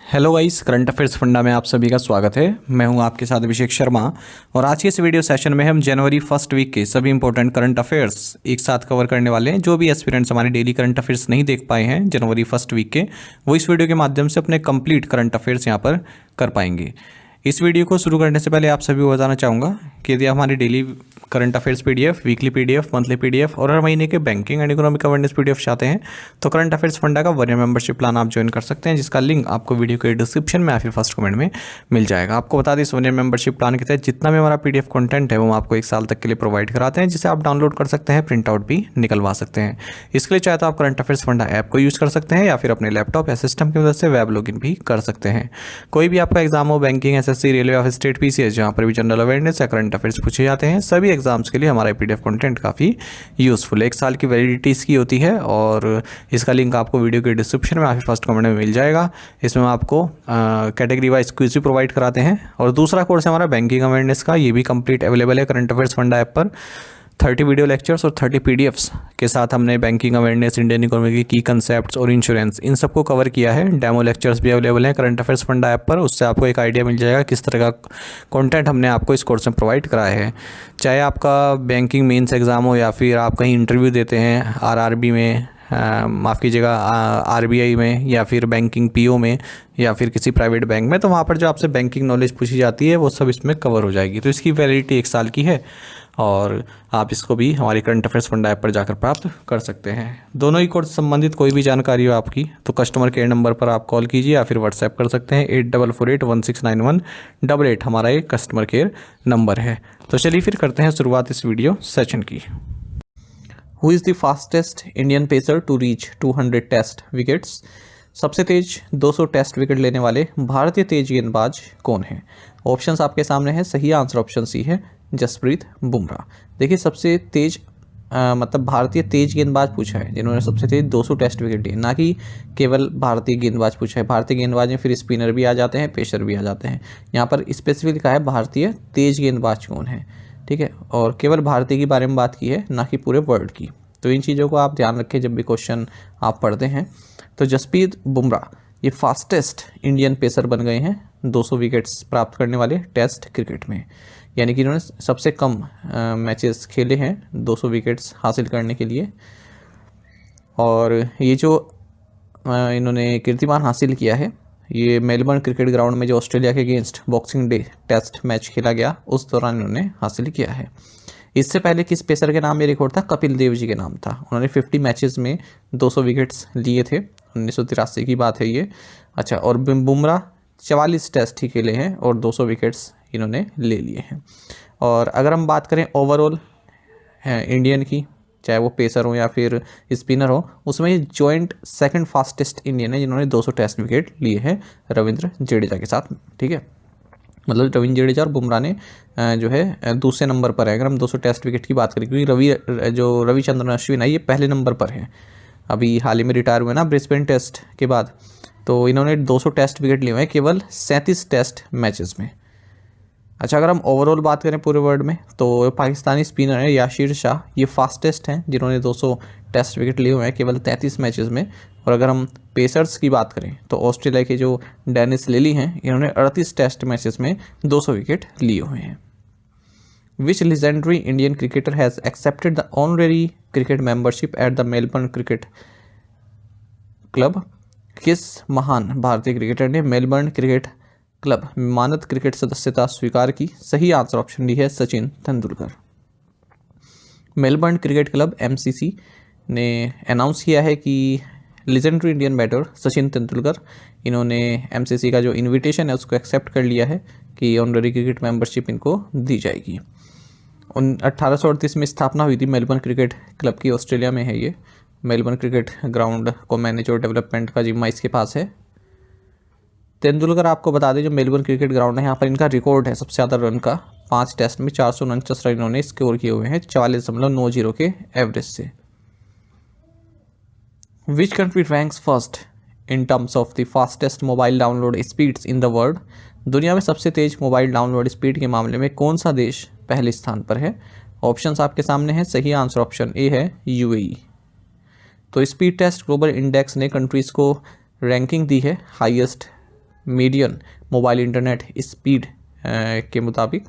Hello guys, current affairs funda में आप सभी का स्वागत है। मैं हूं आपके साथ अभिषेक शर्मा और आज के इस वीडियो सेशन में हम जनवरी फर्स्ट वीक के सभी इंपॉर्टेंट करंट अफेयर्स एक साथ कवर करने वाले हैं। जो भी एस्पिरेंट्स हमारे डेली करंट अफेयर्स नहीं देख पाए हैं जनवरी फर्स्ट वीक के, वो इस वीडियो के माध्यम से अपने कंप्लीट करंट अफेयर्स यहाँ पर कर पाएंगे। इस वीडियो को शुरू करने से पहले आप सभी को बताना चाहूँगा कि यदि आप हमारे daily current affairs PDF, weekly PDF, monthly PDF और हर महीने के banking and economic awareness PDF चाहते हैं तो करंट अफेयर्स फंडा का 1 ईयर मेंबरशिप प्लान आप ज्वाइन कर सकते हैं, जिसका लिंक आपको वीडियो के डिस्क्रिप्शन में या फिर फर्स्ट कमेंट में मिल जाएगा। आपको बता दें, इस 1 ईयर मेंबरशिप प्लान के तहत जितना भी हमारा पीडीएफ कंटेंट है वो हम आपको 1 साल तक के लिए प्रोवाइड कराते हैं, जिसे आप डाउनलोड कर सकते हैं, प्रिंट आउट भी निकलवा सकते हैं। इसके लिए चाहे तो आप करंट अफेयर्स फंडा ऐप को यूज़ कर सकते हैं या फिर अपने लैपटॉप या सिस्टम की मदद से वेब लॉगिन भी कर सकते हैं। कोई भी आपका एग्जाम हो, बैंकिंग, एसएससी, रेलवे या स्टेट पीसीएस, जहाँ पर भी जनरल अवेयरनेस या करंट अफेयर्स पूछे जाते हैं, सभी एग्जाम्स के लिए हमारा पीडीएफ कंटेंट काफ़ी यूज़फुल है। 1 साल की वैलिडिटी इसकी होती है और इसका लिंक आपको वीडियो के डिस्क्रिप्शन में या फिर फर्स्ट कमेंट में मिल जाएगा। इसमें हम आपको कैटेगरी वाइज क्विज भी प्रोवाइड कराते हैं। और दूसरा कोर्स है हमारा बैंकिंग अवेयरनेस का, ये भी कंप्लीट अवेलेबल है करंट अफेयर्स फंडा ऐप पर। 30 वीडियो लेक्चर्स और 30 पीडीएफ्स के साथ हमने बैंकिंग अवेयरनेस, इंडियन इकोनॉमी की की कंसेप्ट्स और इंश्योरेंस, इन सबको कवर किया है। डेमो लेक्चर्स भी अवेलेबल हैं करंट अफेयर्स फंडा ऐप पर। उससे आपको एक आइडिया मिल जाएगा किस तरह का कंटेंट हमने आपको इस कोर्स में प्रोवाइड कराया है। चाहे आपका बैंकिंग मेंस एग्ज़ाम हो या फिर आप कहीं इंटरव्यू देते हैं आरआरबी में, माफ़ कीजिएगा आरबीआई में, या फिर बैंकिंग पीओ में, या फिर किसी प्राइवेट बैंक में, तो वहाँ पर जो आपसे बैंकिंग नॉलेज पूछी जाती है वो सब इसमें कवर हो जाएगी। तो इसकी वैलिडिटी 1 साल की है और आप इसको भी हमारी करंट अफेयर्स फंडा ऐप पर जाकर प्राप्त कर सकते हैं। दोनों ही कोर्स संबंधित कोई भी जानकारी हो आपकी तो कस्टमर केयर नंबर पर आप कॉल कीजिए या फिर व्हाट्सएप कर सकते हैं। 8448169188 हमारा एक कस्टमर केयर नंबर है। तो चलिए फिर करते हैं शुरुआत इस वीडियो सेशन की। Who is the fastest Indian pacer to reach 200 test wickets? सबसे तेज 200 टेस्ट विकेट लेने वाले भारतीय तेज गेंदबाज कौन है? ऑप्शंस आपके सामने है। सही आंसर ऑप्शन सी है, जसप्रीत बुमराह। देखिए, सबसे तेज मतलब भारतीय तेज गेंदबाज पूछा है जिन्होंने सबसे तेज 200 टेस्ट विकेट लिए, ना कि केवल भारतीय गेंदबाज पूछा है। भारतीय गेंदबाज में फिर स्पिनर भी आ जाते हैं, पेसर भी आ जाते हैं। यहाँ पर स्पेसिफिक लिखा है भारतीय तेज गेंदबाज कौन है, ठीक है, और केवल भारतीय के बारे में बात की है, ना कि पूरे वर्ल्ड की। तो इन चीज़ों को आप ध्यान रखें जब भी क्वेश्चन आप पढ़ते हैं। तो जसप्रीत बुमराह ये फास्टेस्ट इंडियन पेसर बन गए हैं 200 विकेट्स प्राप्त करने वाले टेस्ट क्रिकेट में, यानी कि इन्होंने सबसे कम मैचेस खेले हैं 200 विकेट्स हासिल करने के लिए। और ये जो इन्होंने कीर्तिमान हासिल किया है, ये मेलबर्न क्रिकेट ग्राउंड में जो ऑस्ट्रेलिया के against Boxing Day test match खेला गया उस दौरान इन्होंने हासिल किया है। इससे पहले किस पेसर के नाम ये रिकॉर्ड था? कपिल देव जी के नाम था। उन्होंने 50 मैचेस में 200 विकेट्स लिए थे, 1983 की बात है ये। अच्छा, और बुमराह 44 टेस्ट ही खेले हैं और 200 विकेट्स इन्होंने ले लिए हैं। और अगर हम बात करें ओवरऑल इंडियन की, चाहे वो पेसर हो या फिर स्पिनर हो, उसमें ये जॉइंट सेकंड फास्टेस्ट इंडियन है जिन्होंने 200 टेस्ट विकेट लिए हैं रविंद्र जडेजा के साथ, ठीक है। मतलब रविंद्र जडेजा और बुमराह ने जो है दूसरे नंबर पर है अगर हम 200 टेस्ट विकेट की बात करें, क्योंकि रविचंद्रन अश्विन है ये पहले नंबर पर है। अभी हाल ही में रिटायर हुए ना ब्रिस्बेन टेस्ट के बाद, तो इन्होंने 200 टेस्ट विकेट लिए हुए हैं केवल 37 टेस्ट मैचेस में। अच्छा, अगर हम ओवरऑल बात करें पूरे वर्ल्ड में, तो पाकिस्तानी स्पिनर है याशिर शाह, ये फास्टेस्ट हैं जिन्होंने 200 टेस्ट विकेट लिए हुए हैं केवल 33 मैचेस में। और अगर हम पेसर्स की बात करें तो ऑस्ट्रेलिया के जो डेनिस लिली हैं, इन्होंने 38 टेस्ट मैचेस में 200 विकेट लिए हुए हैं। Which legendary Indian cricketer has accepted the honorary cricket membership at the Melbourne Cricket Club? किस महान भारतीय क्रिकेटर ने मेलबर्न क्रिकेट क्लब मानद क्रिकेट सदस्यता स्वीकार की? सही आंसर ऑप्शन डी है, Sachin Tendulkar. Melbourne Cricket Club MCC ने अनाउंस किया है कि legendary Indian batter Sachin Tendulkar, इन्होंने MCC का जो इनविटेशन है उसको एक्सेप्ट कर लिया है कि ऑनरेरी क्रिकेट मेंबरशिप इनको दी जाएगी। 1838 में स्थापना हुई थी मेलबर्न क्रिकेट क्लब की, ऑस्ट्रेलिया में है ये। मेलबर्न क्रिकेट ग्राउंड को मैनेज और डेवलपमेंट का जिम्मा इसके पास है। तेंदुलकर, आपको बता दें, जो मेलबर्न क्रिकेट ग्राउंड है यहाँ पर इनका रिकॉर्ड है सबसे ज़्यादा रन का। 5 टेस्ट में 449 रन इन्होंने स्कोर किए हुए हैं 44.90 के एवरेज से। Which country ranks first in terms of the fastest mobile download speeds in the world? दुनिया में सबसे तेज मोबाइल डाउनलोड स्पीड के मामले में कौन सा देश पहले स्थान पर है? ऑप्शंस आपके सामने हैं। सही आंसर ऑप्शन ए है, UAE। तो स्पीड टेस्ट ग्लोबल इंडेक्स ने कंट्रीज़ को रैंकिंग दी है highest median mobile internet speed के मुताबिक,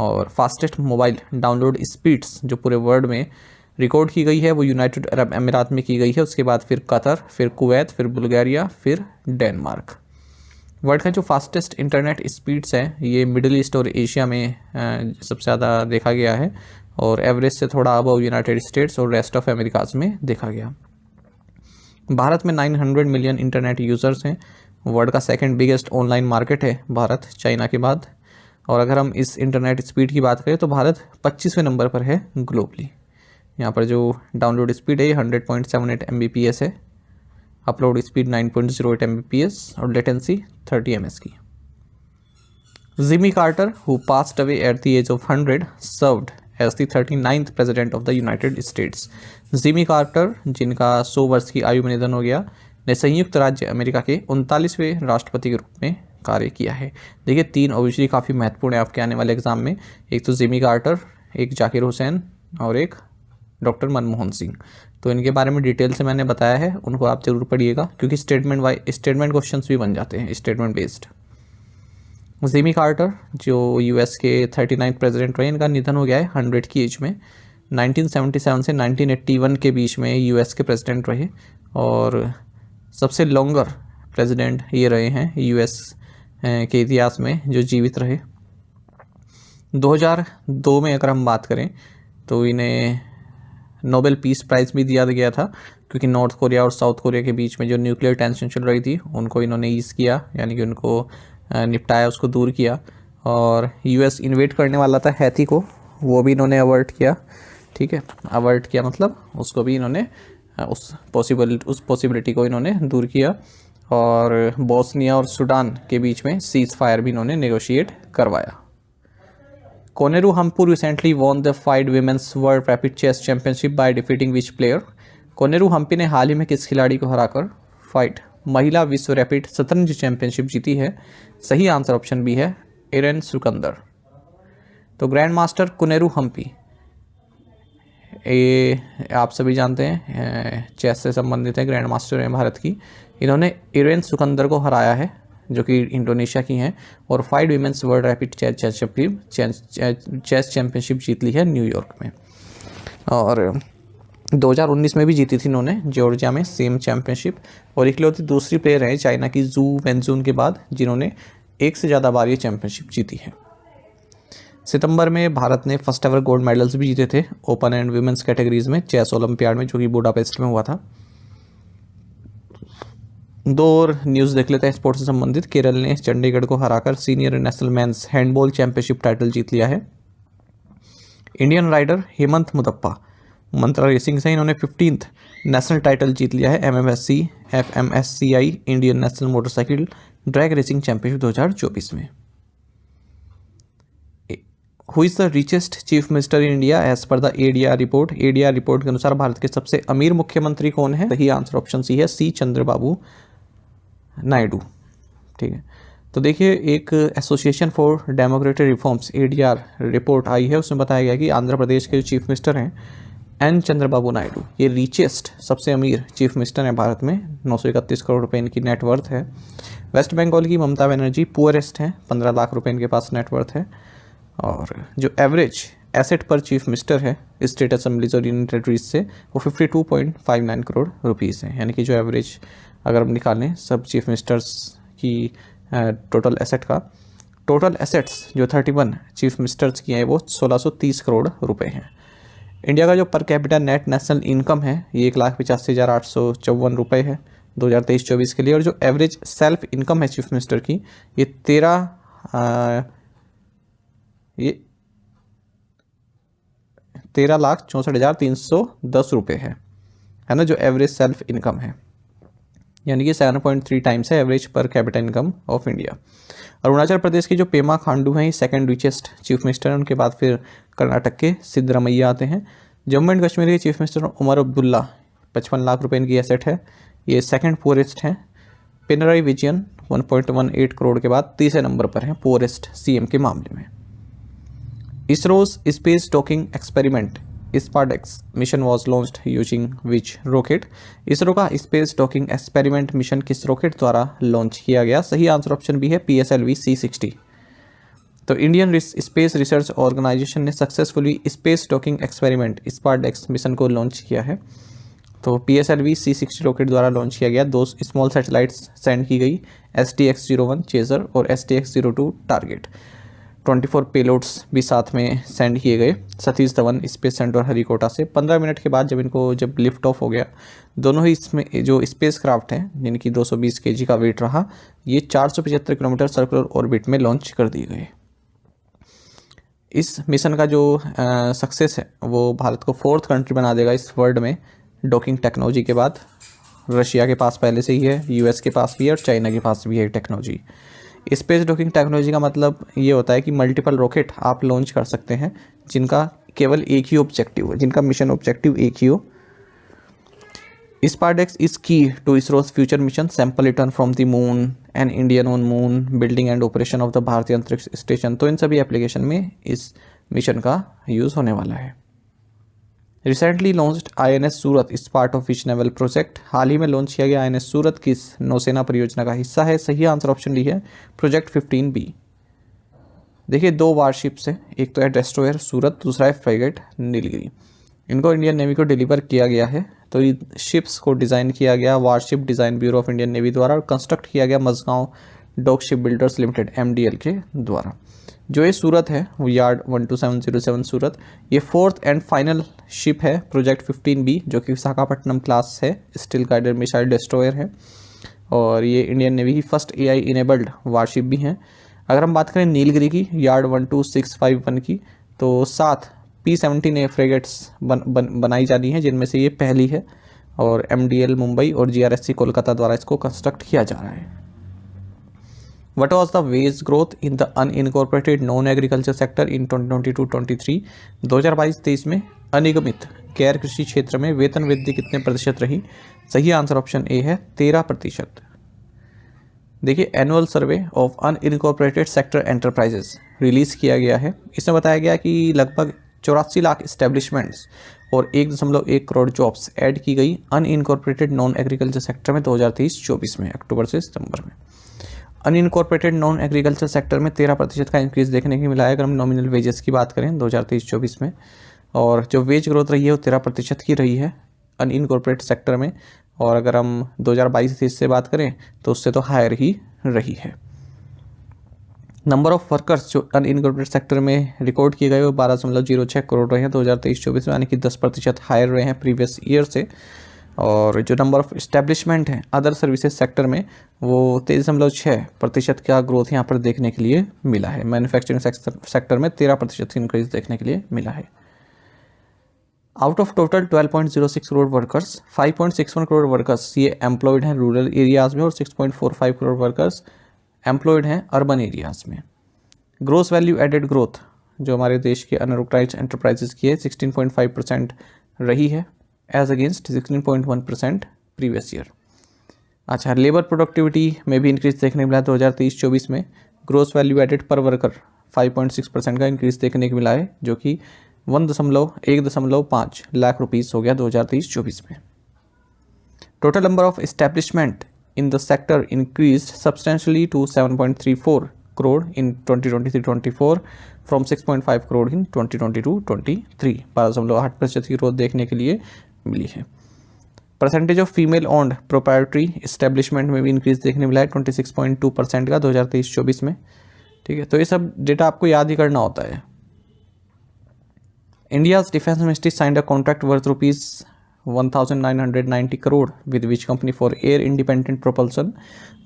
और फास्टेस्ट मोबाइल डाउनलोड स्पीड्स जो पूरे वर्ल्ड में रिकॉर्ड की गई है वो यूनाइटेड अरब अमीरात में की गई है। उसके बाद फिर कतर, फिर कुवैत, फिर बुल्गारिया, फिर डेनमार्क। वर्ल्ड का जो फास्टेस्ट इंटरनेट स्पीड्स हैं ये मिडिल ईस्ट और एशिया में सबसे ज़्यादा देखा गया है, और एवरेज से थोड़ा अबव यूनाइटेड स्टेट्स और रेस्ट ऑफ अमेरिकाज में देखा गया। भारत में 900 मिलियन इंटरनेट यूज़र्स हैं। वर्ल्ड का सेकंड बिगेस्ट ऑनलाइन मार्केट है भारत, चाइना के बाद। और अगर हम इस इंटरनेट स्पीड की बात करें तो भारत 25वें नंबर पर है ग्लोबली। यहाँ पर जो डाउनलोड स्पीड है 100.78 Mbps है, अपलोड स्पीड 9.08 Mbps और लेटेंसी 30 ms की। Jimmy Carter, who passed away at the age of 100, served as the 39th president of the United States. Jimmy Carter, जिनका 100 वर्ष की आयु में निधन हो गया, ने संयुक्त राज्य अमेरिका के 39वें राष्ट्रपति के रूप में कार्य किया है। देखिए 3 ऑब्वियसली काफ़ी महत्वपूर्ण है आपके आने वाले एग्जाम में, एक तो जिमी कार्टर, एक जाकिर हुसैन और एक डॉक्टर मनमोहन सिंह। तो इनके बारे में डिटेल से मैंने बताया है, उनको आप जरूर पढ़िएगा क्योंकि स्टेटमेंट क्वेश्चंस भी बन जाते हैं स्टेटमेंट बेस्ड। जिमी कार्टर जो यूएस के 39th प्रेसिडेंट रहे, इनका निधन हो गया है 100 की एज में। 1977 से 1981 के बीच में यूएस के प्रेसिडेंट रहे और सबसे लॉन्गर प्रेसिडेंट ये रहे हैं यूएस के इतिहास में जो जीवित रहे। 2002 में अगर हम बात करें तो इन्हें नोबेल पीस प्राइज़ भी दिया गया था, क्योंकि नॉर्थ कोरिया और साउथ कोरिया के बीच में जो न्यूक्लियर टेंशन चल रही थी उनको इन्होंने ईज़ किया, यानी कि उनको निपटाया, उसको दूर किया। और यूएस इन्वेट करने वाला था हैती को, वो भी इन्होंने अवर्ट किया। ठीक है, अवर्ट किया मतलब उसको भी इन्होंने उस पॉसिबिलिटी को इन्होंने दूर किया। और बोस्निया और सूडान के बीच में सीज फायर भी इन्होंने नेगोशिएट करवाया। Koneru Humpy recently won the 5 Women's world rapid chess championship by defeating which player. Koneru Humpy ने हाल ही में किस खिलाड़ी को हराकर फाइट महिला विश्व रैपिड शतरंज चैंपियनशिप जीती है? सही आंसर ऑप्शन बी है इरेन सिकंदर। तो ग्रैंड मास्टर कोनेरू हम्पी, ये आप सभी जानते हैं चेस से संबंधित है, ग्रैंड मास्टर हैं भारत की। इन्होंने इरेन सिकंदर को हराया है जो कि इंडोनेशिया की हैं, और 5 Women's world rapid chess championship जीत ली है न्यूयॉर्क में। और 2019 में भी जीती थी इन्होंने जॉर्जिया में सेम चैंपियनशिप, और इकलौती दूसरी प्लेयर हैं चाइना की जू वेनजून के बाद जिन्होंने एक से ज़्यादा बार ये चैंपियनशिप जीती है। सितंबर में भारत ने फर्स्ट एवर गोल्ड मेडल्स भी जीते थे ओपन एंड वीमेंस कैटेगरीज में चेस ओलंपियाड में, जो कि बुडापेस्ट में हुआ था। 2 और न्यूज़ देख लेते हैं स्पोर्ट्स से संबंधित। केरल ने चंडीगढ़ को हराकर senior national men's handball championship title जीत लिया है। Indian rider Hemant Mudappa Mantra racing से इन्होंने 15th नेशनल टाइटल जीत लिया है FMSCI Indian national motorcycle drag racing championship 2024 में। Who is the richest chief minister in India as per the ADR report. ADR report के अनुसार भारत के सबसे अमीर मुख्यमंत्री कौन है? सही आंसर ऑप्शन सी है C चंद्रबाबू नायडू। ठीक है, तो देखिए एक association for democratic reforms ADR report आई है, उसमें बताया गया कि आंध्र प्रदेश के जो चीफ मिनिस्टर हैं N चंद्रबाबू नायडू, ये रिचेस्ट सबसे अमीर चीफ मिनिस्टर हैं भारत में। 931 करोड़ रुपए इनकी नेटवर्थ है। वेस्ट बंगाल की ममता बनर्जी पुअरेस्ट हैं, 15 लाख रुपए इनके पास नेटवर्थ है। और जो एवरेज एसेट पर चीफ मिनिस्टर है स्टेट असेंबलीज और यूनियन टेरिटरीज से वो 52.59 करोड़ रुपीज़ हैं, यानी कि जो एवरेज अगर हम निकालें सब चीफ मिनिस्टर्स की टोटल एसेट का, टोटल एसेट्स जो 31 चीफ मिनिस्टर्स की हैं वो 1630 करोड़ रुपए हैं। इंडिया का जो per capita net national income है ये 1,85,854 रुपये है 2023-24 के लिए, और जो एवरेज सेल्फ इनकम है चीफ मिनिस्टर की ये 13,64,310 रुपये है ना, जो एवरेज सेल्फ इनकम है, यानी कि 7.3 टाइम्स है average per capita income of India. Arunachal Pradesh की जो पेमा खांडू हैं ये सेकंड रिचेस्ट चीफ मिनिस्टर हैं, उनके बाद फिर कर्नाटक के सिद्धरमैया आते हैं। जम्मू एंड कश्मीर के चीफ मिनिस्टर उमर अब्दुल्ला 55 लाख रुपए इनकी एसेट है, ये सेकंड पुअरेस्ट हैं। पिनराई विजयन 1.18 करोड़ के बाद तीसरे नंबर पर हैं पुअरेस्ट CM के मामले में। ISRO's space docking experiment SpaDeX mission was launched using which rocket? ISRO का स्पेस डॉकिंग एक्सपेरिमेंट मिशन किस रॉकेट द्वारा लॉन्च किया गया? सही आंसर ऑप्शन बी है PSLV C60। तो इंडियन स्पेस रिसर्च ऑर्गेनाइजेशन ने successfully space docking experiment SpaDeX mission को लॉन्च किया है। तो PSLV C60 रॉकेट द्वारा लॉन्च किया गया। 2 स्मॉल सैटेलाइट्स सेंड की गई, STX-01 चेजर और STX-02 टारगेट। 24 पेलोड्स भी साथ में सेंड किए गए सतीश धवन स्पेस सेंटर हरिकोटा से। 15 मिनट के बाद जब लिफ्ट ऑफ हो गया, दोनों ही इसमें जो स्पेस क्राफ्ट हैं जिनकी 220 kg का वेट रहा, ये 475 किलोमीटर सर्कुलर ऑर्बिट में लॉन्च कर दिए गए। इस मिशन का जो सक्सेस है वो भारत को 4th कंट्री बना देगा इस वर्ल्ड में डॉकिंग टेक्नोलॉजी के बाद। रशिया के पास पहले से ही है, US के पास भी है और चाइना के पास भी है टेक्नोलॉजी। स्पेस डॉकिंग टेक्नोलॉजी का मतलब ये होता है कि मल्टीपल रॉकेट आप लॉन्च कर सकते हैं जिनका केवल एक ही ऑब्जेक्टिव हो, जिनका मिशन ऑब्जेक्टिव एक ही हो। SpaDeX is key to ISRO's future mission sample return from the moon and Indian on moon building and operation of the भारतीय अंतरिक्ष स्टेशन। तो इन सभी एप्लीकेशन में इस मिशन का यूज़ होने वाला है। Recently launched INS Surat is part of which naval project? हाल ही में लॉन्च किया गया INS सूरत किस नौसेना परियोजना का हिस्सा है? सही आंसर ऑप्शन डी है प्रोजेक्ट 15B। देखिए 2 वारशिप्स हैं, एक तो है डेस्ट्रॉयर सूरत, दूसरा है फ्रिगेट नीलगिरी। इनको इंडियन नेवी को डिलीवर किया गया है। तो ये शिप्स को डिज़ाइन किया गया warship design bureau of Indian navy द्वारा और कंस्ट्रक्ट किया गया Mazagon Dock Shipbuilders Limited MDL के द्वारा। जो ये सूरत है वो यार्ड 12707 सूरत, ये 4th एंड फाइनल शिप है प्रोजेक्ट 15B, जो कि विशाखापट्टनम क्लास है, स्टील गाइडेड मिसाइल डिस्ट्रॉयर है और ये इंडियन नेवी की फर्स्ट AI इनेबल्ड वारशिप भी हैं। अगर हम बात करें नीलगिरी की यार्ड 12651 की, तो 7 P-17A फ्रिगेट्स बनाई जानी है, जिनमें से ये पहली है और MDL मुंबई और GRSC कोलकाता द्वारा इसको कंस्ट्रक्ट किया जा रहा है। What was the wage growth in the unincorporated non-agriculture sector in 2022-23? 2022-23 में अनिगमित गैर कृषि क्षेत्र में वेतन वृद्धि कितने प्रतिशत रही? सही आंसर ऑप्शन ए है 13%। देखिए annual survey of unincorporated sector enterprises release किया गया है। इसमें बताया गया कि लगभग 84 लाख इस्टेब्लिशमेंट्स और 1.1 करोड़ जॉब्स ऐड की गई अनइनकॉर्पोरेटेड नॉन एग्रीकल्चर सेक्टर में 2023-24 में, अक्टूबर से सितंबर में। अनइनकॉर्पोरेटेड नॉन एग्रीकल्चर सेक्टर में 13% का इंक्रीज देखने को मिला है अगर हम नॉमिनल वेजेस की बात करें 2023-24 में, और जो वेज ग्रोथ रही है वो 13% की रही है अनइनकॉर्पोरेट सेक्टर में। और अगर हम 2022-23 से बात करें तो उससे तो हायर ही रही है। नंबर ऑफ वर्कर्स जो अनइनकॉर्पोरेट सेक्टर में रिकॉर्ड किए गए वो 12.06 करोड़ रहे हैं 2023-24 में, यानी कि 10% हायर रहे हैं प्रीवियस ईयर से। और जो नंबर ऑफ इस्टेब्लिशमेंट हैं अदर सर्विसेज सेक्टर में वो 23.6% का ग्रोथ यहाँ पर देखने के लिए मिला है। मैन्युफैक्चरिंग सेक्टर में 13% की इंक्रीज देखने के लिए मिला है। Out of total 12.06 crore workers, 5.61 crore workers ये एम्प्लॉयड हैं रूरल एरियाज़ में और 6.45 करोड़ वर्कर्स एम्प्लॉयड हैं अर्बन एरियाज़ में। ग्रोस वैल्यू एडेड ग्रोथ जो हमारे देश के अनऑर्गेनाइज्ड एंटरप्राइजेस की है 16.5% रही है एज अगेंस्ट 16.1% प्रीवियस ईयर। अच्छा, लेबर प्रोडक्टिविटी में भी इंक्रीज देखने को मिला 2023-24 में। ग्रोस वैल्यू एडेड पर वर्कर 5.6% का इंक्रीज देखने को मिला है, जो कि 1.5 लाख रुपीस हो गया 2023-24 में। Total number of establishment in the sector increased substantially to 7.34 crore in 2023-24 from 6.5 crore in 2022-23। 12.8% की ग्रोथ देखने के लिए मिली है। Percentage of female owned proprietary establishment में भी इंक्रीज देखने मिला है 26.2% का 2023-24 में। ठीक है, तो ये सब डेटा आपको याद ही करना होता है। India's defence ministry signed a contract worth rupees 1990 crore with which company for air independent propulsion.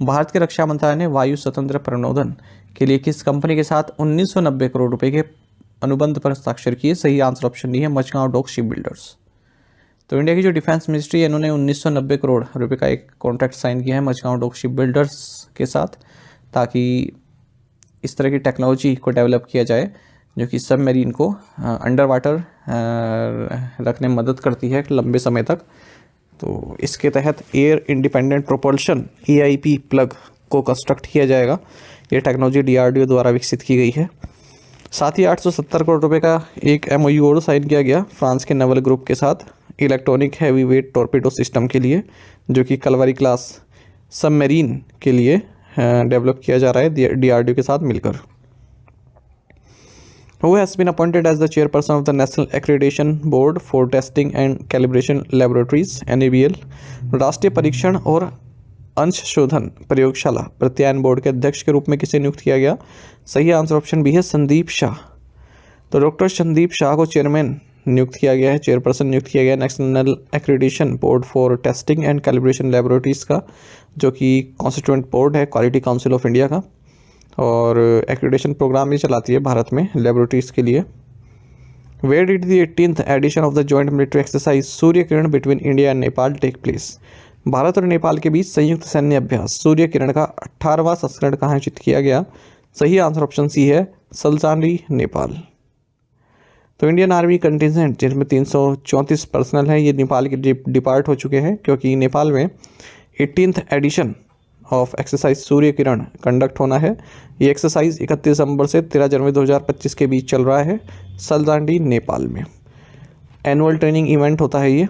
Bharat के रक्षा मंत्रालय ने वायु स्वतंत्र प्रणोदन के लिए किस कंपनी के साथ 1990 करोड़ रुपए के अनुबंध पर हस्ताक्षर किए? सही आंसर ऑप्शन डी है मजगांव डॉक शिप बिल्डर्स। तो इंडिया की जो डिफेंस मिनिस्ट्री है इन्होंने 1990 करोड़ रुपए का एक कॉन्ट्रैक्ट साइन किया है मजगांव डॉक शिप बिल्डर्स के साथ, ताकि इस तरह की टेक्नोलॉजी को डेवलप किया जाए जो कि सबमरीन को अंडर वाटर रखने में मदद करती है लंबे समय तक। तो इसके तहत air independent propulsion EIP plug को कंस्ट्रक्ट किया जाएगा। ये टेक्नोलॉजी DRDO द्वारा विकसित की गई है साथ ही 870 करोड़ रुपए का एक MOU और साइन किया गया फ्रांस के नेवल ग्रुप के साथ electronic heavy weight torpedo system के लिए, जो कि कलवरी क्लास सबमरीन के लिए डेवलप किया जा रहा है DRDO के साथ मिलकर। Who has been appointed as the chairperson of the National Accreditation Board for Testing and Calibration Laboratories (NABL)? राष्ट्रीय परीक्षण और अंशशोधन प्रयोगशाला प्रत्यायन बोर्ड के अध्यक्ष के रूप में किसे नियुक्त किया गया? सही आंसर ऑप्शन बी है संदीप शाह। तो डॉक्टर संदीप शाह को चेयरमैन नियुक्त किया गया है, चेयरपर्सन नियुक्त किया गया national accreditation board for testing and calibration laboratories का, जो कि कॉन्स्टिट्यूएंट बोर्ड है क्वालिटी काउंसिल ऑफ इंडिया का, और एक्रेडिटेशन प्रोग्राम भी चलाती है भारत में लेबोरेटरीज के लिए। Where did the 18th edition of the joint military exercise Surya Kiran between India and Nepal take place? Bharat और नेपाल के बीच संयुक्त सैन्य अभ्यास सूर्य किरण का 18वां संस्करण कहाँ आयोजित किया गया? सही आंसर ऑप्शन सी है सल्सानी, नेपाल। तो इंडियन आर्मी कंटिजेंट जिसमें 334 पर्सनल हैं, ये नेपाल के डिपार्ट हो चुके हैं, क्योंकि नेपाल में 18th edition of exercise Surya Kiran conduct होना है। ये एक्सरसाइज 31 दिसंबर से 13 जनवरी 2025 के बीच चल रहा है सल्दांडी, नेपाल में। एनुअल ट्रेनिंग इवेंट होता है ये,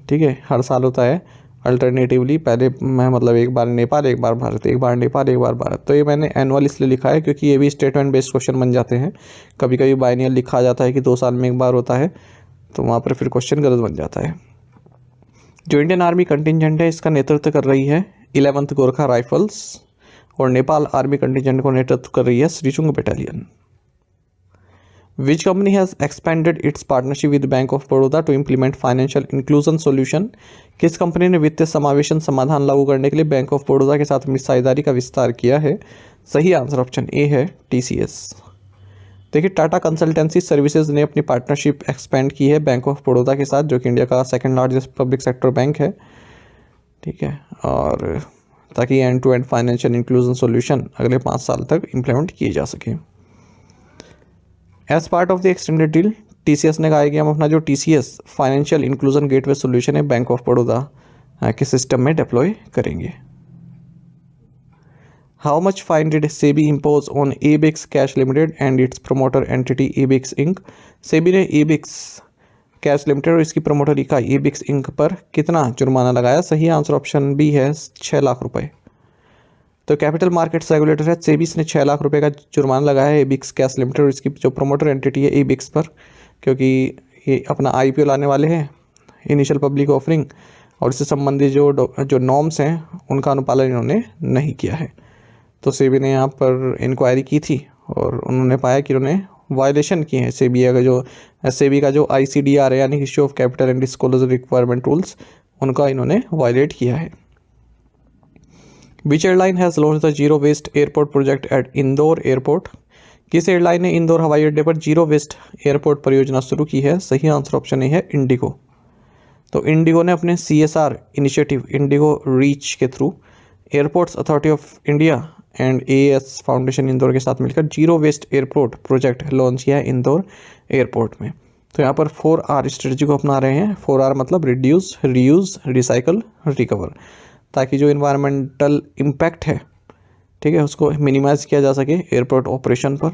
ठीक है, हर साल होता है अल्टरनेटिवली, पहले मैं मतलब एक बार नेपाल एक बार भारत, एक बार नेपाल एक बार भारत। तो ये मैंने एनुअल इसलिए लिखा है क्योंकि ये भी स्टेटमेंट बेस्ड क्वेश्चन बन जाते हैं। कभी कभी बाइनियल लिखा जाता है कि 2 साल में एक बार होता है, तो वहाँ पर फिर क्वेश्चन गलत बन जाता है। जो इंडियन आर्मी कंटिजेंट है इसका नेतृत्व कर रही है 11th गोरखा राइफल्स, और नेपाल आर्मी कंटिजेंट को नेतृत्व कर रही है श्रीचुंग battalion. Which company has expanded its partnership with Bank of Baroda to implement financial inclusion solution? किस कंपनी ने वित्तीय समावेशन समाधान लागू करने के लिए बैंक ऑफ बड़ौदा के साथ अपनी साझेदारी का विस्तार किया है? सही आंसर ऑप्शन ए है TCS। देखिए, टाटा कंसल्टेंसी सर्विसेज ने अपनी पार्टनरशिप एक्सपेंड की है बैंक ऑफ बड़ौदा के साथ, जो कि इंडिया का second largest public sector bank है, ठीक है, और ताकि end to end financial inclusion solution अगले 5 साल तक इम्प्लीमेंट किए जा सके। As part of the extended deal TCS ने कहा है कि हम अपना जो TCS financial inclusion gateway solution है बैंक ऑफ बड़ौदा के सिस्टम में डिप्लॉय करेंगे। How much fine did SEBI impose on Ebix Cash limited and its promoter entity Ebix Inc? SEBI ने एबिक्स कैश लिमिटेड और इसकी प्रमोटर इकाई एबिक्स इंक पर कितना जुर्माना लगाया? सही आंसर ऑप्शन बी है 6 लाख रुपए। तो कैपिटल मार्केट्स रेगुलेटर है सेबी ने 6 लाख रुपए का जुर्माना लगाया है एबिक्स कैश लिमिटेड और इसकी जो प्रमोटर एंटिटी है एबिक्स पर, क्योंकि ये अपना IPO लाने वाले हैं, इनिशियल पब्लिक ऑफरिंग, और इससे संबंधित जो नॉर्म्स हैं उनका अनुपालन इन्होंने नहीं किया है। तो सेबी ने यहाँ पर इंक्वायरी की थी और उन्होंने पाया कि उन्होंने वायलेशन किए हैं सेबी का जो ICDR है, यानी issue of capital and disclosure requirement rules, उनका इन्होंने वायलेट किया है। Which airline has launched the zero waste airport project at Indore airport? किस एयरलाइन ने इंदौर हवाई अड्डे पर जीरो वेस्ट एयरपोर्ट परियोजना शुरू की है? सही आंसर ऑप्शन ए है इंडिगो। तो इंडिगो ने अपने CSR इनिशिएटिव इंडिगो रीच के through airports authority of India and AAS foundation Indore के साथ मिलकर zero waste airport project launch किया है इंदौर एयरपोर्ट में। तो यहाँ पर 4R स्ट्रेटजी को अपना रहे हैं। 4R मतलब रिड्यूस, रीयूज़, रिसाइकल, रिकवर, ताकि जो इन्वायरमेंटल इम्पैक्ट है, ठीक है, उसको मिनिमाइज़ किया जा सके एयरपोर्ट ऑपरेशन पर।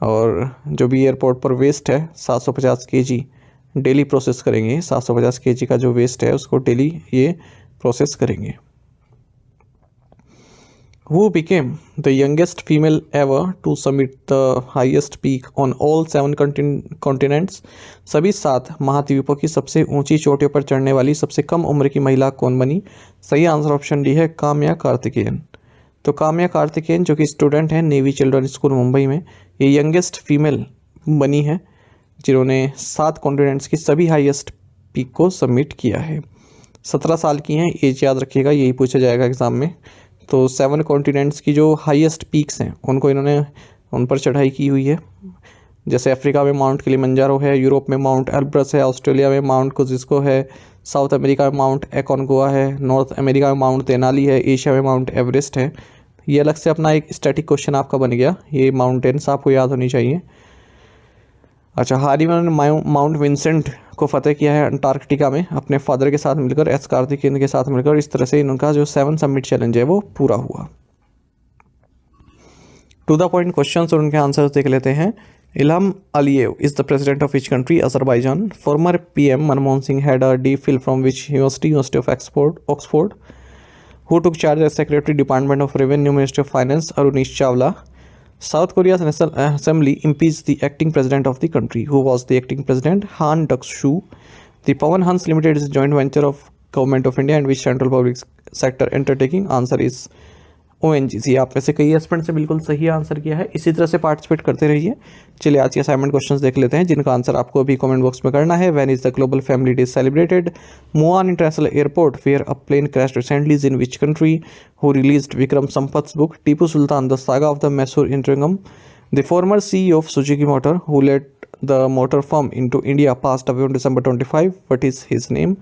और जो भी एयरपोर्ट पर वेस्ट है 750 kg डेली प्रोसेस करेंगे। 750 kg का जो वेस्ट है उसको डेली ये प्रोसेस करेंगे। Who became the youngest female ever to summit the highest peak on all 7 continents? सभी 7 महाद्वीपों की सबसे ऊंची चोटियों पर चढ़ने वाली सबसे कम उम्र की महिला कौन बनी? सही आंसर ऑप्शन डी है काम्या कार्तिकेयन। तो काम्या कार्तिकेयन जो कि स्टूडेंट हैं नेवी चिल्ड्रन स्कूल मुंबई में, ये यंगेस्ट फीमेल बनी है जिन्होंने 7 कॉन्टिनेंट्स की सभी हाईएस्ट पीक को सबमिट किया है। 17 साल की हैं, एज याद रखिएगा, यही पूछा जाएगा एग्ज़ाम में। तो 7 कॉन्टिनेंट्स की जो हाईएस्ट पीक्स हैं उनको इन्होंने उन पर चढ़ाई की हुई है। जैसे अफ्रीका में माउंट किलिमंजारो है, यूरोप में माउंट एल्ब्रस है, ऑस्ट्रेलिया में माउंट कोजिस्को है, साउथ अमेरिका में माउंट एकोनगुआ है, नॉर्थ अमेरिका में माउंट तेनाली है, एशिया में माउंट एवरेस्ट है। ये अलग से अपना एक स्टैटिक क्वेश्चन आपका बन गया, ये माउंटेन्स आपको याद होनी चाहिए। अच्छा, हाल ही में उन्होंने माउंट विंसेंट को फतेह किया है अंटार्कटिका में अपने फादर के साथ मिलकर, एस कार्तिकेयन के साथ मिलकर। इस तरह से इनका जो 7 समिट चैलेंज है वो पूरा हुआ। टू द पॉइंट क्वेश्चंस और उनके आंसर्स देख लेते हैं। Ilham Aliyev is the president of which country? Azerbaijan. Former PM Manmohan Singh had a DPhil from which university? University of Oxford. Who took charge as Secretary Department of Revenue, Ministry of Finance? Arunish Chawla. South Korea's National Assembly impeached the acting president of the country. Who was the acting president? Han Duck-soo. The Pawan Hans Limited is a joint venture of Government of India and which central public sector undertaking? Answer is ONGC। आप वैसे कई aspirant से बिल्कुल सही answer किया है, इसी तरह से पार्टिसिपेट करते रहिए। चलिए आज के असाइनमेंट क्वेश्चंस देख लेते हैं जिनका आंसर आपको अभी कमेंट बॉक्स में करना है। When is the global family day celebrated? Muan international airport where a plane crash recently in which country? Who released Vikram Sampath's book Tipu Sultan the saga of the Mysore interregnum? The former CEO of Suzuki Motor who led the motor firm into India passed away on December 25. What is his name?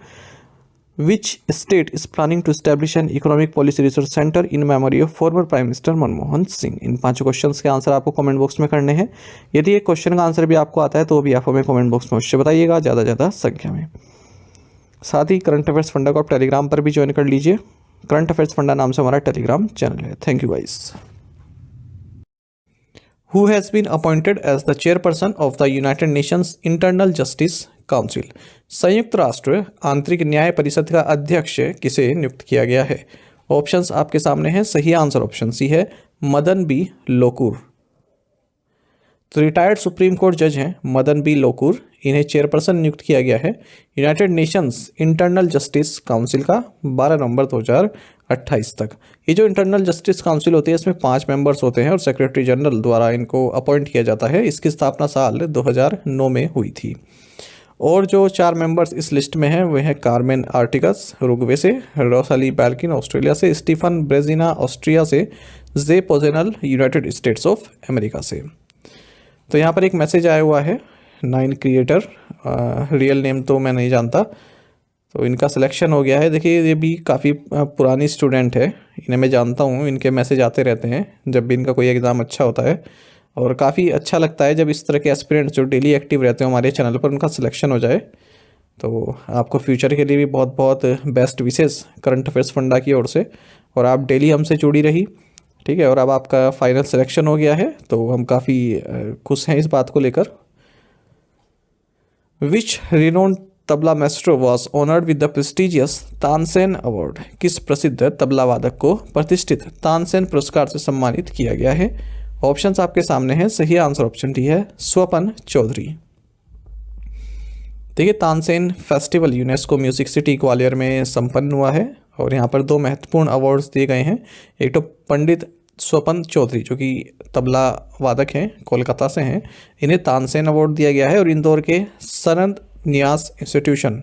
Which state is planning to establish an economic policy research center in memory of former Prime Minister Manmohan Singh? इन पांचों questions के answer आपको comment box में करने हैं। यदि एक question का आंसर भी आपको आता है तो भी आप हमें कमेंट बॉक्स में अवश्य बताइएगा, ज़्यादा से ज़्यादा संख्या में। साथ ही करंट अफेयर्स फंडा को आप टेलीग्राम पर भी ज्वाइन कर लीजिए। करंट अफेयर्स फंडा नाम से हमारा टेलीग्राम चैनल है। Thank you guys. Who has been appointed as the chairperson of the United Nations Internal Justice Council? संयुक्त राष्ट्र आंतरिक न्याय परिषद का अध्यक्ष किसे नियुक्त किया गया है? ऑप्शंस आपके सामने हैं। सही आंसर ऑप्शन सी है, मदन बी लोकुर। तो रिटायर्ड सुप्रीम कोर्ट जज हैं मदन बी लोकुर, इन्हें चेयरपर्सन नियुक्त किया गया है United Nations internal justice council का 12 नवंबर 2028 तक। ये जो इंटरनल जस्टिस काउंसिल होती है इसमें 5 मेंबर्स होते हैं और सेक्रेटरी जनरल द्वारा इनको अपॉइंट किया जाता है। इसकी स्थापना साल 2009 में हुई थी। और जो 4 मेंबर्स इस लिस्ट में हैं वे हैं कार्मेन आर्टिगस उरुग्वे से, रोसाली बैल्किन ऑस्ट्रेलिया से, स्टीफन ब्रेजिना ऑस्ट्रिया से, जे पोजेनल यूनाइटेड स्टेट्स ऑफ अमेरिका से। तो यहाँ पर एक मैसेज आया हुआ है 9 क्रिएटर, रियल नेम तो मैं नहीं जानता, तो इनका सिलेक्शन हो गया है। देखिए ये भी काफ़ी पुरानी स्टूडेंट है, इन्हें मैं जानता हूँ, इनके मैसेज आते रहते हैं जब भी इनका कोई एग्ज़ाम अच्छा होता है और काफ़ी अच्छा लगता है जब इस तरह के एस्पिरेंट्स जो डेली एक्टिव रहते हैं हमारे चैनल पर उनका सिलेक्शन हो जाए। तो आपको फ्यूचर के लिए भी बहुत बहुत बेस्ट विशेष करंट अफेयर्स फंडा की ओर से, और आप डेली हमसे जुड़ी रही, ठीक है। और अब आपका फाइनल सिलेक्शन हो गया है तो हम काफ़ी खुश हैं इस बात को लेकर। Which renowned tabla maestro was honoured with the prestigious Tansen award? किस प्रसिद्ध तबला वादक को प्रतिष्ठित तानसेन पुरस्कार से सम्मानित किया गया है? ऑप्शंस आपके सामने हैं। सही आंसर ऑप्शन डी है, स्वपन चौधरी। देखिए Tansen festival UNESCO music city Gwalior में संपन्न हुआ है और यहाँ पर 2 महत्वपूर्ण अवार्ड्स दिए गए हैं। एक तो पंडित स्वपन चौधरी जो कि तबला वादक हैं, कोलकाता से हैं, इन्हें तानसेन अवार्ड दिया गया है। और इंदौर के सरंद न्यास इंस्टीट्यूशन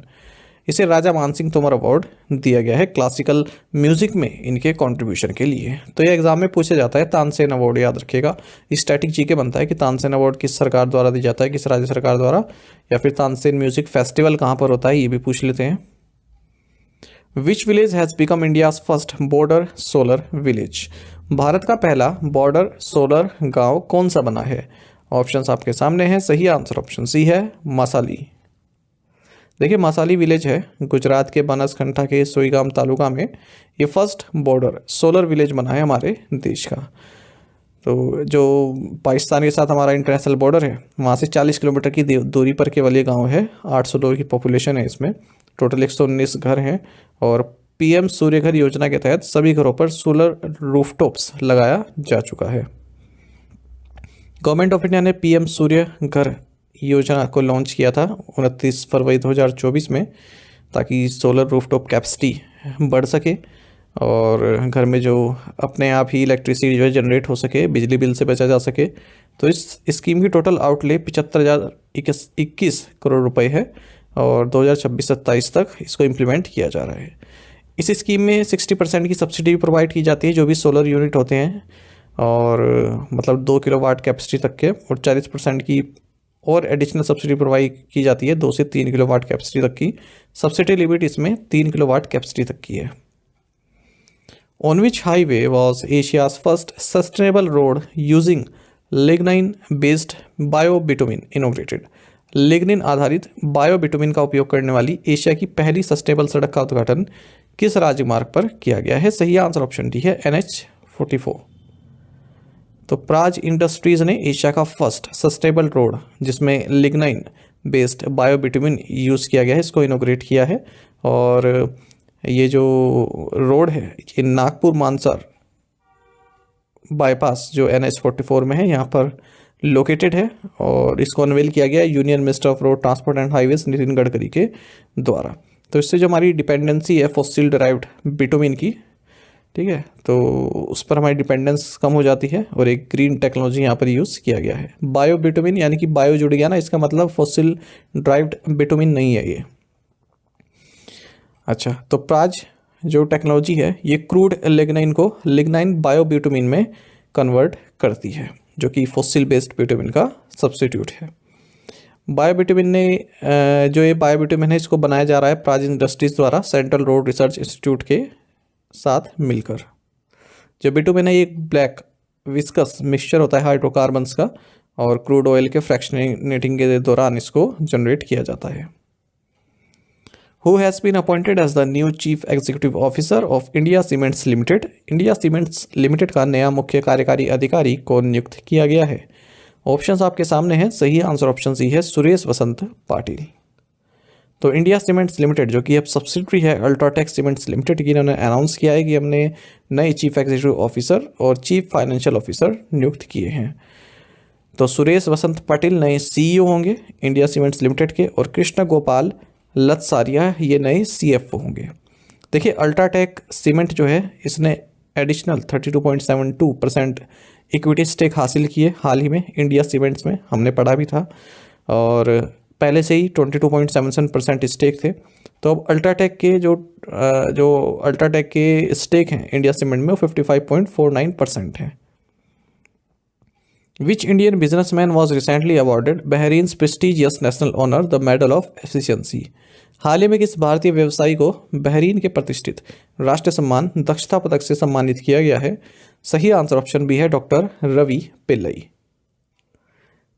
इसे राजा मानसिंह तोमर अवार्ड दिया गया है क्लासिकल म्यूजिक में इनके कंट्रीब्यूशन के लिए। तो ये एग्जाम में पूछा जाता है तानसेन अवार्ड, याद रखिएगा। स्टैटिक जीके बनता है कि तानसेन अवार्ड किस सरकार द्वारा दिया जाता है, किस राज्य सरकार द्वारा, या फिर तानसेन म्यूजिक फेस्टिवल कहाँ पर होता है ये भी पूछ लेते हैं। Which village has become India's first border solar village? Bharat का पहला बॉर्डर सोलर गांव कौन सा बना है? ऑप्शंस आपके सामने हैं। सही आंसर ऑप्शन सी है, मसाली। देखिए मसाली विलेज है गुजरात के बनासकांठा के सोईगाम तालुका में, ये फर्स्ट बॉर्डर सोलर विलेज बना है हमारे देश का। तो जो पाकिस्तान के साथ हमारा इंटरनेशनल बॉर्डर है वहाँ से 40 किलोमीटर की दूरी पर केवल ये गाँव है। 800 लोगों की पॉपुलेशन है इसमें, टोटल 119 घर हैं। और PM सूर्य घर योजना के तहत सभी घरों पर सोलर रूफटॉप्स लगाया जा चुका है। गवर्नमेंट ऑफ इंडिया ने PM सूर्य घर योजना को लॉन्च किया था 29 फरवरी 2024 में, ताकि सोलर रूफटॉप कैपेसिटी बढ़ सके और घर में जो अपने आप ही इलेक्ट्रिसिटी जो है जनरेट हो सके, बिजली बिल से बचा जा सके। तो इस स्कीम की टोटल आउटले 75,021 करोड़ रुपए है और 2026-27 तक इसको इम्प्लीमेंट किया जा रहा है। इस स्कीम में 60% की सब्सिडी भी प्रोवाइड की जाती है जो भी सोलर यूनिट होते हैं, और मतलब 2 किलोवाट कैपेसिटी तक के, और 40% की और एडिशनल सब्सिडी प्रोवाइड की जाती है 2 से 3 किलोवाट कैपेसिटी तक की। सब्सिडी लिमिट इसमें 3 किलोवाट कैपेसिटी तक की है। On which highway was Asia's first sustainable road using lignin based biobitumen inaugurated? Lignin आधारित बायोबिटुमिन का उपयोग करने वाली एशिया की पहली सस्टेनेबल सड़क का उद्घाटन किस राजमार्ग पर किया गया है? सही आंसर ऑप्शन डी है, NH44। तो प्राज इंडस्ट्रीज़ ने एशिया का फर्स्ट सस्टेनेबल रोड जिसमें लिग्नाइन बेस्ड बायोबिटुमिन यूज़ किया गया है, इसको इनोग्रेट किया है। और ये जो रोड है ये नागपुर मानसर बाईपास जो NH-44 में है यहाँ पर लोकेटेड है, और इसको अनवेल किया गया union minister of road transport and highways Nitin Gadkari के द्वारा। तो इससे जो हमारी डिपेंडेंसी है फॉसिल डिराइव्ड बिटुमिन की, ठीक है, तो उस पर हमारी डिपेंडेंस कम हो जाती है, और एक ग्रीन टेक्नोलॉजी यहाँ पर यूज़ किया गया है। बायो बिटुमिन यानी कि बायो जुड़ गया ना, इसका मतलब फॉसिल ड्राइव्ड बिटुमिन नहीं है ये। अच्छा, तो प्राज जो टेक्नोलॉजी है ये क्रूड लिग्नाइन को लिग्नाइन बायोबिटुमिन में कन्वर्ट करती है, जो कि फॉसिल बेस्ड बिटुमिन का सब्स्टिट्यूट है। बायोबिटुमिन ने जो ये बायोबिटुमिन है इसको बनाया जा रहा है प्राज इंडस्ट्रीज द्वारा सेंट्रल रोड रिसर्च इंस्टीट्यूट के साथ मिलकर। जो बिटुमिन है ये एक ब्लैक विस्कस मिक्सचर होता है हाइड्रोकार्बन्स का, और क्रूड ऑयल के फ्रैक्शनेटिंग के दौरान इसको जनरेट किया जाता है। Who has been appointed as the new Chief Executive Officer of India Cements Limited? India cements limited का नया मुख्य कार्यकारी अधिकारी को नियुक्त किया गया है। ऑप्शंस आपके सामने हैं, सही आंसर ऑप्शन सी है सुरेश वसंत पाटिल। तो इंडिया सीमेंट्स लिमिटेड जो कि अब सब्सिडरी है अल्ट्राटेक सीमेंट्स लिमिटेड की, इन्होंने अनाउंस किया है कि हमने नए चीफ एग्जीक्यूटिव ऑफिसर और चीफ फाइनेंशियल ऑफिसर नियुक्त किए हैं। तो सुरेश वसंत पाटिल नए CEO होंगे इंडिया सीमेंट्स लिमिटेड के, और कृष्ण गोपाल लतसारिया ये नए CFO होंगे। देखिए अल्ट्राटेक सीमेंट जो है इसने एडिशनल 32.72% इक्विटी स्टेक हासिल किए हाल ही में इंडिया सीमेंट्स में, हमने पढ़ा भी था, और पहले से ही 22.77% स्टेक थे। तो अब अल्ट्राटेक के जो अल्ट्राटेक के स्टेक हैं इंडिया सीमेंट में वो 55.49% हैं। Which Indian businessman was recently awarded Bahrain's prestigious national honor, the Medal of Efficiency? हाल ही में किस भारतीय व्यवसायी को बहरीन के प्रतिष्ठित राष्ट्रीय सम्मान दक्षता पदक से सम्मानित किया गया है? सही आंसर ऑप्शन बी है डॉक्टर रवि पिल्लई।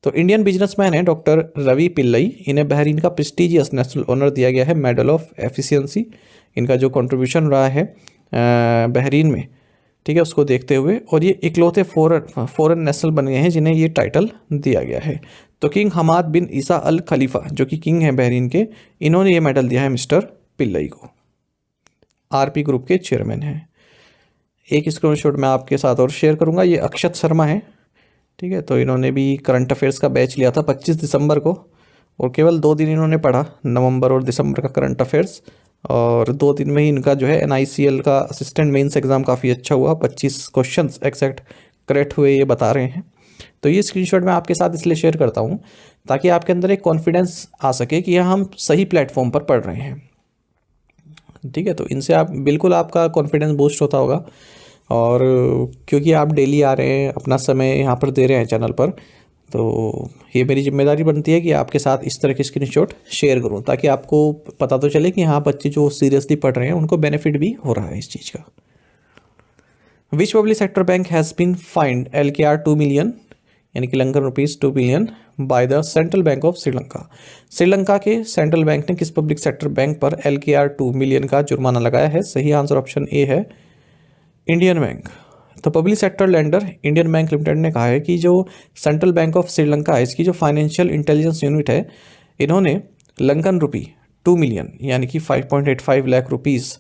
तो इंडियन बिजनेसमैन है डॉक्टर रवि पिल्लई, इन्हें बहरीन का प्रेस्टिजियस नेशनल ऑनर दिया गया है मेडल ऑफ एफिशिएंसी। इनका जो कंट्रीब्यूशन रहा है बहरीन में, ठीक है, उसको देखते हुए, और ये इकलौते फॉरेन नेशनल बन गए हैं जिन्हें ये टाइटल दिया गया है। तो किंग हमाद बिन ईसा अल खलीफा जो कि किंग हैं बहरीन के, इन्होंने ये मेडल दिया है मिस्टर पिल्लई को। RP ग्रुप के चेयरमैन हैं। एक स्क्रीनशॉट मैं आपके साथ और शेयर करूंगा, ये अक्षत शर्मा है, ठीक है, तो इन्होंने भी करंट अफेयर्स का बैच लिया था 25 दिसंबर को, और केवल 2 दिन इन्होंने पढ़ा, नवंबर और दिसंबर का करंट अफेयर्स, और 2 दिन में ही इनका जो है NICL का असिस्टेंट मेंस एग्ज़ाम काफ़ी अच्छा हुआ, 25 क्वेश्चंस एग्जैक्ट करेक्ट हुए ये बता रहे हैं। तो ये स्क्रीनशॉट मैं आपके साथ इसलिए शेयर करता हूँ ताकि आपके अंदर एक कॉन्फिडेंस आ सके कि हम सही प्लेटफॉर्म पर पढ़ रहे हैं, ठीक है। तो इनसे आप बिल्कुल आपका कॉन्फिडेंस बूस्ट होता होगा, और क्योंकि आप डेली आ रहे हैं, अपना समय यहाँ पर दे रहे हैं चैनल पर, तो ये मेरी जिम्मेदारी बनती है कि आपके साथ इस तरह के स्क्रीनशॉट शेयर करूं ताकि आपको पता तो चले कि हाँ बच्चे जो सीरियसली पढ़ रहे हैं उनको बेनिफिट भी हो रहा है इस चीज़ का। Which public sector bank has been fined LKR 2 million यानी कि Lankan rupees 2 billion by the central bank of Sri Lanka? Sri Lanka के सेंट्रल बैंक ने किस पब्लिक सेक्टर बैंक पर LKR 2 मिलियन का जुर्माना लगाया है? सही आंसर ऑप्शन ए है इंडियन बैंक। तो public sector lender Indian Bank limited ने कहा है कि जो सेंट्रल बैंक ऑफ श्रीलंका है इसकी जो फाइनेंशियल इंटेलिजेंस यूनिट है, इन्होंने लंकन रुपी 2 मिलियन यानी कि 5.85 लाख रुपीज़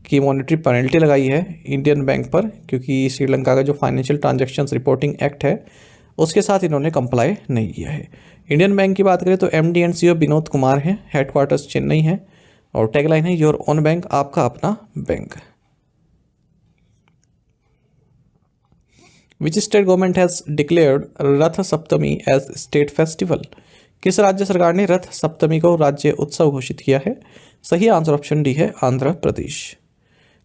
की मॉनेटरी पेनल्टी लगाई है इंडियन बैंक पर, क्योंकि श्रीलंका का जो फाइनेंशियल ट्रांजैक्शंस रिपोर्टिंग एक्ट है उसके साथ इन्होंने कंप्लाई नहीं किया है। इंडियन बैंक की बात करें तो MD and CEO Vinod Kumar हैं, हेडक्वार्टर्स चेन्नई है, और टैगलाइन है योर ओन बैंक, आपका अपना bank. Which state government has declared Rath Saptami as state festival? किस राज्य सरकार ने रथ सप्तमी को राज्य उत्सव घोषित किया है? सही आंसर ऑप्शन डी है आंध्र प्रदेश।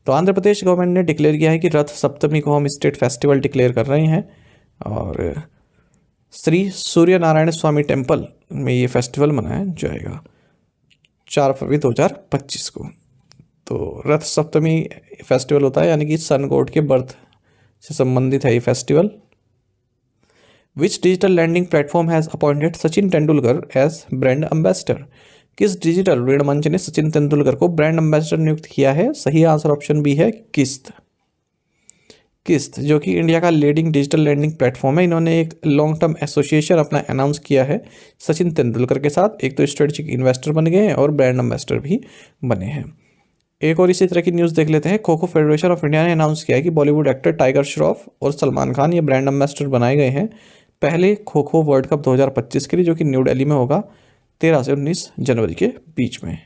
तो आंध्र प्रदेश गवर्नमेंट ने डिक्लेयर किया है कि रथ सप्तमी को हम स्टेट फेस्टिवल डिक्लेयर कर रहे हैं, और श्री सूर्य नारायण स्वामी टेम्पल में ये फेस्टिवल मनाया जाएगा 4 फरवरी 2025 को। तो रथ सप्तमी फेस्टिवल होता है यानी कि सन गॉड के बर्थ से संबंधित है ये festival. Which digital lending platform has appointed Sachin Tendulkar as brand ambassador? किस डिजिटल ऋण मंच ने सचिन तेंदुलकर को ब्रांड एम्बेसडर नियुक्त किया है? सही आंसर ऑप्शन बी है किस्त। किस्त जो कि इंडिया का लीडिंग डिजिटल लैंडिंग प्लेटफॉर्म है, इन्होंने एक लॉन्ग टर्म एसोसिएशन अपना अनाउंस किया है सचिन तेंदुलकर के साथ। एक तो स्ट्रेटेजिक इन्वेस्टर बन गए हैं और ब्रांड एम्बेसडर भी बने हैं। एक और इसी तरह की न्यूज़ देख लेते हैं। Kho kho federation of India ने अनाउंस किया है कि बॉलीवुड एक्टर टाइगर श्रॉफ और सलमान खान ये ब्रांड एम्बेसडर बनाए गए हैं पहले खो खो वर्ल्ड कप 2025 के लिए, जो कि न्यू दिल्ली में होगा 13 से 19 जनवरी के बीच में।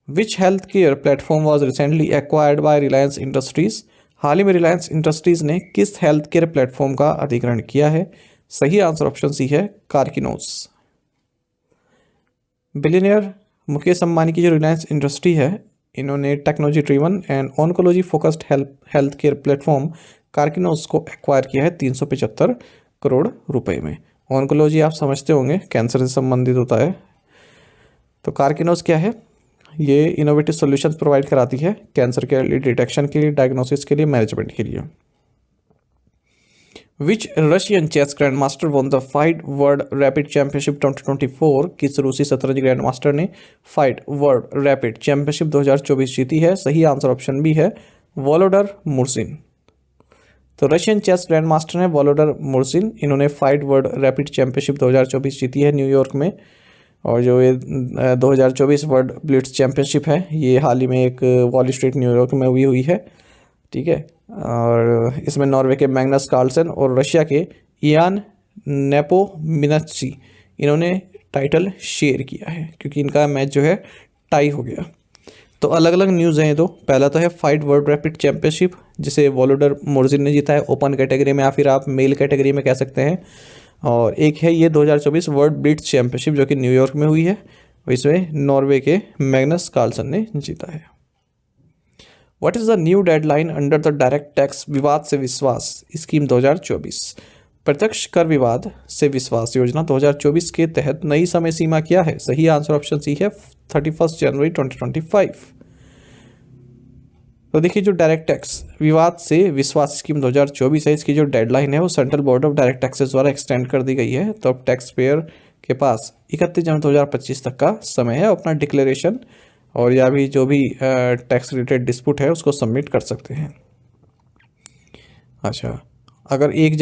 Which health care platform was recently acquired by Reliance Industries? हाल ही में रिलायंस इंडस्ट्रीज ने किस हेल्थ केयर प्लेटफॉर्म का अधिग्रहण किया है? सही आंसर ऑप्शन सी है, कार्किनोस। बिलियनियर मुकेश अंबानी की जो रिलायंस इंडस्ट्री है, इन्होंने technology driven and oncology focused health care platform Karkinos को एक्वायर किया है 375 करोड़ रुपए में। ऑन्कोलॉजी आप समझते होंगे कैंसर से संबंधित होता है। तो कार्किनोस क्या है? ये इनोवेटिव सॉल्यूशंस प्रोवाइड कराती है कैंसर के लिए, डिटेक्शन के लिए, डायग्नोसिस के लिए, मैनेजमेंट के लिए। Which Russian chess grand master won the FIDE world rapid championship 2024? किस रूसी शतरंज ग्रैंड मास्टर ने फाइट वर्ल्ड रैपिड चैंपियनशिप 2024 जीती है? सही आंसर ऑप्शन बी है, वोलोडर मुर्सिन। तो रशियन चेस ग्रैंड मास्टर है वोलोडर मुर्सिन, इन्होंने फाइट वर्ल्ड रैपिड चैंपियनशिप 2024 जीती है न्यूयॉर्क में। और जो ये 2024 वर्ल्ड ब्लिट्ज चैंपियनशिप है, ये हाल ही में एक वॉल स्ट्रीट न्यूयॉर्क में हुई है, ठीक है। और इसमें नॉर्वे के मैग्नस कार्लसन और रशिया के इयान नेपोमिनस्की इन्होंने टाइटल शेयर किया है, क्योंकि इनका मैच जो है टाई हो गया। तो अलग अलग न्यूज़ हैं ये दो। पहला तो है फाइट वर्ल्ड रैपिड चैंपियनशिप, जिसे वोलोडर मुर्सिन ने जीता है ओपन कैटेगरी में, या फिर आप मेल कैटेगरी में कह सकते हैं। और एक है ये 2024 वर्ल्ड ब्लिट्ज चैंपियनशिप, जो कि न्यूयॉर्क में हुई है, इसमें नॉर्वे के मैग्नस कार्लसन ने जीता है। What is the new deadline under the direct tax विवाद से विश्वास स्कीम 2024? प्रत्यक्ष कर विवाद से विश्वास योजना 2024 के तहत नई समय सीमा क्या है? सही आंसर ऑप्शन सी है, 31 जनवरी 2025। तो देखिए, जो डायरेक्ट टैक्स विवाद से विश्वास स्कीम 2024 है, इसकी जो डेडलाइन है वो central board of direct taxes द्वारा एक्सटेंड कर दी गई है। तो अब टैक्स पेयर के पास 31 जनवरी 2025 तक का समय है अपना डिक्लेरेशन और या भी जो भी टैक्स रिलेटेड डिस्प्यूट है उसको सबमिट कर सकते हैं। अच्छा, अगर 1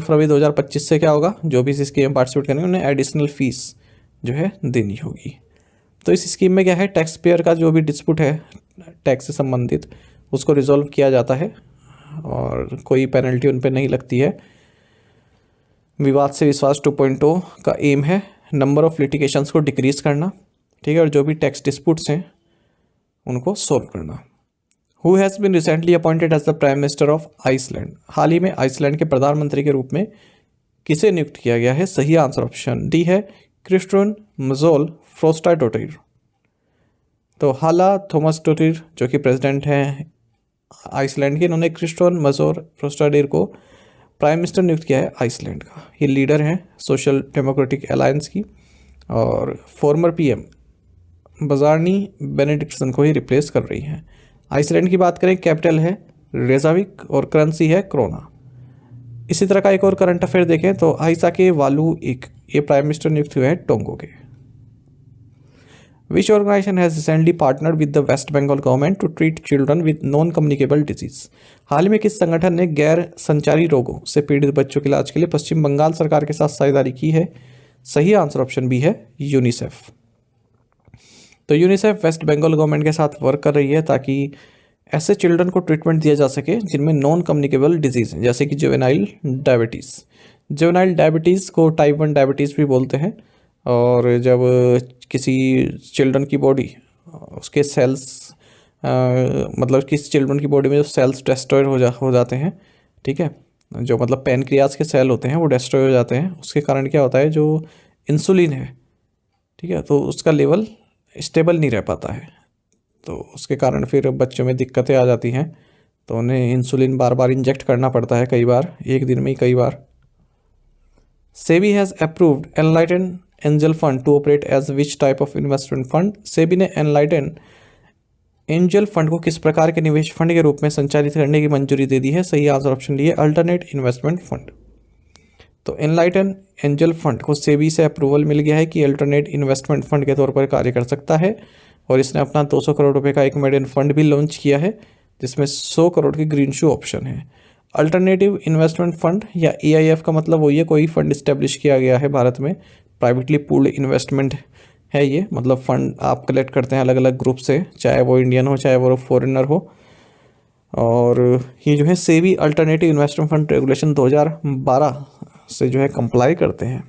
फरवरी 2025 से क्या होगा? जो भी इस स्कीम में पार्टिसिपेट करेंगे उन्हें एडिशनल फीस जो है देनी होगी। तो इस स्कीम में क्या है, टैक्स पेयर का जो भी डिस्प्यूट है टैक्स से संबंधित उसको रिजॉल्व किया जाता है और कोई पेनल्टी उन पर नहीं लगती है। विवाद से विश्वास 2.0 का एम है नंबर ऑफ लिटिगेशंस को डिक्रीज करना, ठीक है, और जो भी टैक्स डिस्प्यूट्स हैं उनको सोल्व करना। Who has been recently appointed as the prime minister of Iceland? हाल ही में आइसलैंड के प्रधानमंत्री के रूप में किसे नियुक्त किया गया है? सही आंसर ऑप्शन डी है, क्रिस्टोन मजोल फ्रोस्टाडोटिर। तो हाला थोमसडोटिर जो कि प्रेसिडेंट हैं आइसलैंड के, इन्होंने क्रिस्टोन मजोर फ्रोस्टाडोटिर को प्राइम मिनिस्टर नियुक्त किया है आइसलैंड का। ये लीडर हैं सोशल डेमोक्रेटिक अलायंस की और फॉर्मर पीएम बजारनी बेनेडिक्टसन को ही रिप्लेस कर रही हैं। आइसलैंड की बात करें, कैपिटल है रेजाविक और करेंसी है क्रोना। इसी तरह का एक और करंट अफेयर देखें तो आइसाके वालू ये प्राइम मिनिस्टर नियुक्त हुए हैं टोंगो के। Which organisation has recently partnered with the West Bengal government to treat children with non communicable disease? हाल ही में किस संगठन ने गैर संचारी रोगों से पीड़ित बच्चों के इलाज के लिए पश्चिम बंगाल सरकार के साथ साझेदारी की है? सही आंसर ऑप्शन बी है, यूनिसेफ। तो यूनिसेफ वेस्ट बंगाल गवर्नमेंट के साथ वर्क कर रही है ताकि ऐसे चिल्ड्रन को ट्रीटमेंट दिया जा सके जिनमें नॉन कम्युनिकेबल डिजीज़ हैं, जैसे कि जुवेनाइल डायबिटीज़। जुवेनाइल डायबिटीज़ को टाइप 1 डायबिटीज़ भी बोलते हैं। और जब किसी चिल्ड्रन की बॉडी उसके सेल्स मतलब किसी चिल्ड्रन की बॉडी में जो सेल्स डिस्ट्रॉय हो जाते हैं, ठीक है, जो मतलब पैनक्रियाज के सेल होते हैं वो डिस्ट्रॉय हो जाते हैं, उसके कारण क्या होता है, जो इंसुलिन है, ठीक है, तो उसका लेवल स्टेबल नहीं रह पाता है, तो उसके कारण फिर बच्चों में दिक्कतें आ जाती हैं। तो उन्हें इंसुलिन बार बार इंजेक्ट करना पड़ता है, कई बार एक दिन में ही कई बार। SEBI has approved Enlighten Angel fund to operate as which type of investment fund? SEBI ने एनलाइटन एंजल फंड को किस प्रकार के निवेश फंड के रूप में संचालित करने की मंजूरी दे दी है? सही आंसर ऑप्शन डी है, अल्टरनेट इन्वेस्टमेंट फंड। तो एनलाइटन एंजल फंड को सेबी से अप्रूवल मिल गया है कि अल्टरनेट इन्वेस्टमेंट फंड के तौर पर कार्य कर सकता है और इसने अपना 200 करोड़ रुपए का एक मेडन फंड भी लॉन्च किया है जिसमें 100 करोड़ की ग्रीन शू ऑप्शन है। अल्टरनेटिव इन्वेस्टमेंट फंड या AIF का मतलब वही है, कोई फंड इस्टेब्लिश किया गया है भारत में, प्राइवेटली पूल्ड इन्वेस्टमेंट है ये, मतलब फंड आप कलेक्ट करते हैं अलग अलग ग्रुप से, चाहे वो इंडियन हो चाहे वो फॉरेनर हो। और ये जो है SEBI alternative investment fund regulation 2012 से जो है कंप्लाई करते हैं।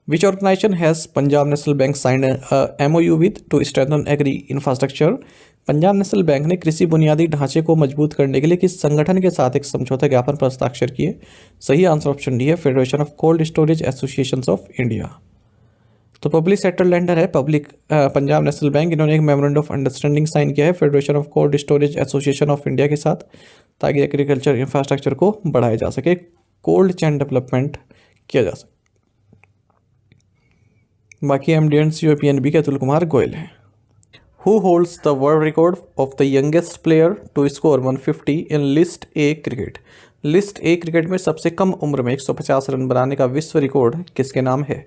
Which organization has Punjab National Bank signed a MOU with to strengthen agri infrastructure? Punjab national bank ने कृषि बुनियादी ढांचे को मजबूत करने के लिए किस संगठन के साथ एक समझौता ज्ञापन पर हस्ताक्षर किए? सही आंसर ऑप्शन डी है, federation of cold storage associations of India. तो पब्लिक सेक्टर लेंडर है पंजाब नेशनल बैंक, इन्होंने एक मेमोरेंडम ऑफ अंडरस्टैंडिंग साइन किया है federation of cold storage association of India के साथ, ताकि एग्रीकल्चर इंफ्रास्ट्रक्चर को बढ़ाया जा सके, कोल्ड चेन डेवलपमेंट किया जा सके। बाकी MD एंड CO PNB के अतुल कुमार गोयल हैं। Who holds the world record of the youngest player to score 150 in list A cricket? List A cricket में सबसे कम उम्र में 150 रन बनाने का विश्व रिकॉर्ड किसके नाम है?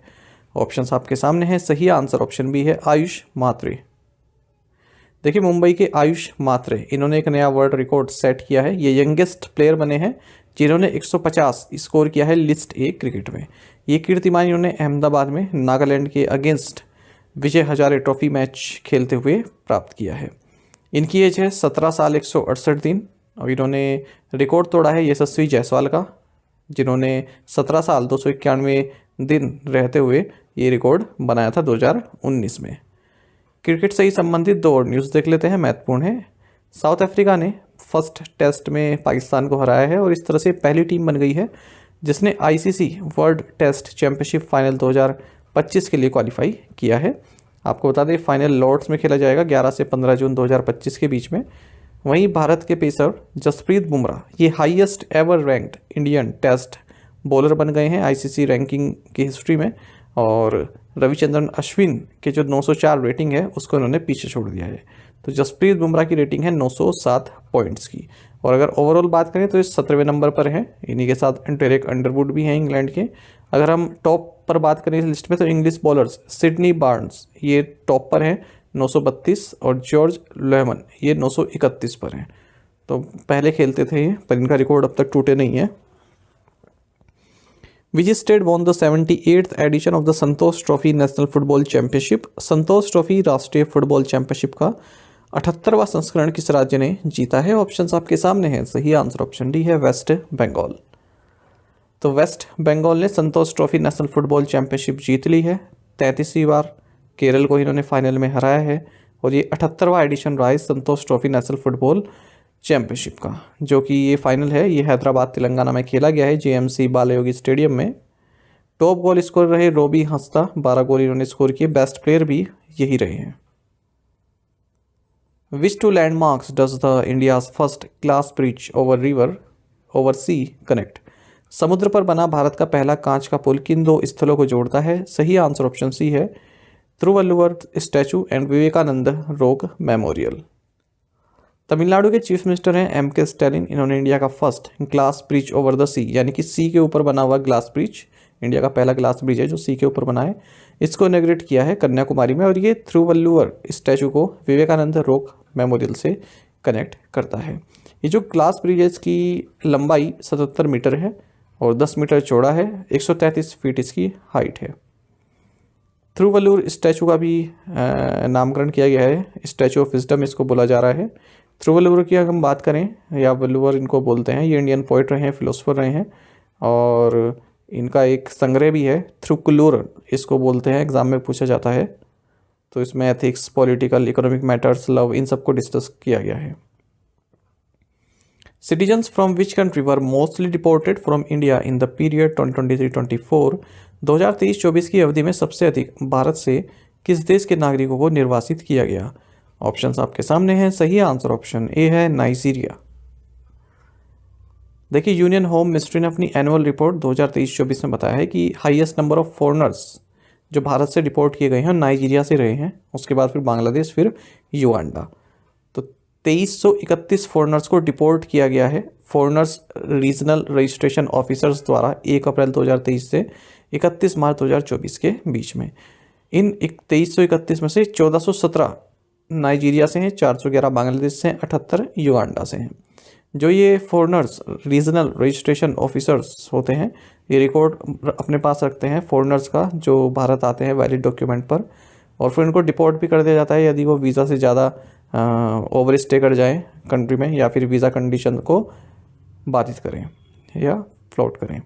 ऑप्शंस आपके सामने हैं। सही आंसर ऑप्शन बी है, आयुष मात्रे। देखिए मुंबई के आयुष मात्रे, इन्होंने एक नया वर्ल्ड रिकॉर्ड सेट किया है। ये यंगेस्ट प्लेयर बने हैं जिन्होंने 150 स्कोर किया है लिस्ट ए क्रिकेट में। ये कीर्तिमान इन्होंने अहमदाबाद में नागालैंड के against Vijay Hazare trophy match खेलते हुए प्राप्त किया है। इनकी एज है 17 साल 168 दिन और इन्होंने रिकॉर्ड तोड़ा है यशस्वी जायसवाल का, जिन्होंने 17 साल 291 दिन रहते हुए ये रिकॉर्ड बनाया था 2019 में। क्रिकेट से ही संबंधित दो और न्यूज़ देख लेते हैं, महत्वपूर्ण है। साउथ अफ्रीका ने फर्स्ट टेस्ट में पाकिस्तान को हराया है और इस तरह से पहली टीम बन गई है जिसने ICC world test championship final 2025 के लिए क्वालिफाई किया है। आपको बता दें फाइनल लॉर्ड्स में खेला जाएगा 11 से 15 जून 2025 के बीच में। वहीं भारत के पेसर जसप्रीत बुमराह ये highest ever ranked Indian test bowler बन गए हैं ICC रैंकिंग की हिस्ट्री में, और रविचंद्रन अश्विन के जो 904 रेटिंग है उसको इन्होंने पीछे छोड़ दिया है। तो जसप्रीत बुमराह की रेटिंग है 907 पॉइंट्स की। और अगर ओवरऑल बात करें तो ये 17वें नंबर पर है, इन्हीं के साथ डेरेक अंडरवुड भी हैं इंग्लैंड के। अगर हम टॉप पर बात करें इस लिस्ट में तो इंग्लिश बॉलर्स सिडनी बार्न्स ये टॉप पर हैं 932 और जॉर्ज लेमन ये 931 पर हैं। तो पहले खेलते थे ये, पर इनका रिकॉर्ड अब तक टूटे नहीं है। Which state won the 78th edition of the Santosh trophy national football championship? Santosh trophy राष्ट्रीय फुटबॉल चैंपियनशिप का 78वां संस्करण किस राज्य ने जीता है? ऑप्शंस आपके सामने हैं। सही आंसर ऑप्शन डी है, वेस्ट बंगाल। तो वेस्ट बंगाल ने संतोष ट्रॉफी नेशनल फुटबॉल चैंपियनशिप जीत ली है। 33वीं बार केरल को इन्होंने फाइनल में हराया है और ये 78वां एडिशन रहा है संतोष ट्रॉफी नेशनल फुटबॉल चैंपियनशिप का, जो कि ये फाइनल है ये हैदराबाद तेलंगाना में खेला गया है JMC बालायोगी स्टेडियम में। टॉप गोल स्कोर रहे रोबी हंसदा, 12 गोल इन्होंने स्कोर किए। बेस्ट प्लेयर भी यही रहे हैं। Which two landmarks does the India's first glass bridge over sea connect? समुद्र पर बना भारत का पहला कांच का पुल किन दो स्थलों को जोड़ता है? सही आंसर ऑप्शन सी है, Thiruvalluvar statue and Vivekananda rock memorial. Tamil Nadu के चीफ मिनिस्टर हैं MK स्टैलिन, इन्होंने इंडिया का first glass bridge over the sea यानी कि सी के ऊपर बना हुआ ग्लास ब्रिज, इंडिया का पहला ग्लास ब्रिज है जो सी के ऊपर बना है, इसको इनॉग्रेट किया है कन्याकुमारी में। और ये तिरुवल्लुवर स्टैचू को विवेकानंद रॉक मेमोरियल से कनेक्ट करता है। ये जो ग्लास ब्रिज है इसकी लंबाई 77 मीटर है और 10 मीटर चौड़ा है, 133 फीट इसकी हाइट है। तिरुवल्लुवर स्टैचू का भी नामकरण किया गया है, स्टैचू ऑफ विजडम इसको बोला जा रहा है। तिरुवल्लुवर की अगर हम बात करें या वल्लुवर इनको बोलते हैं, ये इंडियन पोइट रहे हैं, फिलोसोफर रहे हैं और इनका एक संग्रह भी है थिरुकुल्लूर इसको बोलते हैं, एग्जाम में पूछा जाता है। तो इसमें ethics, political, economic matters, love, इन सबको डिस्कस किया गया है। Citizens from which country were mostly deported from India in the period 2023-24? 2023-24 की अवधि में सबसे अधिक भारत से किस देश के नागरिकों को निर्वासित किया गया? ऑप्शंस आपके सामने हैं। सही आंसर ऑप्शन ए है, नाइजीरिया। देखिए यूनियन होम मिनिस्ट्री ने अपनी एनुअल रिपोर्ट 2023-24 में बताया है कि हाईएस्ट नंबर ऑफ फॉरेनर्स जो भारत से डिपोर्ट किए गए हैं नाइजीरिया से रहे हैं, उसके बाद फिर बांग्लादेश, फिर युगांडा। तो 2331 फॉरेनर्स को डिपोर्ट किया गया है फॉरेनर्स रीजनल रजिस्ट्रेशन ऑफिसर्स द्वारा 1 अप्रैल 2023 से 31 मार्च 2024 के बीच में। इन 2331 में से 1417 नाइजीरिया से हैं, 411 बांग्लादेश से हैं, 78 युगांडा से हैं। जो ये फॉरेनर्स रीजनल रजिस्ट्रेशन ऑफिसर्स होते हैं, ये रिकॉर्ड अपने पास रखते हैं फॉरेनर्स का जो भारत आते हैं वैलिड डॉक्यूमेंट पर, और फिर उनको डिपोर्ट भी कर दिया जाता है यदि वो वीज़ा से ज़्यादा ओवर स्टे कर जाएँ कंट्री में, या फिर वीज़ा कंडीशन को बाधित करें या फ्लॉट करें।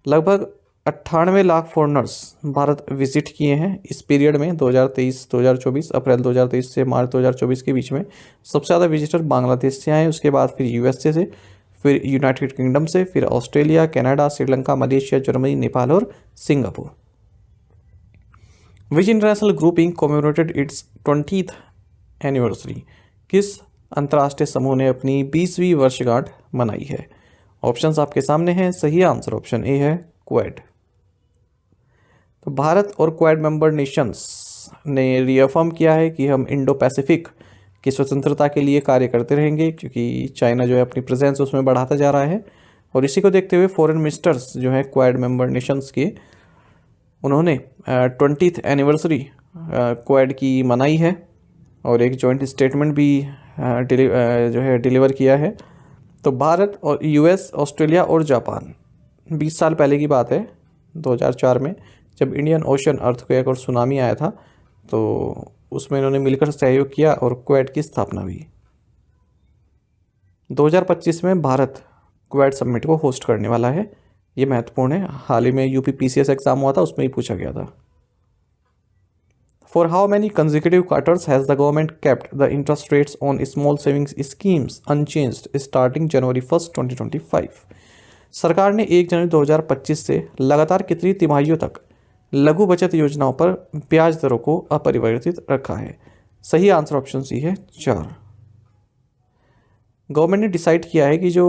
लगभग 98 लाख फॉरेनर्स भारत विजिट किए हैं इस पीरियड में, 2023-2024, अप्रैल 2023 से मार्च 2024 के बीच में। सबसे ज़्यादा विजिटर बांग्लादेश से आए, उसके बाद फिर यूएसए से, फिर यूनाइटेड किंगडम से, फिर Australia, Canada, Sri Lanka, Malaysia, Germany, Nepal और Singapore. Which international grouping commemorated its 20th anniversary? किस अंतर्राष्ट्रीय समूह ने अपनी 20वीं वर्षगांठ मनाई है? ऑप्शंस आपके सामने हैं। सही आंसर ऑप्शन ए है क्वेड। तो भारत और क्वेड मेंबर नेशंस ने रीअफर्म किया है कि हम इंडो पैसिफिक की स्वतंत्रता के लिए कार्य करते रहेंगे, क्योंकि चाइना जो है अपनी प्रेजेंस उसमें बढ़ाता जा रहा है। और इसी को देखते हुए फॉरेन मिनिस्टर्स जो है क्वेड मेंबर नेशंस के, उन्होंने 20th एनिवर्सरी क्वेड की मनाई है और एक जॉइंट स्टेटमेंट भी जो है डिलीवर किया है। तो भारत और यूएस, ऑस्ट्रेलिया और जापान, 20 साल पहले की बात है, 2004 में जब इंडियन ओशन अर्थक्वेक और सुनामी आया था, तो उसमें इन्होंने मिलकर सहयोग किया और क्वेड की स्थापना हुई। 2025 में भारत क्वेड समिट को होस्ट करने वाला है, ये महत्वपूर्ण है। हाल ही में यूपीपीसीएस एग्जाम हुआ था, उसमें ही पूछा गया था। For how many consecutive quarters has the government kept the interest rates on small savings schemes unchanged starting January 1st, 2025? सरकार ने 1 जनवरी 2025 से लगातार कितनी तिमाहियों तक लघु बचत योजनाओं पर ब्याज दरों को अपरिवर्तित रखा है? सही आंसर ऑप्शन सी है 4। गवर्नमेंट ने डिसाइड किया है कि जो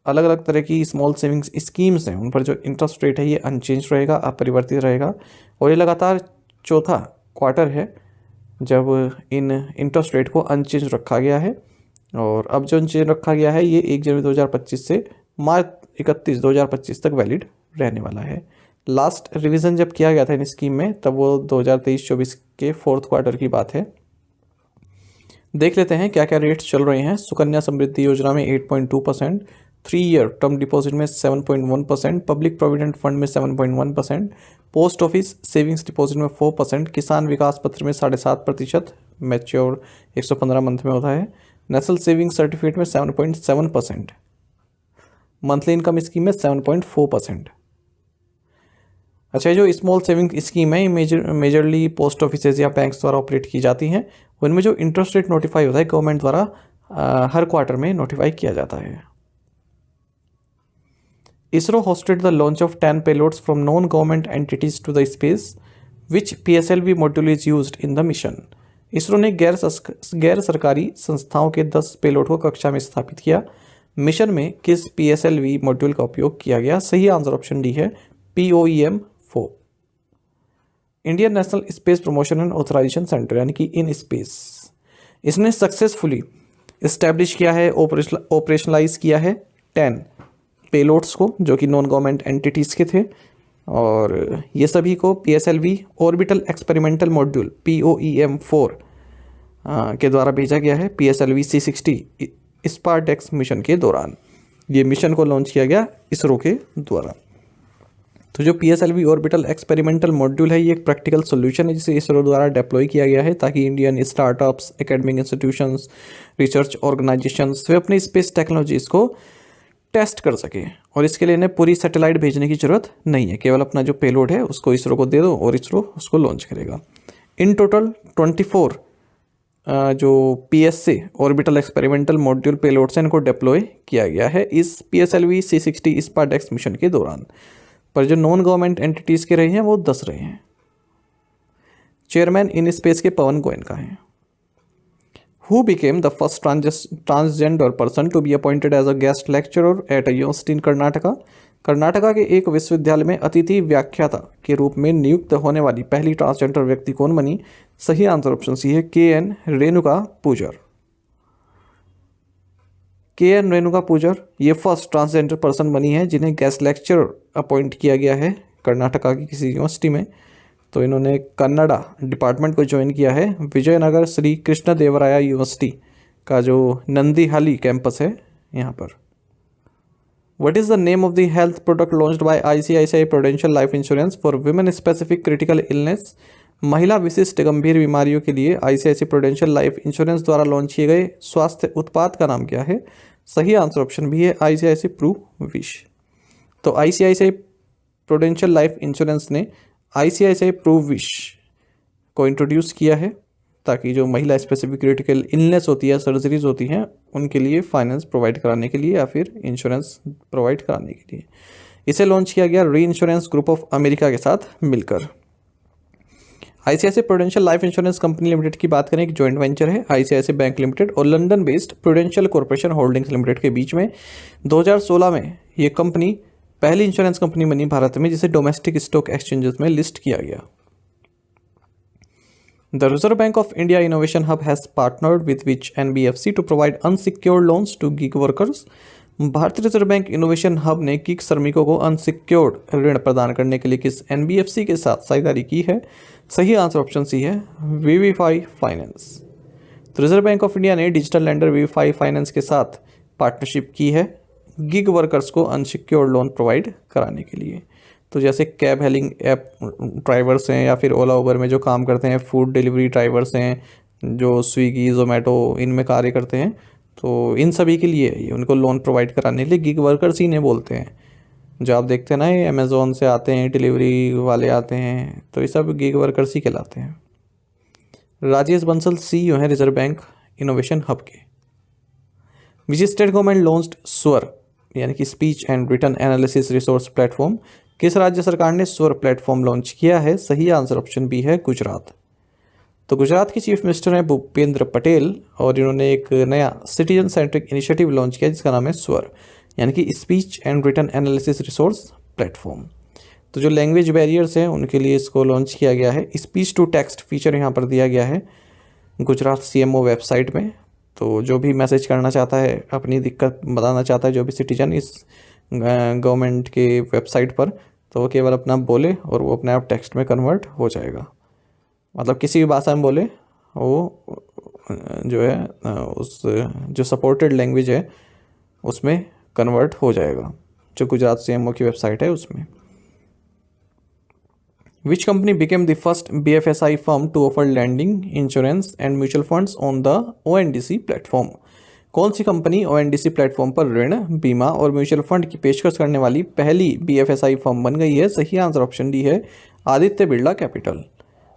अलग अलग तरह की स्मॉल सेविंग्स स्कीम्स हैं उन पर जो इंटरेस्ट रेट है ये अनचेंज रहेगा, अपरिवर्तित रहेगा, और ये लगातार चौथा क्वार्टर है जब इन इंटरेस्ट रेट को अनचेंज रखा गया है। और अब जो अनचेंज रखा गया है ये 1 जनवरी 2025 से मार्च 31, 2025 तक वैलिड रहने वाला है। लास्ट रिवीजन जब किया गया था इन स्कीम में तब वो 2023-24 के 4th क्वार्टर की बात है। देख लेते हैं क्या क्या रेट्स चल रहे हैं। सुकन्या समृद्धि योजना में 8.2%, 3 ईयर टर्म डिपॉजिट में 7.1%, पब्लिक प्रोविडेंट फंड में 7.1%, पोस्ट ऑफिस सेविंग्स डिपॉजिट में 4%, किसान विकास पत्र में 7.5%, मैच्योर 115 मंथ में होता है, नेशनल सेविंग सर्टिफिकेट में 7.7%, मंथली इनकम स्कीम में 7.4%। अच्छा, जो स्मॉल सेविंग स्कीम है ये मेजरली पोस्ट ऑफिसेज या बैंक्स द्वारा ऑपरेट की जाती हैं। उनमें जो इंटरेस्ट रेट नोटिफाई होता है गवर्नमेंट द्वारा हर क्वार्टर में नोटिफाई किया जाता है। ISRO hosted the launch of 10 payloads from non-government entities to the space. Which PSLV module is used in the mission? ISRO ने गैर सरकारी संस्थाओं के 10 पेलोड को कक्षा में स्थापित किया। मिशन में किस PSLV मॉड्यूल का उपयोग किया गया? सही आंसर ऑप्शन डी है POEM-4। Indian national space promotion and authorisation centre यानी कि इन स्पेस, इसने सक्सेसफुली इस्टेब्लिश किया है, ऑपरेशनलाइज किया है 10 पेलोड्स को जो कि नॉन गवर्नमेंट एंटिटीज़ के थे, और ये सभी को PSLV orbital experimental module POEM-4 के द्वारा भेजा गया है PSLV C60 स्पार्टेक्स मिशन के दौरान। ये मिशन को लॉन्च किया गया इसरो के द्वारा। तो जो PSLV ऑर्बिटल एक्सपेरिमेंटल मॉड्यूल है ये एक प्रैक्टिकल सोल्यूशन है जिसे इसरो द्वारा डिप्लॉय किया गया है ताकि Indian startups, academic institutions, research organisations वे अपनी स्पेस टेक्नोलॉजीज़ को टेस्ट कर सके। और इसके लिए इन्हें पूरी सैटेलाइट भेजने की ज़रूरत नहीं है, केवल अपना जो पेलोड है उसको इसरो को दे दो और इसरो उसको लॉन्च करेगा। इन टोटल 24 जो PSA orbital experimental module payloads हैं इनको डिप्लॉय किया गया है इस PSLV C60 स्पार्टेक्स मिशन के दौरान। पर जो नॉन गवर्नमेंट एंटिटीज़ के रहे हैं वो 10 रहे हैं। चेयरमैन इन स्पेस के पवन गोयनका हैं। Who became the first transgender person to be appointed as a guest lecturer at a university in Karnataka? Karnataka के एक विश्वविद्यालय में अतिथि व्याख्याता के रूप में नियुक्त होने वाली पहली ट्रांसजेंडर व्यक्ति कौन बनी? सही आंसर ऑप्शन सी है KN रेणुका पूजर। KN रेणुका पूजर ये फर्स्ट ट्रांसजेंडर पर्सन बनी है जिन्हें गेस्ट लेक्चरर अपॉइंट किया गया है कर्नाटका की किसी यूनिवर्सिटी में। तो इन्होंने कन्नड़ा डिपार्टमेंट को ज्वाइन किया है विजयनगर श्री कृष्ण देवराया यूनिवर्सिटी का जो नंदीहाली कैंपस है यहाँ पर। What is the name of the health product launched by ICICI Prudential Life Insurance for women specific critical illness? महिला विशिष्ट गंभीर बीमारियों के लिए ICICI Prudential Life Insurance द्वारा लॉन्च किए गए स्वास्थ्य उत्पाद का नाम क्या है? सही आंसर ऑप्शन भी है ICICI Pru Wish। तो ICICI Prudential Life Insurance ने ICICI Pru Wish को इंट्रोड्यूस किया है ताकि जो महिला स्पेसिफिक क्रिटिकल इलनेस होती है, सर्जरीज होती हैं, उनके लिए फाइनेंस प्रोवाइड कराने के लिए या फिर इंश्योरेंस प्रोवाइड कराने के लिए इसे लॉन्च किया गया री इंश्योरेंस ग्रुप ऑफ अमेरिका के साथ मिलकर। ICICI prudential life insurance company limited की बात करें, एक जॉइंट वेंचर है आईसीआईसीआई बैंक लिमिटेड और London based prudential corporation holdings limited के बीच में। 2016 में ये कंपनी पहली इंश्योरेंस कंपनी बनी भारत में जिसे डोमेस्टिक स्टॉक एक्सचेंजेस में लिस्ट किया गया। The Reserve Bank of India Innovation Hub has partnered with which NBFC to provide unsecured loans to gig workers? भारतीय रिजर्व बैंक इनोवेशन हब ने गिग श्रमिकों को अनसिक्योर्ड ऋण प्रदान करने के लिए किस एनबीएफसी के साथ साझेदारी की है? सही आंसर ऑप्शन सी है वीवीफाई फाइनेंस। तो रिजर्व बैंक ऑफ इंडिया ने डिजिटल लेंडर वीवीफाई फाइनेंस के साथ पार्टनरशिप की है गिग वर्कर्स को अनसिक्योर्ड लोन प्रोवाइड कराने के लिए। तो जैसे कैब हेलिंग ऐप ड्राइवर्स हैं या फिर ओला उबर में जो काम करते हैं, फूड डिलीवरी ड्राइवर्स हैं जो स्विगी जोमेटो इनमें कार्य करते हैं, तो इन सभी के लिए ये उनको लोन प्रोवाइड कराने के लिए गिग वर्कर्स ही इन्हें बोलते हैं। जो आप देखते हैं ना, ये अमेज़ोन से आते हैं, डिलीवरी वाले आते हैं, तो ये सब गिग वर्कर्स ही कहलाते हैं। राजेश बंसल CEO हैं रिजर्व बैंक इनोवेशन हब के। Which state government launched Swar यानी कि speech and written analysis resource platform? किस राज्य सरकार ने स्वर प्लेटफॉर्म लॉन्च किया है? सही आंसर ऑप्शन बी है गुजरात। तो गुजरात के चीफ मिनिस्टर हैं भूपेंद्र पटेल और इन्होंने एक नया सिटीजन सेंट्रिक इनिशिएटिव लॉन्च किया जिसका नाम है स्वर यानी कि speech and written analysis resource platform. तो जो लैंग्वेज बैरियर्स हैं उनके लिए इसको लॉन्च किया गया है। स्पीच टू टेक्स्ट फीचर यहाँ पर दिया गया है गुजरात CMO वेबसाइट में। तो जो भी मैसेज करना चाहता है, अपनी दिक्कत बताना चाहता है जो भी सिटीजन इस गवर्नमेंट के वेबसाइट पर, तो वो केवल अपना बोले और वो अपने आप टेक्स्ट में कन्वर्ट हो जाएगा। मतलब किसी भी भाषा में बोले वो जो है उस जो सपोर्टेड लैंग्वेज है उसमें कन्वर्ट हो जाएगा, जो गुजरात CMO की वेबसाइट है उसमें। Which company became the first BFSI firm to offer lending insurance and mutual funds on the ONDC platform? कौन सी कंपनी ONDC प्लेटफॉर्म पर ऋण, बीमा और म्यूचुअल फंड की पेशकश करने वाली पहली BFSI फर्म बन गई है? सही आंसर ऑप्शन डी है Aditya Birla capital.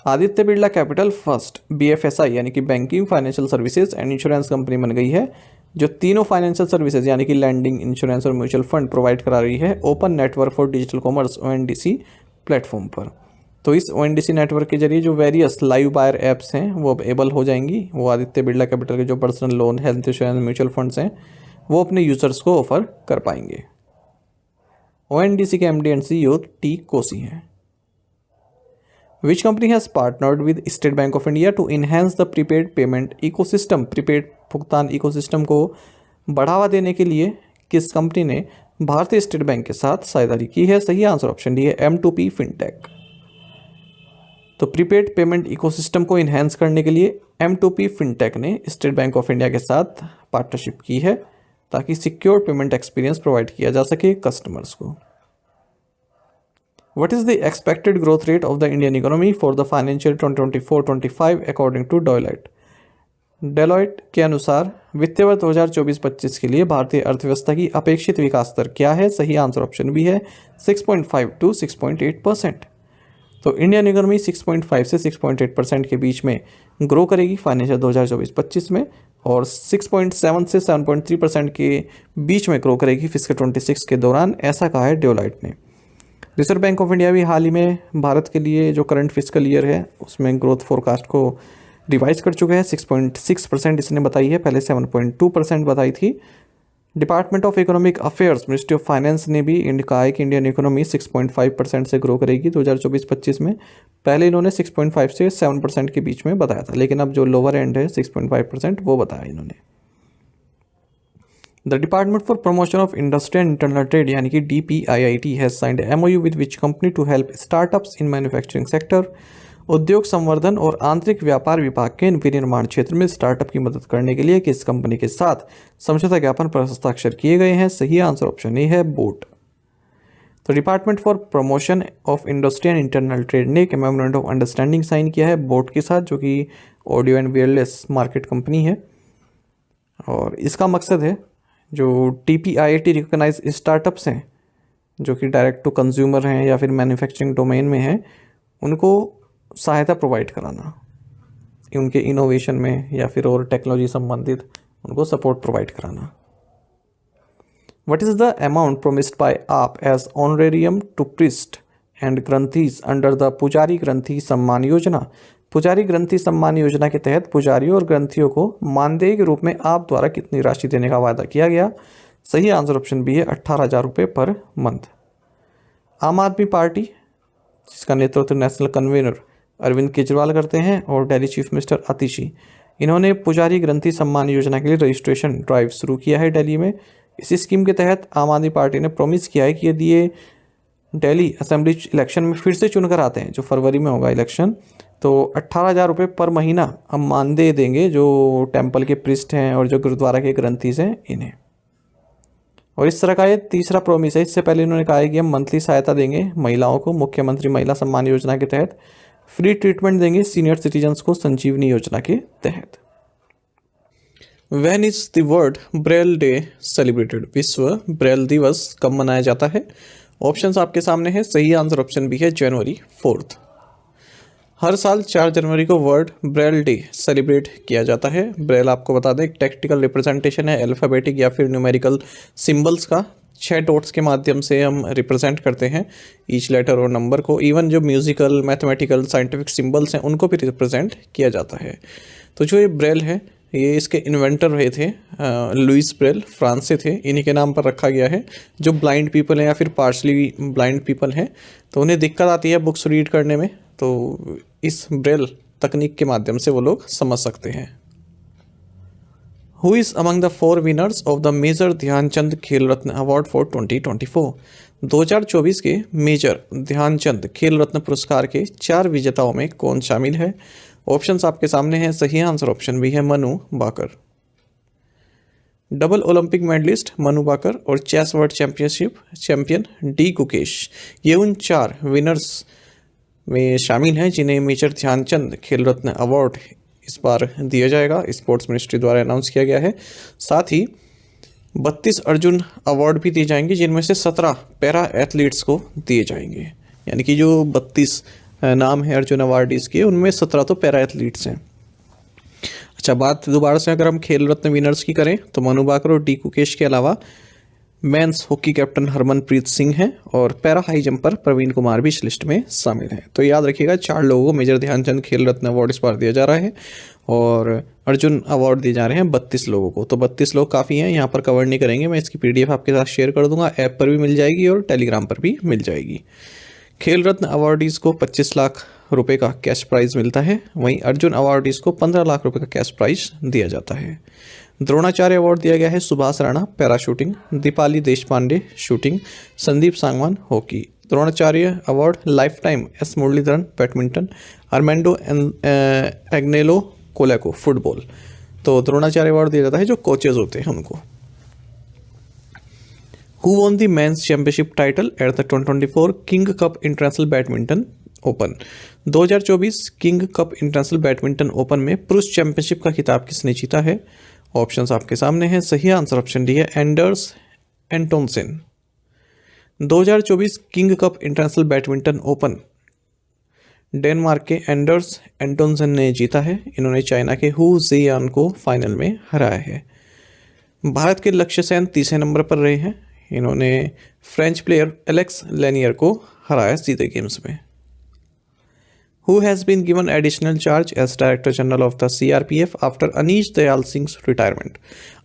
Aditya Birla capital first BFSI यानी कि banking, financial services and insurance company बन गई है जो तीनों फाइनेंशियल सर्विसेज यानी कि लैंडिंग, इंश्योरेंस और म्यूचुअल फंड प्रोवाइड करा रही है open network for digital commerce ONDC platform पर। तो इस ONDC नेटवर्क के जरिए जो वेरियस लाइव बायर ऐप्स हैं वो अब एबल हो जाएंगी। वो आदित्य बिरला कैपिटल के जो personal loan, health insurance, mutual funds हैं वो अपने यूजर्स को ऑफर कर पाएंगे। ONDC के MD and CEO T Koshy हैं। Which company has partnered with State Bank of India to enhance the prepaid payment ecosystem? Prepaid भुगतान इकोसिस्टम को बढ़ावा देने के लिए किस कंपनी ने भारतीय स्टेट बैंक के साथ साझेदारी की है? सही आंसर ऑप्शन डी है M2P फिनटेक। तो प्रीपेड पेमेंट इकोसिस्टम को इन्हेंस करने के लिए M2P फिनटेक ने स्टेट बैंक ऑफ इंडिया के साथ पार्टनरशिप की है ताकि सिक्योर पेमेंट एक्सपीरियंस प्रोवाइड किया जा सके कस्टमर्स को। What is the expected growth rate of the Indian economy for the financial 2024-25 according to Deloitte? Deloitte के अनुसार वित्तीय वर्ष 2024-25 के लिए भारतीय अर्थव्यवस्था की अपेक्षित विकास दर क्या है? सही आंसर ऑप्शन भी है 6.5 to 6.8%। तो इंडियन इकोनॉमी 6.5 से 6.8% के बीच में ग्रो करेगी फाइनेंशियल 2024-25 में और 6.7 से 7.3% के बीच में ग्रो करेगी फिस्कल 26 के दौरान, ऐसा कहा है डेलॉइट ने। रिजर्व बैंक ऑफ इंडिया भी हाल ही में भारत के लिए जो करंट फिस्कल ईयर है उसमें ग्रोथ फोरकास्ट को रिवाइज कर चुका है। 6.6% इसने बताई है, पहले 7.2% बताई थी। Department of economic affairs, ministry of finance ने भी कहा है कि इंडियन इकोनॉमी 6.5% से ग्रो करेगी 2024-25 में। पहले इन्होंने 6.5 से 7% के बीच में बताया था, लेकिन अब जो लोअर एंड है 6.5% वो बताया इन्होंने। The department for promotion of industry and internal trade यानी कि DPIIT has signed MOU with which company to help startups in manufacturing sector. उद्योग संवर्धन और आंतरिक व्यापार विभाग के विनिर्माण क्षेत्र में स्टार्टअप की मदद करने के लिए किस कंपनी के साथ समझौता ज्ञापन पर हस्ताक्षर किए गए हैं? सही आंसर ऑप्शन ए है बोट। तो department for promotion of industry and internal trade ने एक मेमोरेंडम ऑफ अंडरस्टैंडिंग साइन किया है बोट के साथ, जो कि audio and wireless market company है। और इसका मकसद है जो DPIIT रिकॉग्नाइज स्टार्टअप्स हैं जो कि डायरेक्ट टू कंज्यूमर हैं या फिर मैन्युफैक्चरिंग डोमेन में हैं, उनको सहायता प्रोवाइड कराना, उनके इनोवेशन में या फिर और टेक्नोलॉजी संबंधित उनको सपोर्ट प्रोवाइड कराना। What is the amount promised by आप as honorarium to priest and granthis under the Pujari Granthi Samman Yojana? पुजारी ग्रंथी सम्मान योजना के तहत पुजारियों और ग्रंथियों को मानदेय के रूप में आप द्वारा कितनी राशि देने का वादा किया गया? सही आंसर ऑप्शन बी है 18,000 रुपये पर मंथ। आम आदमी पार्टी जिसका नेतृत्व नेशनल कन्वीनर अरविंद केजरीवाल करते हैं और दिल्ली चीफ मिनिस्टर आतिशी, इन्होंने पुजारी ग्रंथी सम्मान योजना के लिए रजिस्ट्रेशन ड्राइव शुरू किया है दिल्ली में। इसी स्कीम के तहत आम आदमी पार्टी ने प्रॉमिस किया है कि यदि ये दिल्ली असेंबली इलेक्शन में फिर से चुनकर आते हैं, जो फरवरी में होगा इलेक्शन, तो 18,000 रुपये पर महीना हम मानदेय देंगे जो टेम्पल के प्रिस्ट हैं और जो गुरुद्वारा के ग्रंथीज हैं इन्हें। और इस तरह का ये तीसरा प्रॉमिस है। इससे पहले इन्होंने कहा है कि हम मंथली सहायता देंगे महिलाओं को, मुख्यमंत्री महिला सम्मान योजना के तहत फ्री ट्रीटमेंट देंगे सीनियर सिटीजन्स को संजीवनी योजना के तहत। When is the world Braille day celebrated? विश्व ब्रेल दिवस कब मनाया जाता है? ऑप्शंस आपके सामने है। सही आंसर ऑप्शन बी है जनवरी 4। हर साल 4 जनवरी को वर्ल्ड ब्रेल डे सेलिब्रेट किया जाता है। ब्रेल आपको बता दें एक टेक्निकल रिप्रेजेंटेशन है अल्फ़ाबेटिक या फिर न्यूमेरिकल सिंबल्स का। 6 डॉट्स के माध्यम से हम रिप्रेजेंट करते हैं ईच लेटर और नंबर को। इवन जो म्यूजिकल, मैथमेटिकल, साइंटिफिक सिंबल्स हैं उनको भी रिप्रेजेंट किया जाता है। तो जो ये ब्रेल है ये इसके इन्वेंटर रहे थे लुइस ब्रेल, फ्रांस से थे। इन्हीं के नाम पर रखा गया है। जो ब्लाइंड पीपल हैं या फिर पार्शली ब्लाइंड पीपल हैं तो उन्हें दिक्कत आती है बुक्स रीड करने में, तो इस ब्रेल तकनीक के माध्यम से वो लोग समझ सकते हैं। Who is among the 4 winners of the major Dhyan Chand Khel Ratna award for 2024? 2024 के मेजर ध्यानचंद खेल रत्न पुरस्कार के 4 विजेताओं में कौन शामिल है? ऑप्शंस आपके सामने हैं। सही आंसर ऑप्शन भी है Manu Bhaker. Double Olympic medallist Manu Bhaker और chess world championship champion D Gukesh, ये उन 4 विनर्स में शामिल हैं जिन्हें मेजर ध्यानचंद खेल रत्न अवार्ड इस बार दिया जाएगा। स्पोर्ट्स मिनिस्ट्री द्वारा अनाउंस किया गया है। साथ ही 32 अर्जुन अवार्ड भी दिए जाएंगे जिनमें से 17 पैरा एथलीट्स को दिए जाएंगे। यानी कि जो 32 नाम है अर्जुन अवार्डीज़ के, उनमें 17 तो पैरा एथलीट्स हैं। अच्छा, बात दोबारा से अगर हम खेल रत्न विनर्स की करें तो मनु बाकर और डी कुकेश के अलावा men's hockey captain Harmanpreet Singh हैं और para high jumper Praveen Kumar भी इस लिस्ट में शामिल हैं। तो याद रखिएगा 4 लोगों को मेजर ध्यानचंद खेल रत्न अवार्ड इस बार दिया जा रहा है और अर्जुन अवार्ड दिए जा रहे हैं 32 लोगों को। तो 32 लोग काफ़ी हैं, यहाँ पर कवर नहीं करेंगे। मैं इसकी PDF आपके साथ शेयर कर दूंगा, ऐप पर भी मिल जाएगी और टेलीग्राम पर भी मिल जाएगी। खेल रत्न अवार्डीज़ को 25 लाख रुपए का कैश प्राइज़ मिलता है, वहीं अर्जुन अवार्डीज़ को 15 लाख रुपए का कैश प्राइज़ दिया जाता है। द्रोणाचार्य अवार्ड दिया गया है Subhash Rana para shooting, Deepali Deshpande shooting, Sandeep Sangwan hockey. Dronacharya award lifetime S Muralidharan badminton, Armando Agnelo Colaco football. तो द्रोणाचार्य अवार्ड दिया जाता है जो कोचेज होते हैं उनको। Who won the men's championship title at the 2024 King Cup International Badminton Open? 2024 king cup international badminton open में पुरुष चैंपियनशिप का खिताब किसने जीता है? ऑप्शंस आपके सामने हैं। सही आंसर ऑप्शन डी है Anders Antonsen. 2024 king cup international badminton open Denmark के एंडर्स एंटोनसेन ने जीता है। इन्होंने चाइना के हु जियान को फाइनल में हराया है। भारत के लक्ष्य सेन तीसरे नंबर पर रहे हैं। इन्होंने फ्रेंच प्लेयर एलेक्स लेनियर को हराया सीधे गेम्स में। Who has been given additional charge as director general of the CRPF after Anish Dayal Singh retirement?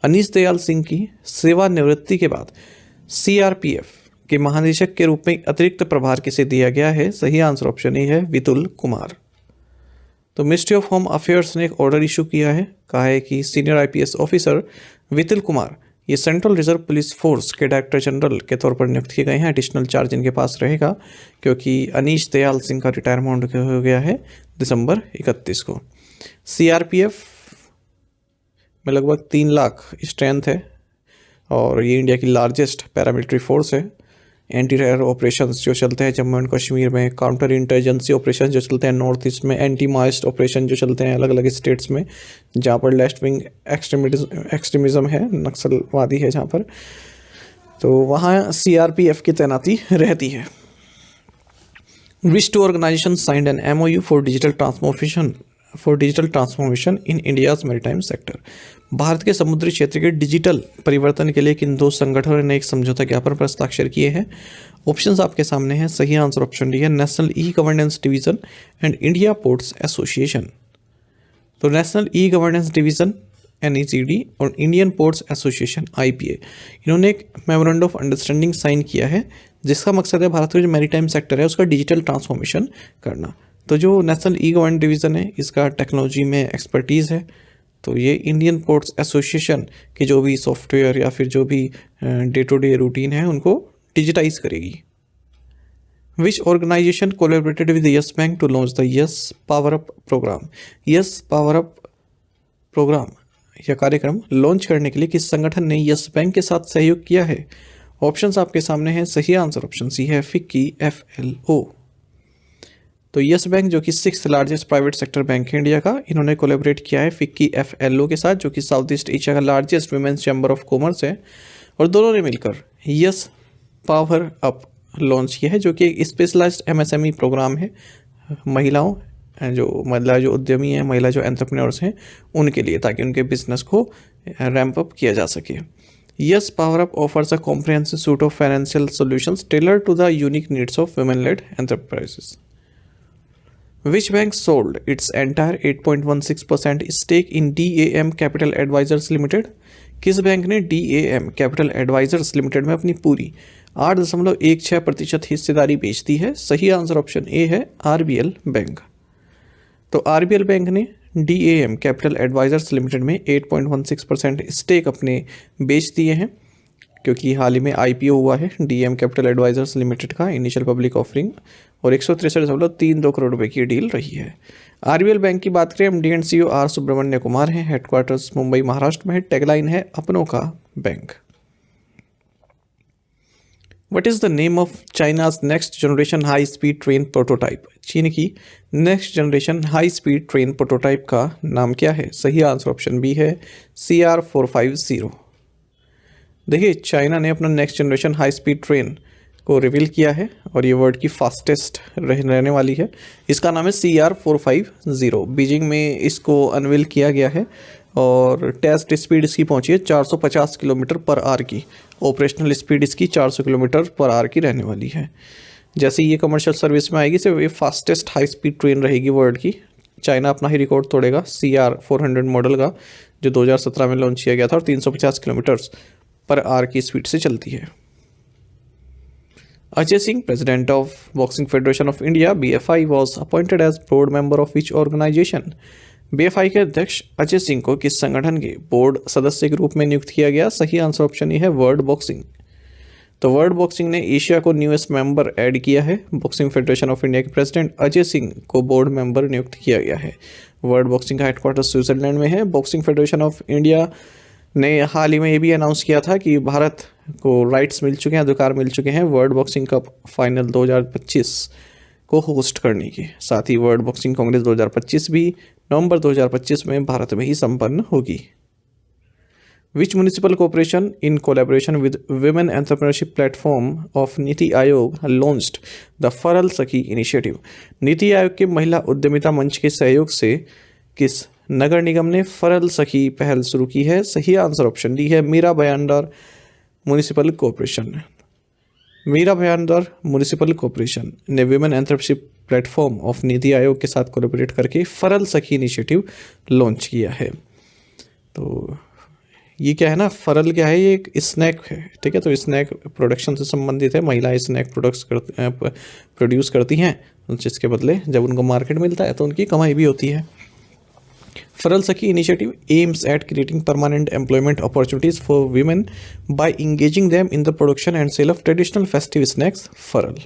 Anish Dayal Singh की सेवानिवृत्ति के बाद CRPF के महानिदेशक के रूप में अतिरिक्त प्रभार किसे दिया गया है? सही आंसर ऑप्शन ए है वितुल कुमार। तो मिनिस्ट्री ऑफ होम अफेयर्स ने एक ऑर्डर इशू किया है, कहा है कि senior IPS officer Vitul Kumar ये सेंट्रल रिजर्व पुलिस फोर्स के डायरेक्टर जनरल के तौर पर नियुक्त किए गए हैं। एडिशनल चार्ज इनके पास रहेगा क्योंकि अनीश दयाल सिंह का रिटायरमेंट हो गया है दिसंबर 31 को। सीआरपीएफ में लगभग 3 लाख स्ट्रेंथ है और ये इंडिया की लार्जेस्ट पैरामिलिट्री फोर्स है। एंटी टेरर ऑपरेशंस जो चलते हैं जम्मू एंड कश्मीर में, काउंटर इंटरजेंसी ऑपरेशन जो चलते हैं नॉर्थ ईस्ट में, एंटी माइस्ट ऑपरेशन जो चलते हैं अलग अलग स्टेट्स में जहाँ पर लेफ्ट विंग एक्सट्रीमिज्म है, नक्सलवादी है जहाँ पर, तो वहाँ सीआरपीएफ की तैनाती रहती है। Which two organisation signed an MOU for digital transformation in India's maritime sector. Bharat के समुद्री क्षेत्र के डिजिटल परिवर्तन के लिए किन 2 संगठनों ने एक समझौता ज्ञापन पर हस्ताक्षर किए हैं। ऑप्शंस आपके सामने हैं। सही आंसर ऑप्शन डी है, national e governance division and India ports association. तो national e governance division NECD और इंडियन पोर्ट्स एसोसिएशन IPA, इन्होंने एक मेमोरेंडम ऑफ अंडरस्टैंडिंग साइन किया है जिसका मकसद है भारत का जो मैरीटाइम सेक्टर है उसका डिजिटल ट्रांसफॉर्मेशन करना। तो जो नेशनल ई गवर्नेंस डिवीज़न है इसका टेक्नोलॉजी में एक्सपर्टीज़ है, तो ये इंडियन पोर्ट्स एसोसिएशन के जो भी सॉफ्टवेयर या फिर जो भी डे टू डे रूटीन है उनको डिजिटाइज करेगी। Which organisation collaborated with Yes Bank to launch the Yes power up programme. Yes power up programme या कार्यक्रम लॉन्च करने के लिए किस संगठन ने यस बैंक के साथ सहयोग किया है। ऑप्शंस आपके सामने हैं। सही आंसर ऑप्शन सी है, फिक्की FLO। तो यस बैंक जो कि 6th largest private sector bank है इंडिया का, इन्होंने कोलैबोरेट किया है फिक्की FLO के साथ जो कि साउथ ईस्ट एशिया का largest women's chamber of commerce है, और दोनों ने मिलकर यस पावर अप लॉन्च किया है जो कि एक स्पेशलाइज्ड MSME प्रोग्राम है महिलाओं जो उद्यमी हैं, महिला जो एंटरप्रेन्योर्स हैं उनके लिए, ताकि उनके बिजनेस को रैंप अप किया जा सके। Yes power up offers a comprehensive suite of financial solutions tailored to the unique needs of women led enterprises. Which bank sold its entire 8.16% stake in DAM Capital Advisors Limited? किस bank ने DAM Capital Advisors Limited में अपनी पूरी 8.16% हिस्सेदारी बेच दी है। सही answer option A है, RBL बैंक। तो RBL बैंक ने DAM Capital Advisors Limited में 8.16% स्टेक अपने बेच दिए हैं क्योंकि हाल ही में IPO हुआ है DM Capital Advisors Limited का, इनिशियल पब्लिक ऑफरिंग, और 163.32 करोड़ रुपए की डील रही है। RBL बैंक की बात करें, MD and CEO R Subramanya Kumar हैं, हेडक्वार्टर्स मुंबई महाराष्ट्र में है, टैगलाइन है अपनों का bank. What is the name of China's next generation high speed train prototype? चीन की next generation high speed train prototype का नाम क्या है। सही आंसर ऑप्शन बी है, CR450। देखिए चाइना ने अपना next generation high speed train को रिवील किया है और ये वर्ल्ड की फास्टेस्ट रहने वाली है। इसका नाम है CR450। बीजिंग में इसको अनवील किया गया है और टेस्ट स्पीड इसकी पहुंची है 450 किलोमीटर पर आवर की। ऑपरेशनल स्पीड इसकी 400 किलोमीटर पर आवर की रहने वाली है। जैसे ये कमर्शियल सर्विस में आएगी सिर्फ ये फास्टेस्ट हाई स्पीड ट्रेन रहेगी वर्ल्ड की। चाइना अपना ही रिकॉर्ड तोड़ेगा CR400 मॉडल का जो 2017 में लॉन्च किया गया था और 350 किलोमीटर पर आवर की स्पीड से चलती है। Ajay Singh, president of boxing federation of India BFI, was appointed as board member of which organisation. BFI के अध्यक्ष अजय सिंह को किस संगठन के बोर्ड सदस्य के रूप में नियुक्त किया गया। सही आंसर ऑप्शन ये है, वर्ल्ड बॉक्सिंग। तो वर्ल्ड बॉक्सिंग ने एशिया को न्यूएस्ट मेंबर ऐड किया है। बॉक्सिंग फेडरेशन ऑफ इंडिया के प्रेसिडेंट अजय सिंह को बोर्ड मेंबर नियुक्त किया गया है। वर्ल्ड बॉक्सिंग का हेडक्वार्टर स्विट्जरलैंड में है। बॉक्सिंग फेडरेशन ऑफ इंडिया ने हाल ही में ये भी अनाउंस किया था कि भारत को राइट्स मिल चुके हैं, अधिकार मिल चुके हैं वर्ल्ड बॉक्सिंग कप फाइनल 2025 को होस्ट करने की। साथ ही वर्ल्ड बॉक्सिंग कांग्रेस 2025 भी नवंबर 2025 में भारत में ही संपन्न होगी। Which municipal corporation in collaboration with women entrepreneurship platform of NITI Aayog launched the फरल सखी इनिशिएटिव। नीति आयोग के महिला उद्यमिता मंच के सहयोग से किस नगर निगम ने फरल सखी पहल शुरू की है। सही आंसर ऑप्शन डी है, Mira Bhayandar municipal corporation. Mira Bhayandar municipal corporation ने women entrepreneurship platform of NITI Aayog के साथ कोलैबोरेट करके फरल सखी इनिशिएटिव लॉन्च किया है। तो ये क्या है ना, फरल क्या है, ये एक स्नैक है, ठीक है। तो स्नैक प्रोडक्शन से संबंधित है। महिलाएं स्नैक प्रोड्यूस करती हैं, जिसके बदले जब उनको मार्केट मिलता है तो उनकी कमाई भी होती है। Faral Sakhi initiative aims at creating permanent employment opportunities for women by engaging them in the production and sale of traditional festive snacks. Faral.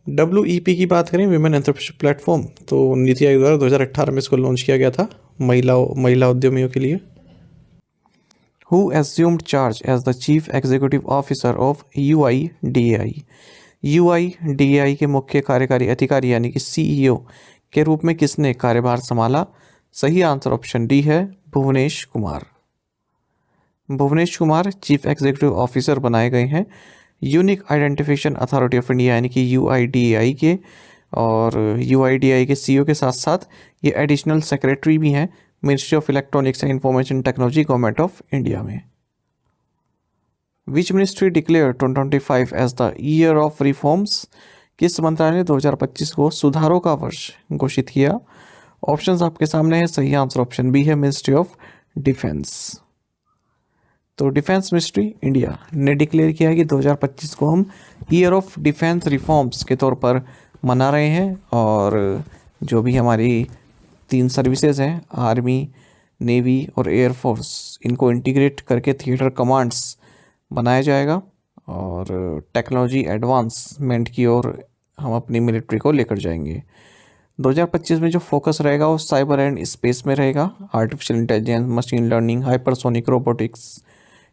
WEP की बात करें, विमेन एंटरप्रेन्योरशिप प्लेटफॉर्म, तो नीति आयोग द्वारा 2018 में इसको लॉन्च किया गया था महिला उद्यमियों के लिए. Who assumed charge as the Chief Executive Officer of UIDAI? UIDAI के मुख्य कार्यकारी अधिकारी यानी कि CEO के रूप में किसने कार्यभार संभाला? सही आंसर ऑप्शन डी है, Bhuvnesh Kumar. Bhuvnesh Kumar chief executive officer बनाए गए हैं unique identification authority of India यानी कि UIDAI के. और UIDAI के CEO के साथ साथ ये एडिशनल सेक्रेटरी भी हैं ministry of electronics and information technology government of India में. Which ministry declare 2025 as the year of reforms? किस मंत्रालय ने 2025 को सुधारों का वर्ष घोषित किया? ऑप्शंस आपके सामने है. सही आंसर ऑप्शन बी है, मिनिस्ट्री ऑफ डिफेंस. तो डिफेंस मिनिस्ट्री इंडिया ने डिक्लेयर किया कि 2025 को हम ईयर ऑफ डिफेंस रिफॉर्म्स के तौर पर मना रहे हैं. और जो भी हमारी 3 सर्विसेज हैं, आर्मी, नेवी और एयरफोर्स, इनको इंटीग्रेट करके थिएटर कमांड्स बनाया जाएगा और टेक्नोलॉजी एडवांसमेंट की ओर हम अपनी मिलिट्री को लेकर जाएंगे. 2025 में जो फोकस रहेगा वो साइबर एंड स्पेस में रहेगा. Artificial intelligence, machine learning, hypersonic robotics,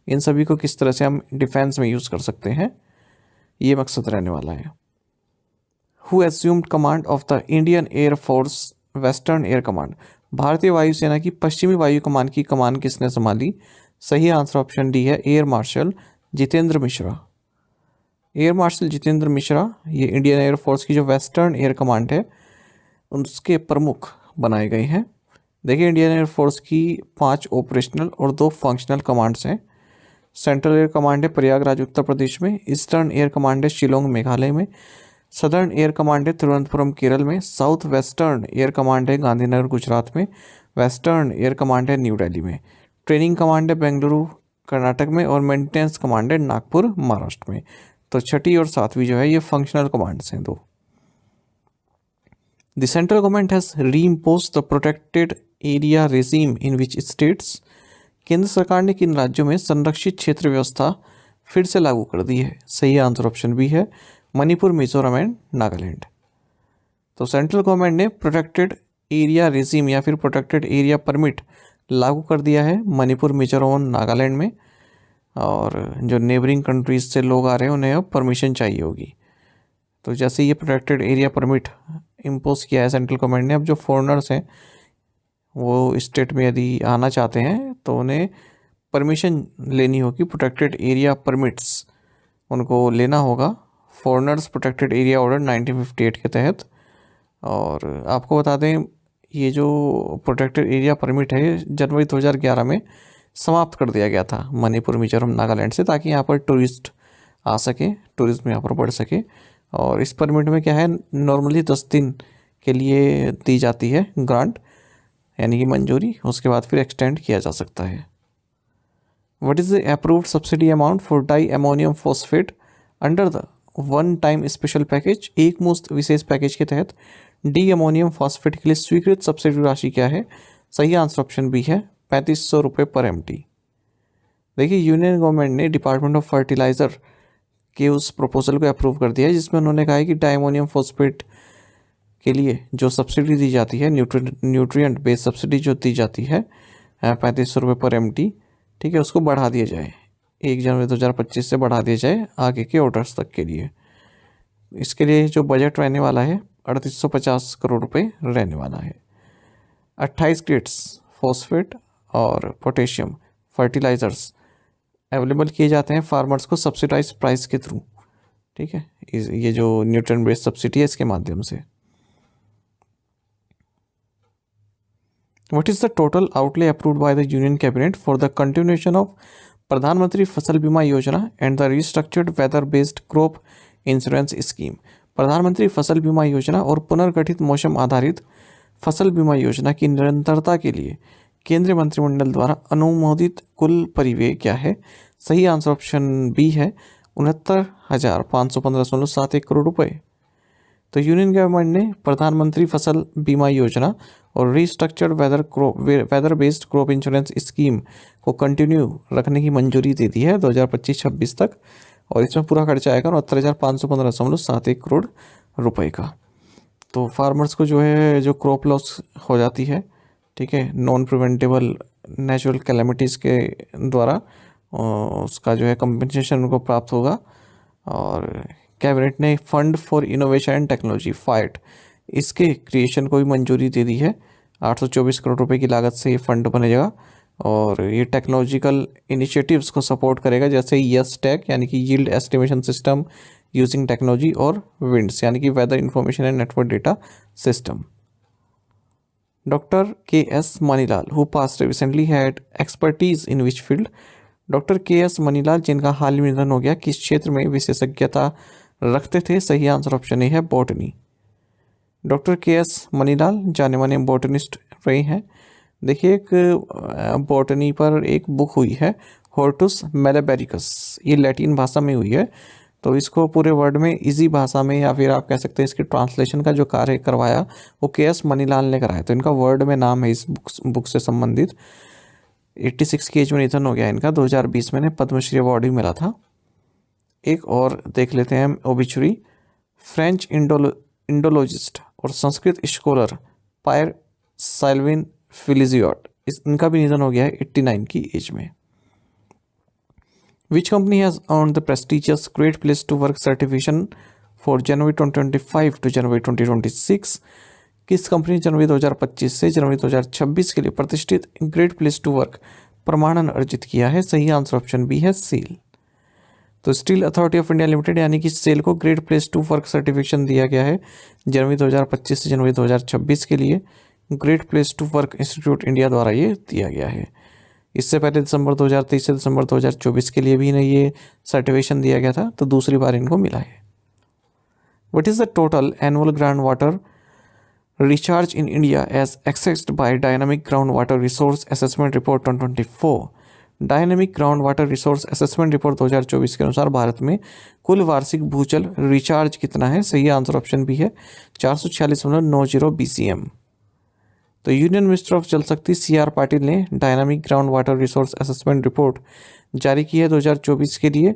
इन सभी को किस तरह से हम डिफेंस में यूज़ कर सकते हैं, ये मकसद रहने वाला है. Who assumed command of the Indian air force western air command? भारतीय वायुसेना की पश्चिमी वायु कमान की कमान किसने संभाली? सही आंसर ऑप्शन डी है, air marshal Jitendra Mishra. Air marshal Jitendra Mishra ये इंडियन एयर फोर्स की जो वेस्टर्न एयर कमांड है उसके प्रमुख बनाए गए हैं. देखिए, इंडियन एयर फोर्स की 5 ऑपरेशनल और 2 फंक्शनल कमांड्स हैं. सेंट्रल एयर कमांड है प्रयागराज उत्तर प्रदेश में, ईस्टर्न एयर कमांड है शिलोंग मेघालय में, सदर्न एयर कमांड है तिरुवनंतपुरम केरल में, साउथ वेस्टर्न एयर कमांड है गांधीनगर गुजरात में, वेस्टर्न एयर कमांड है न्यू दिल्ली में, ट्रेनिंग कमांड है बेंगलुरु कर्नाटक में और मेंटेनेंस कमांड है नागपुर महाराष्ट्र में. तो 6वीं और 7वीं जो है ये फंक्शनल कमांड्स हैं 2. The central government has reimposed the protected area regime in which states? केंद्र सरकार ने किन राज्यों में संरक्षित क्षेत्र व्यवस्था फिर से लागू कर दी है? सही आंसर ऑप्शन बी है, मणिपुर, मिजोरम एंड नागालैंड. तो सेंट्रल गवर्नमेंट ने प्रोटेक्टेड एरिया रेजीम या फिर प्रोटेक्टेड एरिया परमिट लागू कर दिया है मणिपुर, मिजोरम और नागालैंड में. और जो नेबरिंग कंट्रीज से लोग आ रहे हैं उन्हें अब परमिशन चाहिए होगी. तो जैसे ये प्रोटेक्टेड एरिया परमिट इम्पोज किया है सेंट्रल गवर्नमेंट ने, अब जो फॉरेनर्स हैं वो स्टेट में यदि आना चाहते हैं तो उन्हें परमिशन लेनी होगी. प्रोटेक्टेड एरिया परमिट्स उनको लेना होगा फॉरेनर्स प्रोटेक्टेड एरिया ऑर्डर 1958 के तहत. और आपको बता दें ये जो प्रोटेक्टेड एरिया परमिट है जनवरी 2011 में समाप्त कर दिया गया था मणिपुर, मिजोरम, नागालैंड से, ताकि यहाँ पर टूरिस्ट आ सके, टूरिज्म यहाँ पर बढ़ सके. और इस परमिट में क्या है, नॉर्मली 10 दिन के लिए दी जाती है ग्रांट यानी कि मंजूरी, उसके बाद फिर एक्सटेंड किया जा सकता है. What is the approved subsidy amount for di ammonium phosphate under the one time special package? एक मुश्त विशेष पैकेज के तहत डी अमोनियम फॉस्फेट के लिए स्वीकृत सब्सिडी राशि क्या है? सही आंसर ऑप्शन बी है, 3500 रुपये पर MT. देखिए, यूनियन गवर्नमेंट ने डिपार्टमेंट ऑफ फर्टिलाइज़र के उस प्रपोजल को अप्रूव कर दिया है जिसमें उन्होंने कहा है कि डायमोनियम फॉस्फेट के लिए जो सब्सिडी दी जाती है, न्यूट्रिएंट बेस्ड सब्सिडी जो दी जाती है 3500 रुपये पर MT, ठीक है, उसको बढ़ा दिया जाए. 1 जनवरी 2025 से बढ़ा दिया जाए आगे के ऑर्डर्स तक के लिए. इसके लिए जो बजट रहने वाला है 3850 करोड़ रुपए रहने वाला है. 28 ग्रेड्स फॉस्फेट और पोटेशियम फर्टिलाइज़र्स अवेलेबल किए जाते हैं फार्मर्स को सब्सिडाइज प्राइस के थ्रू. ठीक है, ये जो न्यूट्रिएंट बेस्ड सब्सिडी है इसके माध्यम से. What is the total outlay approved by the Union Cabinet for the continuation of प्रधानमंत्री फसल बीमा योजना and the restructured weather-based crop insurance scheme? प्रधानमंत्री फसल बीमा योजना और पुनर्गठित मौसम आधारित फसल बीमा योजना की निरंतरता के लिए केंद्रीय मंत्रिमंडल द्वारा अनुमोदित कुल परिव्यय क्या है? सही आंसर ऑप्शन बी है, 69,515.71 करोड़ रुपए. तो यूनियन गवर्नमेंट ने प्रधानमंत्री फसल बीमा योजना और restructured weather based crop insurance scheme को कंटिन्यू रखने की मंजूरी दे दी है 2025-26 तक, और इसमें पूरा खर्चा आएगा 69,515.71 करोड़ रुपए का। तो फार्मर्स को जो है जो क्रॉप लॉस हो जाती है, ठीक है, नॉन प्रिवेंटेबल नेचुरल कैलेमिटीज़ के द्वारा उसका जो है कंपनसेशन उनको प्राप्त होगा। और कैबिनेट ने fund for innovation and technology fight इसके क्रिएशन को भी मंजूरी दे दी है। 824 करोड़ रुपए की लागत से ये फंड बनेगा और ये टेक्नोलॉजिकल इनिशिएटिव्स को सपोर्ट करेगा, जैसे यस टेक यानी कि yield estimation system using technology, और विंड्स यानी कि weather information and network data system. Doctor के.एस. Manilal who passed recently had expertise in which field? Doctor के.एस. मनीलाल जिनका हाल में निधन हो गया, किस क्षेत्र में विशेषज्ञता रखते थे? सही आंसर ऑप्शन ए है बॉटनी। डॉक्टर के.एस. मनीलाल जाने माने बॉटनिस्ट रहे हैं। देखिए एक बॉटनी पर एक बुक हुई है हॉर्टुस मैलेबेरिकस, ये लैटिन भाषा में हुई है, तो इसको पूरे वर्ड में इजी भाषा में या फिर आप कह सकते हैं इसके ट्रांसलेशन का जो कार्य करवाया वो के.एस. मनीलाल ने कराया, तो इनका वर्ड में नाम है इस बुक से संबंधित। 86 की एज में निधन हो गया इनका। 2020 में पद्मश्री अवार्ड भी मिला था। एक और देख लेते हैं ओबिचुरी। फ्रेंच इंडोलॉजिस्ट और संस्कृत स्कॉलर पायर साइल्विन फिलिजियोट, इनका भी निधन हो गया है 89 की एज में। Which company has earned the prestigious Great Place to Work certification for January 2025 to January 2026? किस कंपनी जनवरी 2025 से जनवरी 2026 के लिए प्रतिष्ठित ग्रेट प्लेस टू वर्क प्रमाणन अर्जित किया है? सही आंसर ऑप्शन बी है सेल। तो steel authority of India limited यानी कि सेल को great place to work certification दिया गया है जनवरी 2025 से जनवरी 2026 के लिए। Great place to work institute India द्वारा ये दिया गया है। इससे पहले दिसंबर 2023 से दिसंबर 2024 के लिए भी इन्हें ये सर्टिफिकेशन दिया गया था, तो दूसरी बार इनको मिला है। What is the total annual ground water recharge in India as assessed by dynamic ground water resource assessment report 2024? Dynamic ground water resource assessment report 2024 के अनुसार भारत में कुल वार्षिक भूजल रिचार्ज कितना है? सही आंसर ऑप्शन बी है 446.90 BCM। तो यूनियन मिनिस्टर ऑफ जल शक्ति C.R. पाटिल ने dynamic ground water resource assessment report जारी की है 2024 के लिए।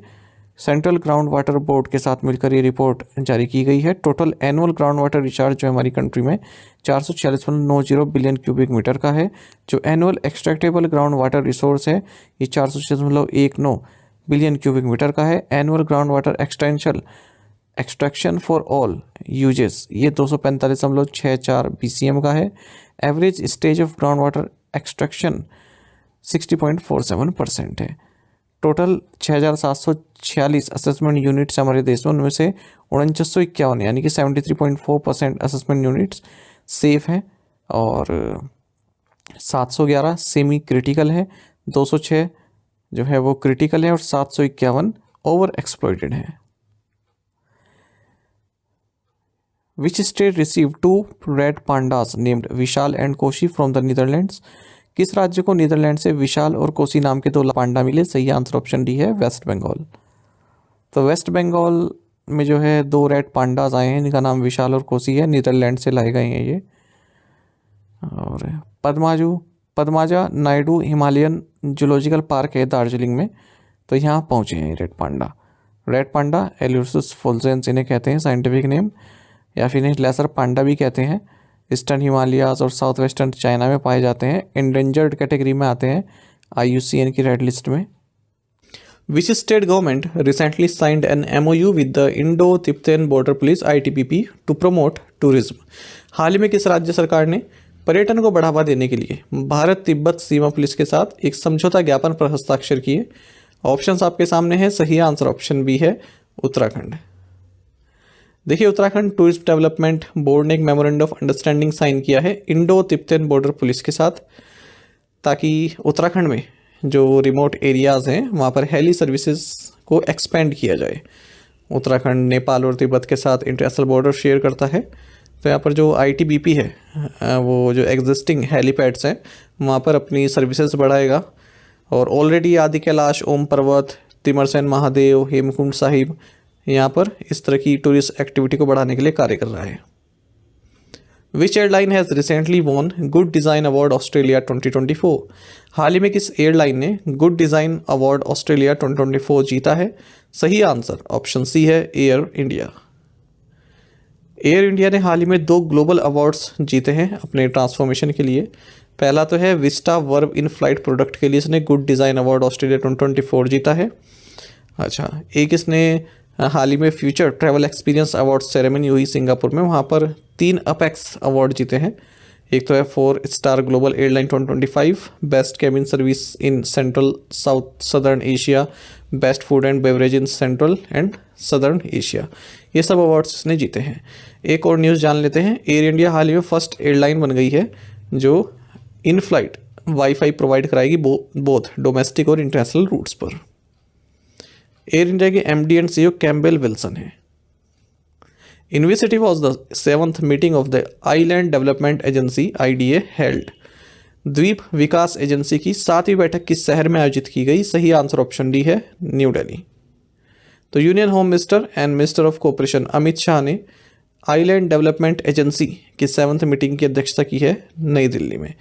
सेंट्रल ग्राउंड वाटर बोर्ड के साथ मिलकर ये रिपोर्ट जारी की गई है। Total annual ground water recharge जो हमारी कंट्री में 446.90 बिलियन क्यूबिक मीटर का है। जो annual extractable ground water resource है ये 446.19 बिलियन क्यूबिक मीटर का है। Annual ground water extraction for all uses ये 245.64 BCM का है। Average stage of ground water extraction 60.47% है। टोटल 6,746 असेसमेंट यूनिट्स हमारे देश में, उनमें से 4951 यानी कि 73.4% असेसमेंट यूनिट्स सेफ हैं और 711 सेमी क्रिटिकल है, 206 जो है वो क्रिटिकल है और 751 ओवर एक्सप्लॉइटेड है। Which state received 2 red pandas named Vishal and Koshi from the Netherlands? किस राज्य को नीदरलैंड से विशाल और कोसी नाम के 2 पांडा मिले? सही आंसर ऑप्शन डी है वेस्ट बंगाल। तो वेस्ट बंगाल में जो है 2 रेड पांडाज आए हैं, इनका नाम विशाल और कोसी है, नीदरलैंड से लाए गए हैं ये। और Padmaja Naidu Himalayan zoological park है दार्जिलिंग में, तो यहाँ पहुँचे हैं रेड पांडा। रेड पांडा एल्यूरसिस फुल्जेंस इन्हें कहते हैं साइंटिफिक नेम, या फिर इन्हें लेसर पांडा भी कहते हैं। ईस्टर्न हिमालयाज और साउथ वेस्टर्न चाइना में पाए जाते हैं। एंडेंजर्ड कैटेगरी में आते हैं IUCN की रेड लिस्ट में। Which state government recently signed an MOU with the Indo Tibetan border police ITBP to promote tourism? हाल ही में किस राज्य सरकार ने पर्यटन को बढ़ावा देने के लिए भारत तिब्बत सीमा पुलिस के साथ एक समझौता ज्ञापन पर हस्ताक्षर किए? ऑप्शंस आपके सामने है। सही आंसर ऑप्शन बी है उत्तराखंड। देखिए उत्तराखंड टूरिज्म डेवलपमेंट बोर्ड ने एक मेमोरेंडम ऑफ अंडरस्टैंडिंग साइन किया है इंडो तिब्बतन बॉर्डर पुलिस के साथ, ताकि उत्तराखंड में जो रिमोट एरियाज़ हैं वहाँ पर हेली सर्विसेज को एक्सपेंड किया जाए। उत्तराखंड नेपाल और तिब्बत के साथ इंटरनेशनल बॉर्डर शेयर करता है, तो यहाँ पर जो ITBP है वो जो एग्जिस्टिंग हेलीपैड्स हैं वहाँ पर अपनी सर्विसेज बढ़ाएगा। और ऑलरेडी आदि कैलाश, ओम पर्वत, तिमरसैन महादेव, हेमकुंड साहिब यहाँ पर इस तरह की टूरिस्ट एक्टिविटी को बढ़ाने के लिए कार्य कर रहा है। Which airline has recently won good design award Australia 2024? हाल ही में किस एयरलाइन ने गुड डिज़ाइन अवार्ड ऑस्ट्रेलिया 2024 जीता है? सही आंसर ऑप्शन सी है, एयर इंडिया। एयर इंडिया ने हाल ही में 2 ग्लोबल अवार्ड्स जीते हैं अपने ट्रांसफॉर्मेशन के लिए। पहला तो है Vista verb in flight product के लिए इसने गुड डिज़ाइन अवार्ड ऑस्ट्रेलिया 2024 जीता है। अच्छा, एक इसने हाल ही में future travel experience award ceremony हुई सिंगापुर में, वहाँ पर 3 अपेक्स अवार्ड जीते हैं। एक तो है 4 star global airline 2025, best cabin service in central south southern Asia, best food and beverage in central and southern Asia. ये सब अवार्ड्स इसने जीते हैं। एक और न्यूज़ जान लेते हैं। एयर इंडिया हाल ही में फर्स्ट एयरलाइन बन गई है जो इन फ्लाइट वाईफाई प्रोवाइड कराएगी बोथ डोमेस्टिक और इंटरनेशनल रूट्स पर। एयर इंडिया के MD and CEO Campbell Wilson है। In which city was the 7th meeting of the Island Development Agency IDA held? द्वीप विकास एजेंसी की 7वीं बैठक किस शहर में आयोजित की गई? सही आंसर ऑप्शन डी है, न्यू दिल्ली। तो union home minister and minister of cooperation Amit Shah ने आइलैंड डेवलपमेंट एजेंसी की 7th मीटिंग की अध्यक्षता की है नई दिल्ली में।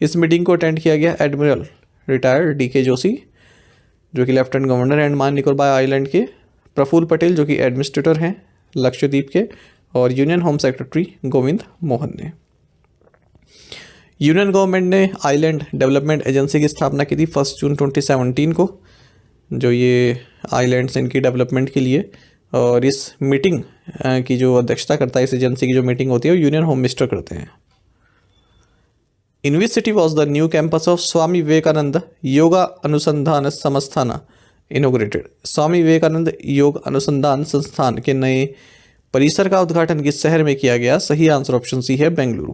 इस मीटिंग को अटेंड किया गया एडमिरल रिटायर्ड डीके जोशी जो कि लेफ्टिनेंट गवर्नर है अंडमान निकोबार आइलैंड के, प्रफुल्ल पटेल जो कि एडमिनिस्ट्रेटर हैं लक्षद्वीप के, और union home secretary Govind Mohan ने। यूनियन गवर्नमेंट ने आइलैंड डेवलपमेंट एजेंसी की स्थापना की थी 1 जून 2017 को, जो ये आइलैंड्स इनकी डेवलपमेंट के लिए, और इस मीटिंग की जो अध्यक्षता करता है, इस एजेंसी की जो मीटिंग होती है वो यूनियन होम मिनिस्टर करते हैं। In which city was the new campus of Swami Vivekananda yoga Anusandhan Sansthan inaugurated? Swami Vivekananda योग अनुसंधान संस्थान के नए परिसर का उद्घाटन किस शहर में किया गया? सही आंसर ऑप्शन सी है, बेंगलुरु।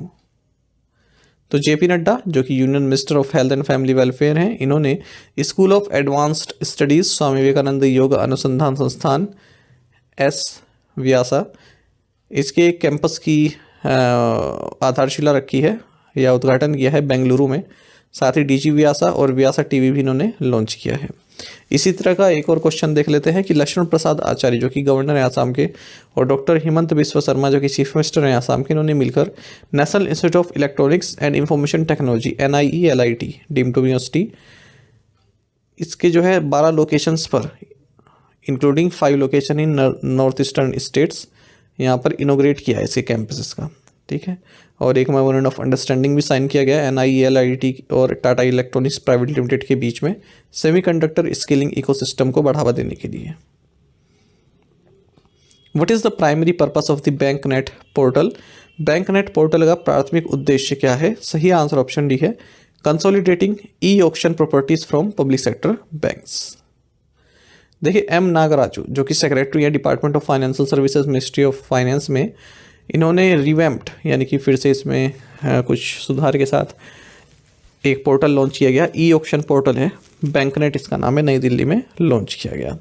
तो जेपी नड्डा जो कि union minister of health and family welfare हैं, इन्होंने school of advanced studies Swami Vivekananda योग अनुसंधान संस्थान एस व्यासा, इसके कैंपस की आधारशिला रखी है या उद्घाटन किया है बेंगलुरु में। साथ ही डीजी व्यासा और व्यासा टीवी भी इन्होंने लॉन्च किया है। इसी तरह का एक और क्वेश्चन देख लेते हैं कि लक्ष्मण प्रसाद आचार्य जो कि गवर्नर हैं आसाम के, और डॉक्टर हिमंत बिस्वा शर्मा जो कि चीफ मिनिस्टर हैं आसाम के, इन्होंने मिलकर national institute of electronics and information technology NIELIT deemed to university, इसके जो है 12 लोकेशंस पर including 5 location in north eastern states, यहाँ पर इनोग्रेट किया है इसे कैंपसेस का, ठीक है। और एक मेमोरेंडम ऑफ अंडरस्टैंडिंग भी साइन किया गया NIELIT और टाटा इलेक्ट्रॉनिक्स प्राइवेट लिमिटेड के बीच में सेमीकंडक्टर स्केलिंग इकोसिस्टम को बढ़ावा देने के लिए। What is the primary purpose of the Banknet portal? Banknet portal का प्राथमिक उद्देश्य क्या है? सही आंसर ऑप्शन डी है, consolidating e auction properties from public sector banks. देखिए M नागराजू जो कि सेक्रेटरी है department of financial services ministry of finance में, इन्होंने रिवैम्प्ड यानी कि फिर से इसमें कुछ सुधार के साथ एक पोर्टल लॉन्च किया गया, ई ऑक्शन पोर्टल है, बैंकनेट इसका नाम है, नई दिल्ली में लॉन्च किया गया।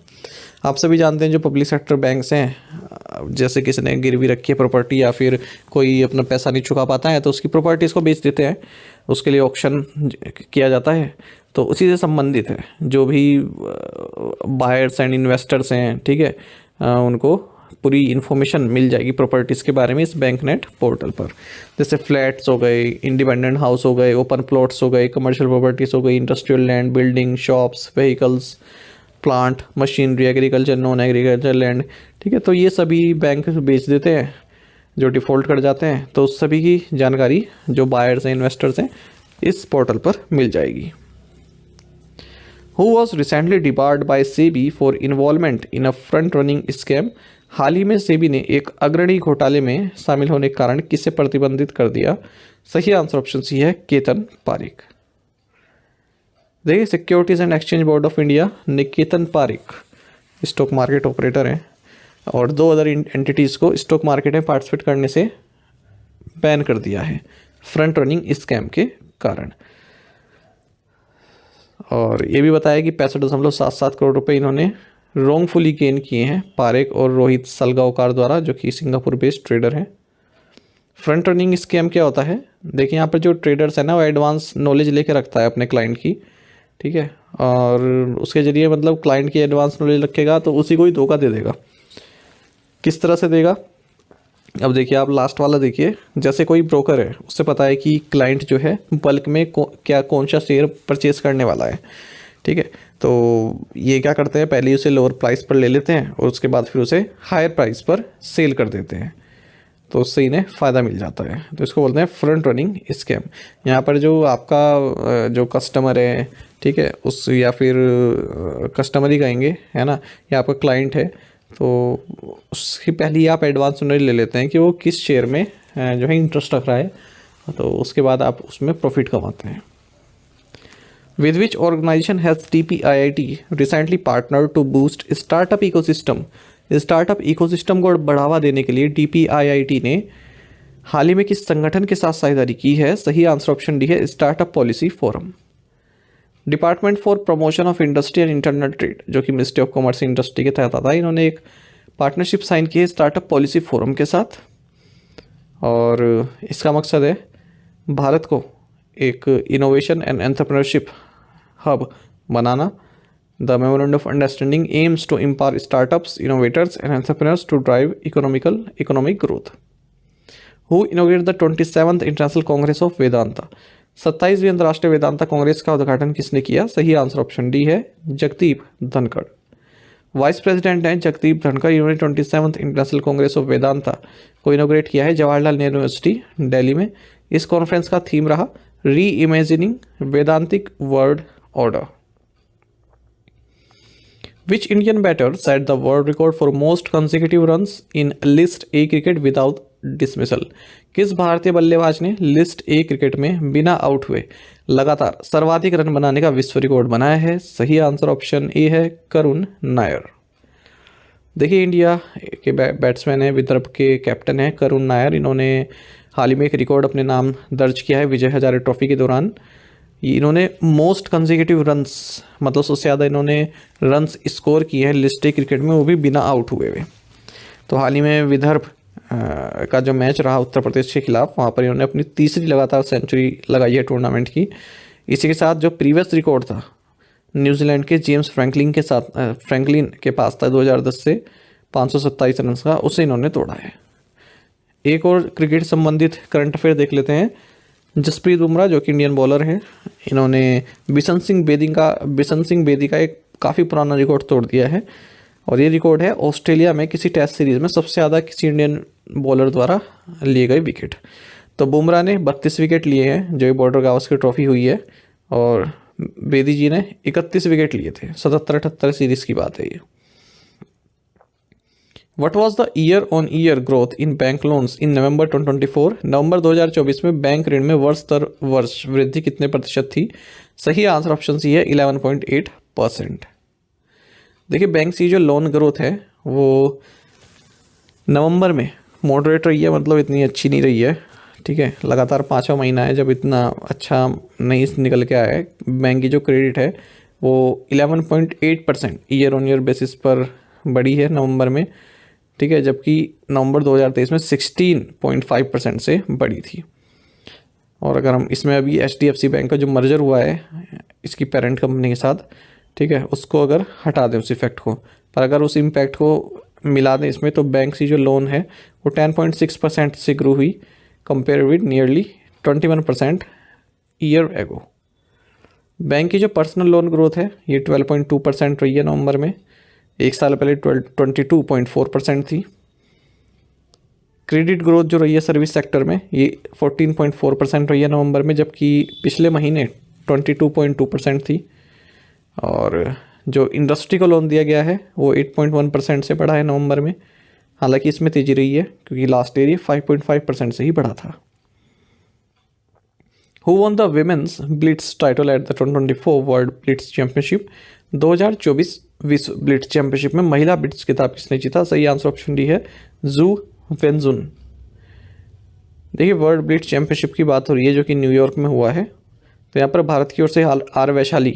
आप सभी जानते हैं जो पब्लिक सेक्टर बैंक्स हैं, जैसे किसी ने गिरवी रखी है प्रॉपर्टी या फिर कोई अपना पैसा नहीं चुका पाता है तो उसकी प्रॉपर्टीज़ को बेच देते हैं, उसके लिए ऑक्शन किया जाता है। तो उसी से संबंधित है जो भी बायर्स एंड इन्वेस्टर्स हैं, ठीक है, उनको पूरी इन्फॉर्मेशन मिल जाएगी प्रॉपर्टीज़ के बारे में इस बैंकनेट पोर्टल पर। जैसे फ्लैट्स हो गए, इंडिपेंडेंट हाउस हो गए, ओपन प्लॉट्स हो गए, कमर्शियल प्रॉपर्टीज़ हो गई, industrial land, building, shops, vehicles, plant, machinery, agriculture, non agriculture land, ठीक है। तो ये सभी बैंक बेच देते हैं जो डिफ़ॉल्ट कर जाते हैं, तो उस सभी की जानकारी जो बायर्स हैं, इन्वेस्टर्स हैं, इस पोर्टल पर मिल जाएगी। Who was recently debarred by SEBI for involvement in a front-running scam? हाल ही में सेबी ने एक अग्रणी घोटाले में शामिल होने के कारण किसे प्रतिबंधित कर दिया? सही आंसर ऑप्शन सी है, केतन पारिक। देखिए securities and exchange board of India ने Ketan Parikh stock market operator हैं और 2 अदर एंटिटीज़ को स्टॉक मार्केट में पार्टिसिपेट करने से बैन कर दिया है फ्रंट रनिंग स्कैम के कारण। और ये भी बताया कि 65.77 करोड़ रुपए इन्होंने रॉन्गफुली गेन किए हैं पारेख और रोहित सलगावकार द्वारा, जो कि सिंगापुर बेस्ड ट्रेडर हैं। फ्रंट रनिंग स्कैम क्या होता है? देखिए यहाँ पर जो ट्रेडर्स है ना, वो एडवांस नॉलेज लेके रखता है अपने क्लाइंट की, ठीक है, और उसके ज़रिए मतलब क्लाइंट की एडवांस नॉलेज रखेगा तो उसी को ही धोखा दे देगा। किस तरह से देगा? अब देखिए, आप लास्ट वाला देखिए, जैसे कोई ब्रोकर है, उससे पता है कि क्लाइंट जो है बल्क में कौन सा शेयर परचेज करने वाला है, ठीक है। तो ये क्या करते हैं, पहले उसे लोअर प्राइस पर ले लेते हैं और उसके बाद फिर उसे हायर प्राइस पर सेल कर देते हैं, तो उससे इन्हें फ़ायदा मिल जाता है। तो इसको बोलते हैं फ्रंट रनिंग स्कैम। यहाँ पर जो आपका जो कस्टमर है, ठीक है, उस या फिर कस्टमर ही कहेंगे, है ना, या आपका क्लाइंट है, तो उसकी पहले ही आप एडवांस नॉलेज ले लेते हैं कि वो किस शेयर में जो है इंटरेस्ट रख रहा है, तो उसके बाद आप उसमें प्रॉफिट कमाते हैं। With which organization has TPIIT recently partnered to boost startup ecosystem? Startup ecosystem को बढ़ावा देने के लिए TPIIT ने हाल ही में किस संगठन के साथ साझेदारी की है? सही आंसर ऑप्शन डी है startup policy forum. Department for promotion of industry and internet trade, जो कि मिनिस्ट्री ऑफ कॉमर्स इंडस्ट्री के तहत आता है, इन्होंने एक पार्टनरशिप साइन की है स्टार्टअप पॉलिसी फोरम के साथ, और इसका मकसद है भारत को एक इनोवेशन एंड एंटरप्रेन्योरशिप हब बनाना। The memorandum of understanding aims to empower startups, innovators and entrepreneurs to drive economic growth. Who inaugurated the 27th international congress of Vedanta? 27वीं अंतर्राष्ट्रीय वेदांता कांग्रेस का उद्घाटन किसने किया? सही आंसर ऑप्शन डी है जगदीप धनखड़। वाइस प्रेसिडेंट हैं जगदीप धनखड़, इन्होंने 27th international congress of Vedanta को इनोग्रेट किया है जवाहरलाल नेहरू यूनिवर्सिटी दिल्ली में। इस कॉन्फ्रेंस का थीम रहा री imagining वेदांतिक world order. Which Indian batter set the world record for most consecutive runs in List A cricket without dismissal? किस भारतीय बल्लेबाज ने लिस्ट ए क्रिकेट में बिना आउट हुए लगातार सर्वाधिक रन बनाने का विश्व रिकॉर्ड बनाया है? सही आंसर ऑप्शन ए है करुण नायर। देखिए, इंडिया के बैट्समैन है, विदर्भ के कैप्टन है करुण नायर। इन्होंने हाल ही में एक रिकॉर्ड अपने नाम दर्ज किया है विजय हजारे ट्रॉफी के दौरान। इन्होंने मोस्ट कंसेक्यूटिव रन्स, मतलब सबसे ज़्यादा इन्होंने रन्स स्कोर किए हैं लिस्ट ए क्रिकेट में, वो भी बिना आउट हुए हुए। तो हाल ही में विदर्भ का जो मैच रहा उत्तर प्रदेश के खिलाफ, वहाँ पर इन्होंने अपनी तीसरी लगातार सेंचुरी लगाई है टूर्नामेंट की। इसी के साथ जो प्रीवियस रिकॉर्ड था न्यूजीलैंड के जेम्स फ्रैंकलिन के पास था 2010 से 527 रन का, उसे इन्होंने तोड़ा है। एक और क्रिकेट संबंधित करंट अफेयर देख लेते हैं। जसप्रीत बुमराह, जो कि इंडियन बॉलर हैं, इन्होंने बिशन सिंह बेदी का एक काफ़ी पुराना रिकॉर्ड तोड़ दिया है, और ये रिकॉर्ड है ऑस्ट्रेलिया में किसी टेस्ट सीरीज़ में सबसे ज़्यादा किसी इंडियन बॉलर द्वारा लिए गए विकेट। तो बुमराह ने 32 विकेट लिए हैं, जो बॉर्डर गावस्कर ट्रॉफी हुई है, और बेदी जी ने 31 विकेट लिए थे। 77-78 सीरीज़ की बात है ये। What was the year on year growth in bank loans in November 2024? नवंबर 2024 में बैंक ऋण में वर्ष दर वर्ष वृद्धि कितने प्रतिशत थी? सही आंसर ऑप्शन सी है 11.8%। देखिए, बैंक की जो लोन ग्रोथ है वो नवंबर में मॉडरेट रही है, मतलब इतनी अच्छी नहीं रही है, ठीक है। लगातार 5वां महीना है जब इतना अच्छा नहीं निकल के आया है। बैंक की जो क्रेडिट है वो 11.8% ईयर ऑन ईयर बेसिस पर बढ़ी है नवंबर में, ठीक है, जबकि नवंबर 2023 में 16.5% से बढ़ी थी। और अगर हम इसमें अभी HDFC बैंक का जो मर्जर हुआ है इसकी पेरेंट कंपनी के साथ, ठीक है, उसको अगर हटा दें उस इफेक्ट को, पर अगर उस इम्पैक्ट को मिला दें इसमें, तो बैंक की जो लोन है वो 10.6% से ग्रो हुई compare with nearly 21% year ago. Bank की जो पर्सनल लोन ग्रोथ है ये 12.2% रही है नवंबर में, एक साल पहले 22.4% थी। क्रेडिट ग्रोथ जो रही है सर्विस सेक्टर में ये 14.4% रही है नवंबर में, जबकि पिछले महीने 22.2% थी। और जो इंडस्ट्री को लोन दिया गया है वो 8.1% से बढ़ा है नवंबर में, हालांकि इसमें तेजी रही है क्योंकि लास्ट ईयर ये 5.5% से ही बढ़ा था। Who won the women's blitz title at the 2024 world Blitz championship? 2024 विश्व ब्लिट्स चैंपियनशिप में महिला ब्लिट्स खिताब किसने जीता? सही आंसर ऑप्शन डी है जू वेंजुन। देखिए, वर्ल्ड ब्लिट्स चैंपियनशिप की बात हो रही है जो कि न्यूयॉर्क में हुआ है। तो यहाँ पर भारत की ओर से आर वैशाली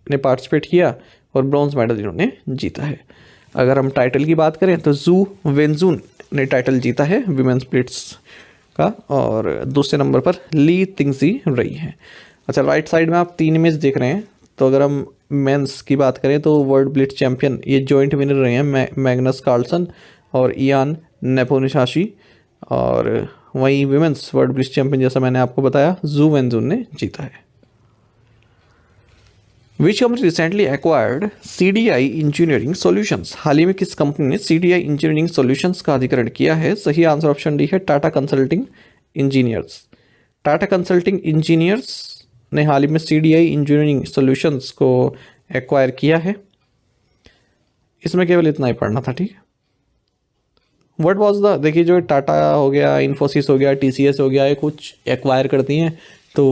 ने पार्टिसिपेट किया और ब्रॉन्ज मेडल इन्होंने जीता है। अगर हम टाइटल की बात करें तो जू वेंजुन ने टाइटल जीता है विमेंस ब्लिट्स का, और दूसरे नंबर पर ली तिंगजी रही है। अच्छा, राइट साइड में आप 3 इमेज देख रहे हैं। तो अगर हम मेंस की बात करें तो वर्ल्ड ब्लिट्स चैंपियन ये जॉइंट विनर रहे हैं मैग्नस कार्लसन और इयान नेपोनिशाशी। और वहीं विमेंस वर्ल्ड ब्रिज चैंपियन जैसा मैंने आपको बताया जू वेंजुन ने जीता है। Which company recently acquired CDI engineering solutions? हाल ही में किस कंपनी ने CDI इंजीनियरिंग सॉल्यूशंस का अधिग्रहण किया है? सही आंसर ऑप्शन डी है Tata consulting engineers. Tata consulting engineers ने हाल ही में CDI इंजीनियरिंग सॉल्यूशंस को एक्वायर किया है। इसमें केवल इतना ही पढ़ना था, ठीक है। व्हाट वाज द, देखिए जो टाटा हो गया, इन्फोसिस हो गया, TCS हो गया, ये कुछ एक्वायर करती हैं तो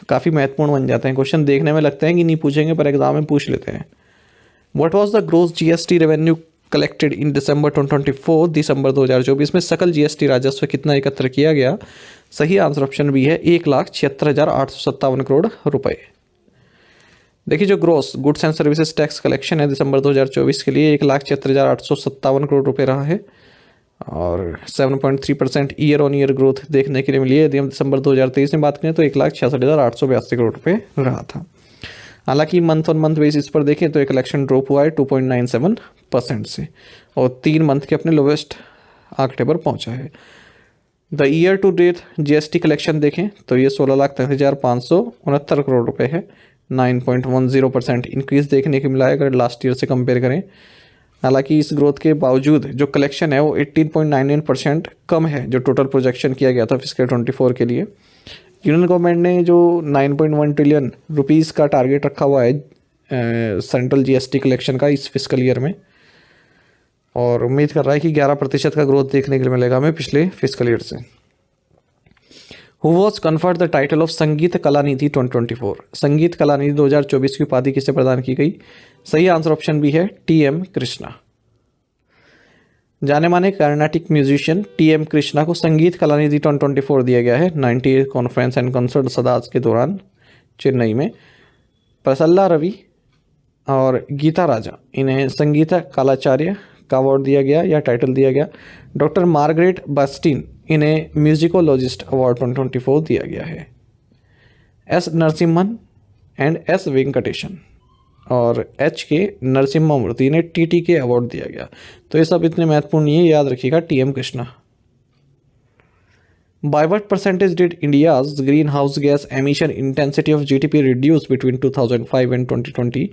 काफ़ी महत्वपूर्ण बन जाते हैं। क्वेश्चन देखने में लगता है कि नहीं पूछेंगे, पर एग्जाम में पूछ लेते हैं। What was the gross GST revenue collected in December 2024? दिसंबर 2024 में सकल GST राजस्व कितना एकत्र किया गया? सही आंसर ऑप्शन बी है 1,76,857 करोड़ रुपए। देखिए जो gross goods and services tax collection है दिसंबर 2024 के लिए 1,76,857 करोड़ रुपए रहा है और 7.3% ईयर ऑन ईयर ग्रोथ देखने के लिए मिली है। यदि हम दिसंबर 2023 में बात करें तो 1,66,882 करोड़ रुपए रहा था। हालांकि मंथ ऑन मंथ बेसिस पर देखें तो कलेक्शन ड्रॉप हुआ है 2.97% से और 3 मंथ के अपने लोवेस्ट आंकड़े पर पहुंचा है। The year to date GST collection देखें तो ये 16,63,569 करोड़ रुपए है। 9.10% इंक्रीज देखने को मिला है अगर लास्ट ईयर से कंपेयर करें। हालांकि इस ग्रोथ के बावजूद जो कलेक्शन है वो 18.99% कम है जो टोटल प्रोजेक्शन किया गया था फिस्कल 24 के लिए। यूनियन गवर्नमेंट ने जो 9.1 ट्रिलियन रुपीस का टारगेट रखा हुआ है सेंट्रल GST कलेक्शन का इस फिस्कल ईयर में, और उम्मीद कर रहा है कि 11% का ग्रोथ देखने के लिए मिलेगा हमें पिछले फिस्कल ईयर से। Who was conferred the title of संगीत कलानिधि 2024? संगीत कलानिधि 2024 की उपाधि किसे प्रदान की गई? सही आंसर ऑप्शन बी है TM कृष्णा। जाने माने कर्नाटिक म्यूजिशियन TM कृष्णा को संगीत कलानिधि 2024 दिया गया है 98 कॉन्फ्रेंस एंड कंसर्ट सदाज के दौरान चेन्नई में। प्रसल्ला रवि और गीता राजा इन्हें संगीत कलाचार्य का अवार्ड दिया गया या टाइटल दिया गया। डॉक्टर मार्गरेट बस्टीन इन्हें म्यूजिकोलॉजिस्ट अवार्ड 2024 दिया गया है। S Narasimhan and S Venkatesan और HK नरसिम्हा मूर्ति इन्हें TTK अवार्ड दिया गया। तो ये सब इतने महत्वपूर्ण नहीं है, याद रखिएगा TM Krishna. By what percentage did India's green house gas emission intensity of GDP reduce between 2005 and 2020?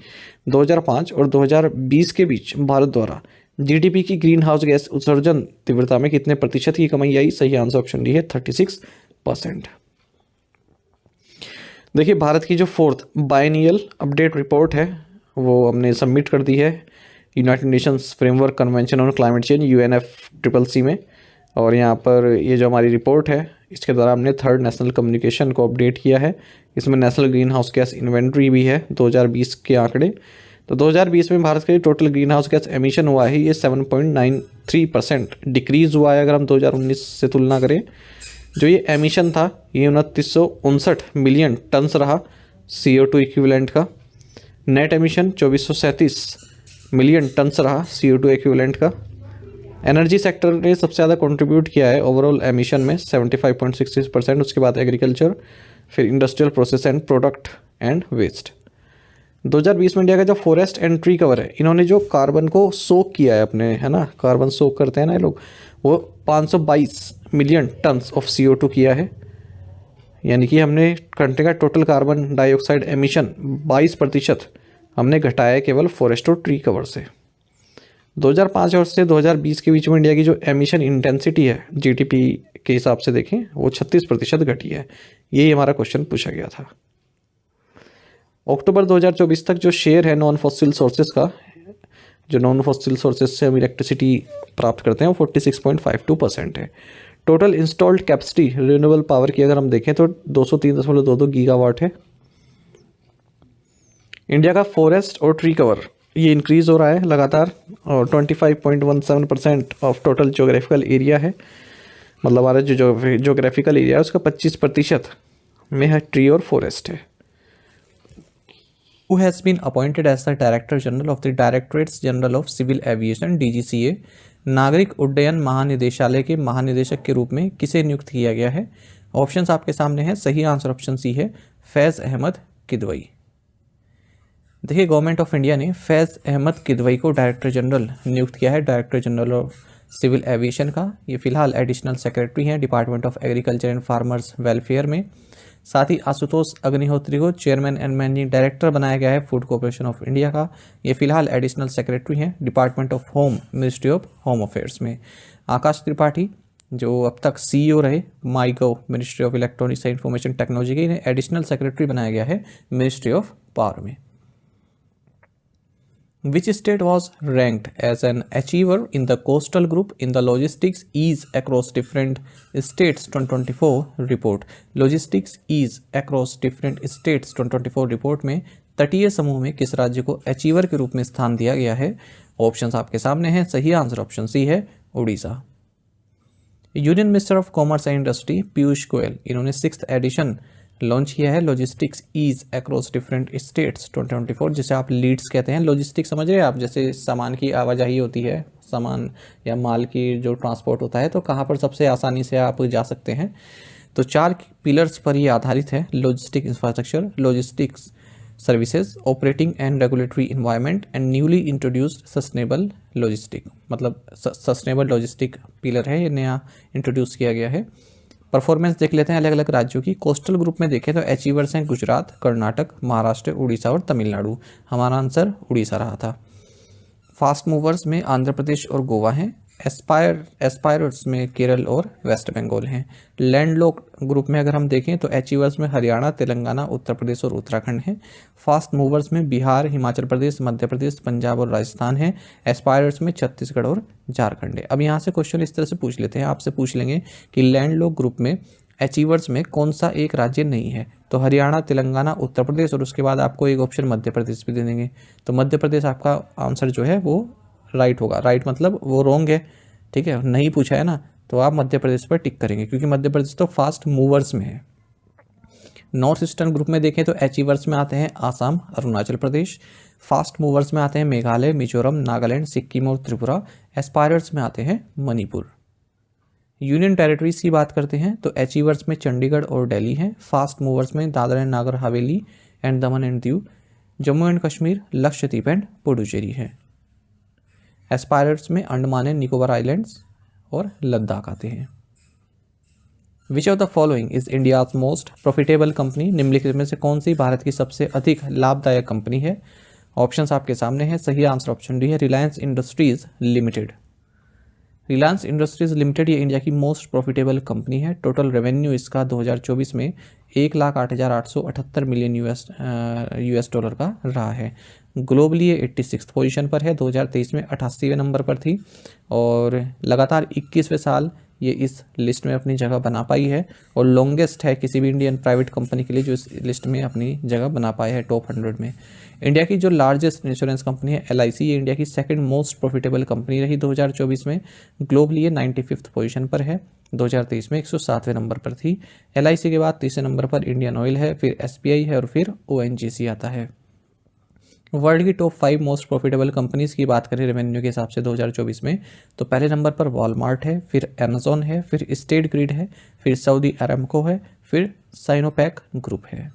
2005 और 2020 के बीच भारत द्वारा GDP की ग्रीन हाउस गैस उत्सर्जन तीव्रता में कितने प्रतिशत की कमी आई? सही आंसर ऑप्शन डी है 36%। देखिए भारत की जो 4th बायनियल अपडेट रिपोर्ट है वो हमने सबमिट कर दी है United Nations framework convention on climate change UNFCCC में। और यहाँ पर ये जो हमारी रिपोर्ट है इसके द्वारा हमने 3rd नेशनल कम्युनिकेशन को अपडेट किया है। इसमें national green house gas inventory भी है 2020 के आंकड़े। तो 2020 में भारत का total green house gas emission हुआ है ये 7.93% डिक्रीज़ हुआ है अगर हम 2019 से तुलना करें। जो ये एमिशन था ये 2959 मिलियन टन्स रहा CO2 इक्विवेलेंट का। नेट एमिशन 2437 मिलियन टन्स रहा CO2 इक्विवेलेंट का। एनर्जी सेक्टर ने सबसे ज़्यादा कंट्रीब्यूट किया है ओवरऑल एमिशन में 75.66%। उसके बाद एग्रीकल्चर, फिर industrial process and product and waste. 2020 में इंडिया का जो फॉरेस्ट एंड ट्री कवर है इन्होंने जो कार्बन को सोक किया है अपने, है ना, कार्बन सोक करते हैं ना ये लोग, वो 522 मिलियन टन्स ऑफ CO2 किया है। यानी कि हमने कंट्री का टोटल कार्बन डाइऑक्साइड एमिशन 22% हमने घटाया है केवल फॉरेस्ट और ट्री कवर से। 2005 और से 2020 के बीच में इंडिया की जो एमिशन इंटेंसिटी है GDP के हिसाब से देखें वो 36% घटी है। यही हमारा क्वेश्चन पूछा गया था। अक्टूबर 2024 तक जो शेयर है नॉन फॉसिल सोर्सेज का, जो नॉन फॉसिल सोर्सेज से हम इलेक्ट्रिसिटी प्राप्त करते हैं वो 46.52% है। Total installed capacity renewable power की अगर हम देखें तो 203.22 गीगावाट है। इंडिया का फॉरेस्ट और ट्री कवर ये इंक्रीज़ हो रहा है लगातार और 25.17% ऑफ टोटल जोग्राफिकल एरिया है। मतलब हमारा जो जोग्राफिकल एरिया है उसका 25% में है ट्री और फॉरेस्ट है। Who has been appointed as the Director General of the Directorates General of Civil Aviation DGCA? नागरिक उड्डयन महानिदेशालय के महानिदेशक के रूप में किसे नियुक्त किया गया है? ऑप्शंस आपके सामने हैं। सही आंसर ऑप्शन सी है फैज़ अहमद किदवई। देखिए, गवर्नमेंट ऑफ इंडिया ने फैज़ अहमद किदवई को डायरेक्टर जनरल नियुक्त किया है, director general of civil aviation का। ये फिलहाल एडिशनल सेक्रेटरी हैं department of agriculture and farmers welfare में। साथ ही आशुतोष अग्निहोत्री को चेयरमैन एंड मैनेजिंग डायरेक्टर बनाया गया है फूड कॉर्पोरेशन ऑफ इंडिया का। ये फिलहाल एडिशनल सेक्रेटरी हैं department of home, ministry of home affairs में। आकाश त्रिपाठी जो अब तक सीईओ रहे MyGov, ministry of electronics and information technology के, इन्हें एडिशनल सेक्रेटरी बनाया गया है मिनिस्ट्री ऑफ पावर में। Which state was ranked as an achiever in the coastal group in the logistics ease across different states 2024 report? Logistics ease across different states 2024 report में तटीय समूह में किस राज्य को अचीवर के रूप में स्थान दिया गया है? ऑप्शंस आपके सामने हैं। सही आंसर ऑप्शन सी है, Orissa. Union minister of commerce and industry Piyush Goyal, इन्होंने 6th एडिशन लॉन्च किया है logistics ease across different states 2024, जिसे आप लीड्स कहते हैं। लॉजिस्टिक्स समझ रहे हैं आप, जैसे सामान की आवाजाही होती है, सामान या माल की जो ट्रांसपोर्ट होता है, तो कहाँ पर सबसे आसानी से आप जा सकते हैं। तो 4 पिलर्स पर ये आधारित है: logistic infrastructure, logistics services, operating and regulatory environment and newly introduced sustainable logistic. मतलब सस्टेनेबल लॉजिस्टिक पिलर है, ये नया इंट्रोड्यूस किया गया है। परफॉर्मेंस देख लेते हैं अलग अलग राज्यों की। कोस्टल ग्रुप में देखें तो अचीवर्स हैं गुजरात, कर्नाटक, महाराष्ट्र, उड़ीसा और तमिलनाडु। हमारा आंसर उड़ीसा रहा था। फास्ट मूवर्स में आंध्र प्रदेश और गोवा हैं। एस्पायरर्स में केरल और वेस्ट बंगाल हैं। लैंडलॉक्ड ग्रुप में अगर हम देखें तो अचीवर्स में हरियाणा, तेलंगाना, उत्तर प्रदेश और उत्तराखंड हैं। फास्ट मूवर्स में बिहार, हिमाचल प्रदेश, मध्य प्रदेश, पंजाब और राजस्थान है। एस्पायरर्स में छत्तीसगढ़ और झारखंड है। अब यहाँ से क्वेश्चन इस तरह से पूछ लेते हैं, आपसे पूछ लेंगे कि लैंडलॉक्ड ग्रुप में अचीवर्स में कौन सा एक राज्य नहीं है? तो हरियाणा, तेलंगाना, उत्तर प्रदेश और उसके बाद आपको एक ऑप्शन मध्य प्रदेश भी दे देंगे। तो मध्य प्रदेश आपका आंसर जो है वो राइट होगा। राइट मतलब वो रॉन्ग है, ठीक है, नहीं पूछा है ना, तो आप मध्य प्रदेश पर टिक करेंगे क्योंकि मध्य प्रदेश तो फास्ट मूवर्स में है। नॉर्थ ईस्टर्न ग्रुप में देखें तो अचीवर्स में आते हैं आसाम, अरुणाचल प्रदेश। फास्ट मूवर्स में आते हैं मेघालय, मिजोरम, नागालैंड, सिक्किम और त्रिपुरा। एस्पायरर्स में आते हैं मणिपुर। यूनियन टेरिटरीज की बात करते हैं तो अचीवर्स में चंडीगढ़ और दिल्ली हैं। फास्ट मूवर्स में Dadra and Nagar Haveli and Daman and Diu, Jammu and Kashmir, Lakshadweep and Puducherry है। एस्पायरर्स में अंडमान एंड निकोबार आइलैंड्स और लद्दाख आते हैं। Which of the following is India's most profitable company? निम्नलिखित में से कौन सी भारत की सबसे अधिक लाभदायक कंपनी है? ऑप्शंस आपके सामने हैं। सही आंसर ऑप्शन डी है, Reliance industries limited. Reliance industries limited ये इंडिया की मोस्ट प्रॉफिटेबल कंपनी है। टोटल रेवेन्यू इसका 2024 में 1,08,878 मिलियन यूएस डॉलर का रहा है। ग्लोबली ये 86th पोजीशन पर है, 2023 में 88वें नंबर पर थी और लगातार 21वें साल ये इस लिस्ट में अपनी जगह बना पाई है और लॉन्गेस्ट है किसी भी इंडियन प्राइवेट कंपनी के लिए जो इस लिस्ट में अपनी जगह बना पाया है टॉप 100 में। इंडिया की जो लार्जेस्ट इंश्योरेंस कंपनी है LIC, ये इंडिया की सेकंड मोस्ट प्रॉफिटेबल कंपनी रही 2024 में। ग्लोबली ये 95th पोजीशन पर है, 2023 में 107वें नंबर पर थी। LIC के बाद तीसरे नंबर पर इंडियन ऑयल है, फिर SBI है और फिर ONGC आता है। वर्ल्ड की टॉप 5 मोस्ट प्रॉफिटेबल कंपनीज की बात करें रेवेन्यू के हिसाब से 2024 में, तो पहले नंबर पर वॉलमार्ट है, फिर अमेजोन है, फिर स्टेट ग्रिड है, फिर सऊदी अरामको है, फिर साइनोपैक ग्रुप है।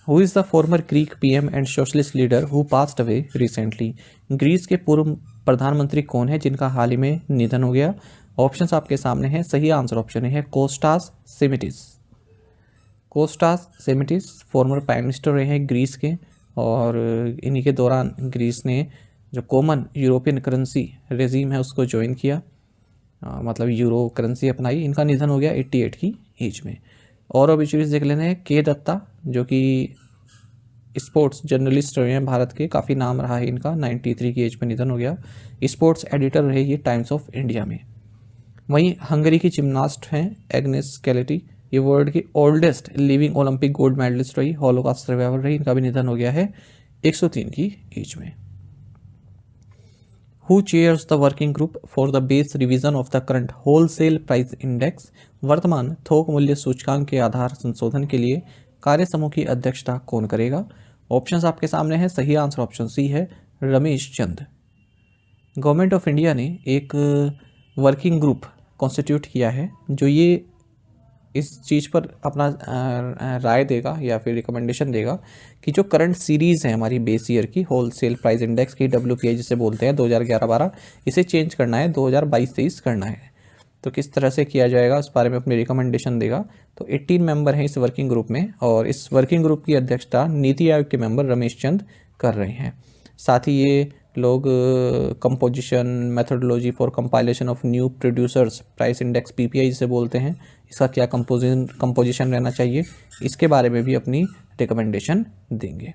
Who is the former Greek PM and socialist leader who passed away recently? Greece के पूर्व प्रधानमंत्री कौन है जिनका हाल ही में निधन हो गया? ऑप्शंस आपके सामने हैं। सही आंसर ऑप्शन है Costas Simitis. Costas Simitis former prime minister रहे हैं ग्रीस के और इन्हीं के दौरान ग्रीस ने जो कॉमन यूरोपियन करेंसी रेजीम है उसको ज्वाइन किया, मतलब यूरो करेंसी अपनाई। इनका निधन हो गया 88 की एज में। और ऑब्चुअलीज देख लेते हैं के दत्ता जो कि स्पोर्ट्स जर्नलिस्ट रहे हैं भारत के, काफ़ी नाम रहा है इनका, 93 की एज में निधन हो गया। स्पोर्ट्स एडिटर रहे ये टाइम्स ऑफ इंडिया में। वहीं हंगरी की जिम्नास्ट हैं एग्नेस कैलेटी, ये वर्ल्ड की oldest living Olympic gold medalist रही, हॉलोकॉस्ट सर्वाइवर रही, इनका भी निधन हो गया है 103 की एज में। Who chairs the working group for the base revision of the current wholesale price index? वर्तमान थोक मूल्य सूचकांक के आधार संशोधन के लिए कार्य समूह की अध्यक्षता कौन करेगा? ऑप्शंस आपके सामने हैं। सही आंसर ऑप्शन सी है, Ramesh Chand. Government of India ने एक वर्किंग ग्रुप कॉन्स्टिट्यूट किया है जो ये इस चीज़ पर अपना राय देगा या फिर रिकमेंडेशन देगा कि जो करंट सीरीज़ है हमारी बेस ईयर की होलसेल प्राइस इंडेक्स की WPI जिसे बोलते हैं 2011-12, इसे चेंज करना है 2022-23 करना है। तो किस तरह से किया जाएगा उस बारे में अपनी रिकमेंडेशन देगा। तो 18 मेंबर हैं इस वर्किंग ग्रुप में और इस वर्किंग ग्रुप की अध्यक्षता नीति आयोग के मेंबर रमेश चंद कर रहे हैं। साथ ही ये लोग composition methodology for compilation of new producers price index PPI जिसे बोलते हैं, इसका क्या कंपोजिशन रहना चाहिए, इसके बारे में भी अपनी रिकमेंडेशन देंगे।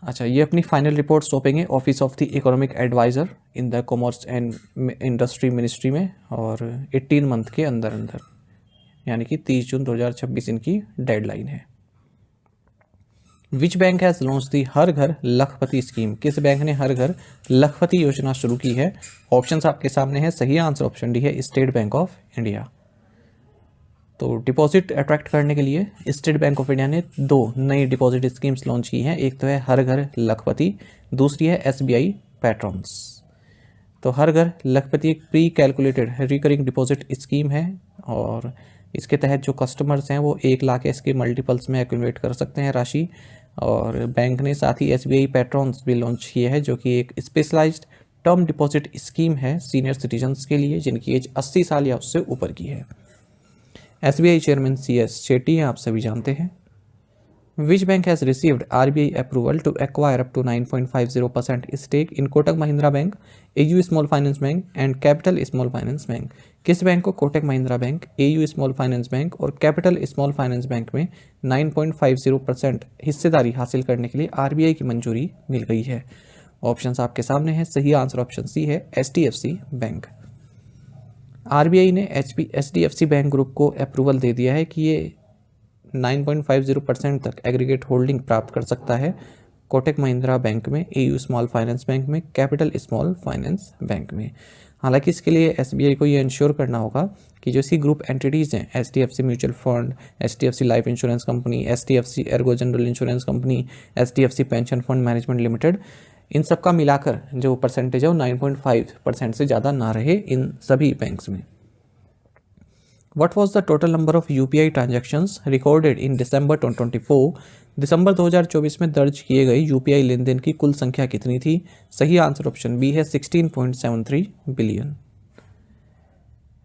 अच्छा, ये अपनी फाइनल रिपोर्ट सौंपेंगे office of the economic adviser in the commerce and industry ministry में और 18 मंथ के अंदर अंदर, यानी कि 30 जून 2026 इनकी डेडलाइन है। Which bank has launch the Har Ghar Lakhpati scheme, किस बैंक ने हर घर लखपति योजना शुरू की है? ऑप्शंस आपके सामने है। सही आंसर ऑप्शन डी है, स्टेट बैंक ऑफ इंडिया। तो डिपॉजिट अट्रैक्ट करने के लिए स्टेट बैंक ऑफ इंडिया ने 2 नई डिपॉजिट स्कीम्स लॉन्च की हैं। एक तो है हर घर लखपति, दूसरी है SBI पैट्रॉन्स। तो हर घर लखपति एक pre calculated recurring deposit scheme है और इसके तहत जो कस्टमर्स हैं वो 1 लाख इसके मल्टीपल्स में एक्यूमुलेट कर सकते हैं राशि। और बैंक ने साथ ही SBI पैट्रॉन्स भी लॉन्च किया है जो कि एक स्पेशलाइज्ड टर्म डिपॉजिट स्कीम है सीनियर सिटीजन्स के लिए जिनकी एज 80 साल या उससे ऊपर की है। SBI चेयरमैन CS शेट्टी हैं, आप सभी जानते हैं। Which bank has received RBI approval to acquire up to 9.50% stake in Kotak Mahindra bank, AU small finance bank and capital small finance bank? किस बैंक को Kotak Mahindra bank, AU small finance bank और capital small finance bank में 9.50% हिस्सेदारी हासिल करने के लिए RBI की मंजूरी मिल गई है? ऑप्शंस आपके सामने हैं। सही आंसर ऑप्शन सी है, HDFC बैंक। RBI ने HDFC बैंक ग्रुप को अप्रूवल दे दिया है कि ये 9.50% तक एग्रीगेट होल्डिंग प्राप्त कर सकता है कोटक महिंद्रा बैंक में, AU स्मॉल फाइनेंस बैंक में, कैपिटल स्मॉल फाइनेंस बैंक में। हालांकि इसके लिए SBI को ये इंश्योर करना होगा कि जो सी ग्रुप एंटिटीज़ हैं, HDFC mutual fund, HDFC life insurance company, HDFC ergo general insurance company, HDFC pension fund management limited, इन सब का मिलाकर जो परसेंटेज है वो 9.5% से ज़्यादा ना रहे इन सभी बैंक्स में। What was the total number of UPI transactions recorded in December 2024? दिसंबर 2024 में दर्ज किए गए UPI लेन देन की कुल संख्या कितनी थी? सही आंसर ऑप्शन बी है, 16.73 बिलियन।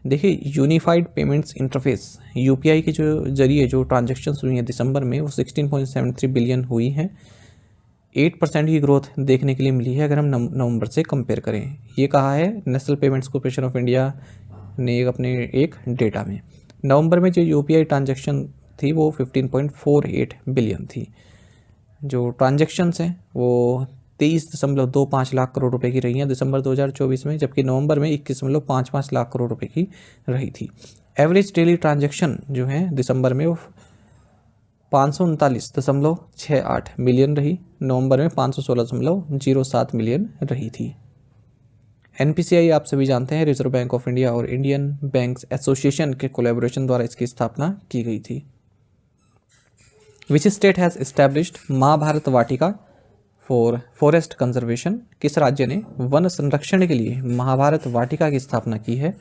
देखिए, यूनिफाइड पेमेंट्स इंटरफेस UPI के जो जरिए जो ट्रांजेक्शन्स हुई हैं दिसंबर में वो 16.73 बिलियन हुई हैं। 8% की ग्रोथ देखने के लिए मिली है अगर हम नवंबर से कंपेयर करें। ये कहा है national payments corporation of India ने अपने एक डेटा में। नवंबर में जो UPI ट्रांजैक्शन थी वो 15.48 बिलियन थी। जो ट्रांजैक्शंस हैं वो 23.25 लाख करोड़ रुपए की रही हैं दिसंबर 2024 में, जबकि नवंबर में 21.55 लाख करोड़ रुपए की रही थी। एवरेज डेली ट्रांजैक्शन जो है दिसंबर में वो 539.68 मिलियन रही, नवंबर में 516.07 मिलियन रही थी। NPCI आप सभी जानते हैं रिजर्व बैंक ऑफ इंडिया और इंडियन बैंक्स एसोसिएशन के कोलैबोरेशन द्वारा इसकी स्थापना की गई थी। Which state has established Mahabharat Vatika for forest conservation? किस राज्य ने वन संरक्षण के लिए महाभारत वाटिका की स्थापना की है?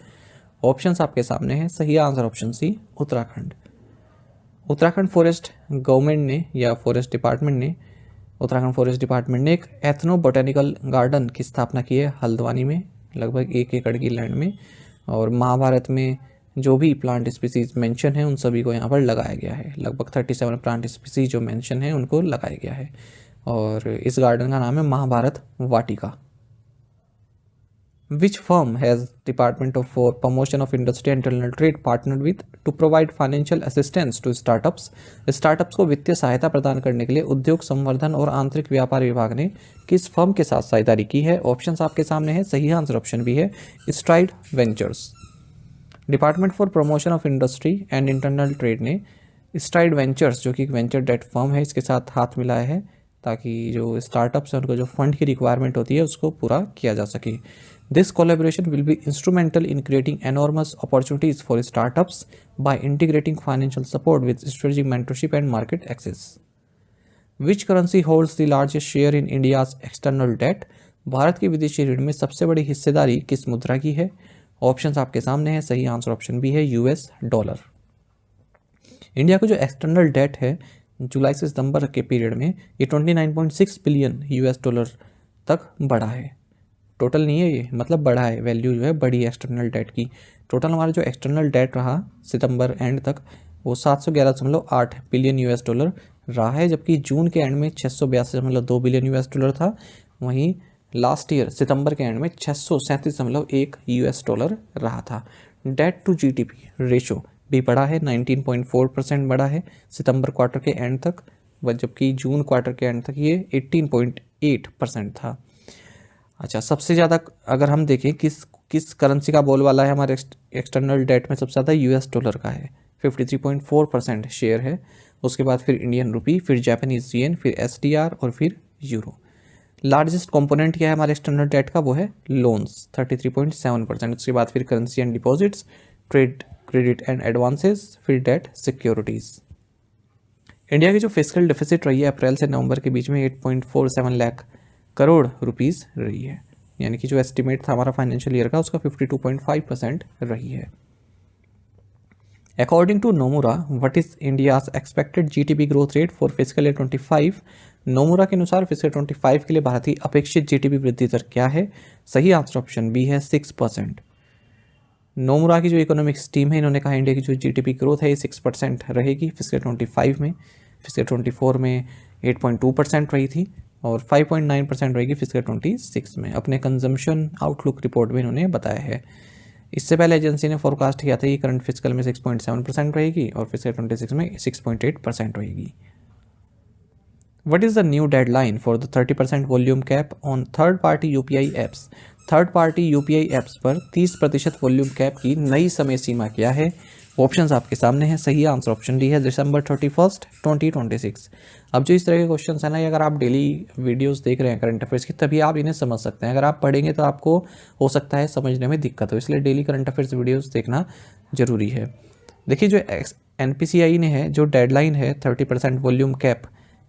ऑप्शंस आपके सामने हैं। सही answer option C, Uttarakhand. Uttarakhand forest government ने या फॉरेस्ट डिपार्टमेंट ने उत्तराखंड फॉरेस्ट डिपार्टमेंट ने एक एथनो बोटेनिकल गार्डन की स्थापना की है हल्द्वानी में, लगभग 1 एकड़ की लैंड में। और महाभारत में जो भी प्लांट स्पीसीज मेंशन है उन सभी को यहाँ पर लगाया गया है। लगभग 37 प्लांट स्पीसीज जो मेंशन है उनको लगाया गया है और इस गार्डन का नाम है महाभारत वाटिका। Which firm has Department of for Promotion of Industry and International Trade partnered with to provide financial assistance to startups? Startups को वित्तीय सहायता प्रदान करने के लिए उद्योग संवर्धन और आंतरिक व्यापार विभाग ने किस फर्म के साथ साझेदारी की है? ऑप्शंस आपके सामने है। सही आंसर ऑप्शन भी है, STRIDE ventures. Department for promotion of industry and internal trade ने स्ट्राइड वेंचर्स जो कि एक वेंचर डेट फर्म है इसके साथ हाथ मिलाया है ताकि जो स्टार्टअप्स हैं उनको जो फंड की रिक्वायरमेंट होती है उसको पूरा किया जा सके। This collaboration will be instrumental in creating enormous opportunities for startups by integrating financial support with strategic mentorship and market access. Which currency holds the largest share in India's external debt? Bharat के विदेशी ऋण में सबसे बड़ी हिस्सेदारी किस मुद्रा की है? ऑप्शंस आपके सामने हैं, सही आंसर ऑप्शन बी है यूएस डॉलर। इंडिया का जो एक्सटर्नल डेट है जुलाई से सितंबर के पीरियड में ये 29.6 बिलियन यूएस डॉलर तक बढ़ा है। टोटल नहीं है ये, मतलब बढ़ा है, वैल्यू जो है बढ़ी है एक्सटर्नल डेट की। टोटल हमारा जो एक्सटर्नल डेट रहा सितंबर एंड तक वो 711.8 बिलियन यूएस डॉलर रहा है, जबकि जून के एंड में 682.2 बिलियन यूएस डॉलर था। वहीं लास्ट ईयर सितंबर के एंड में 637.1 यूएस डॉलर रहा था। डेट टू जीडीपी रेशो भी बढ़ा है, 19.4% बढ़ा है सितंबर क्वार्टर के एंड तक, जबकि जून क्वार्टर के एंड तक ये 18.8% था। अच्छा, सबसे ज़्यादा अगर हम देखें किस करेंसी का बोलबाला है हमारे एक्सटर्नल डेट में, सबसे ज़्यादा यूएस डॉलर का है, 53.4% शेयर है। उसके बाद फिर इंडियन रुपी, फिर जापानीज येन, फिर एसडीआर और फिर यूरो। लार्जेस्ट कंपोनेंट क्या है हमारे एक्सटर्नल डेट का, वो है लोन्स 33.7%। उसके बाद फिर currency and deposits, trade credit and advances, फिर डेट सिक्योरिटीज़। इंडिया की जो फिस्कल डेफिसिट रही है अप्रैल से नवंबर के बीच में 8.47 लाख करोड़ रुपीस रही है, यानी कि जो एस्टिमेट था हमारा फाइनेंशियल ईयर का उसका 52.5% रही है। According to Nomura, what is India's expected GDP growth rate for physical year 25? Nomura के अनुसार फिजिकल 25 के लिए भारत की अपेक्षित जीडीपी वृद्धि दर क्या है? सही आंसर ऑप्शन बी है 6%। नोमुरा की जो इकोनॉमिक्स टीम है इन्होंने कहा इंडिया की जो जीडीपी ग्रोथ है ये 6% रहेगी फिजिकल 25 में। फिजिकल 24 में 8.2% रही थी और 5.9% रहेगी फिजिकल 26 में। अपने कंजम्पशन आउटलुक रिपोर्ट में इन्होंने बताया है। इससे पहले एजेंसी ने फोरकास्ट किया था कि करंट फिजिकल में 6.7% रहेगी और फिजिकल 26 में 6.8% रहेगी। What is the new deadline for the 30% volume cap on third party UPI apps? Third party UPI apps पर 30% वॉल्यूम कैप की नई समय सीमा क्या है? ऑप्शंस आपके सामने हैं, सही आंसर ऑप्शन डी है दिसंबर 31, 2026। अब जो इस तरह के क्वेश्चन है ना, ये अगर आप डेली वीडियोस देख रहे हैं करंट अफेयर्स की, तभी आप इन्हें समझ सकते हैं। अगर आप पढ़ेंगे तो आपको हो सकता है समझने में दिक्कत हो, इसलिए डेली करंट अफेयर्स वीडियोस देखना जरूरी है। देखिए जो एनपीसीआई ने है जो डेडलाइन है 30% वॉल्यूम कैप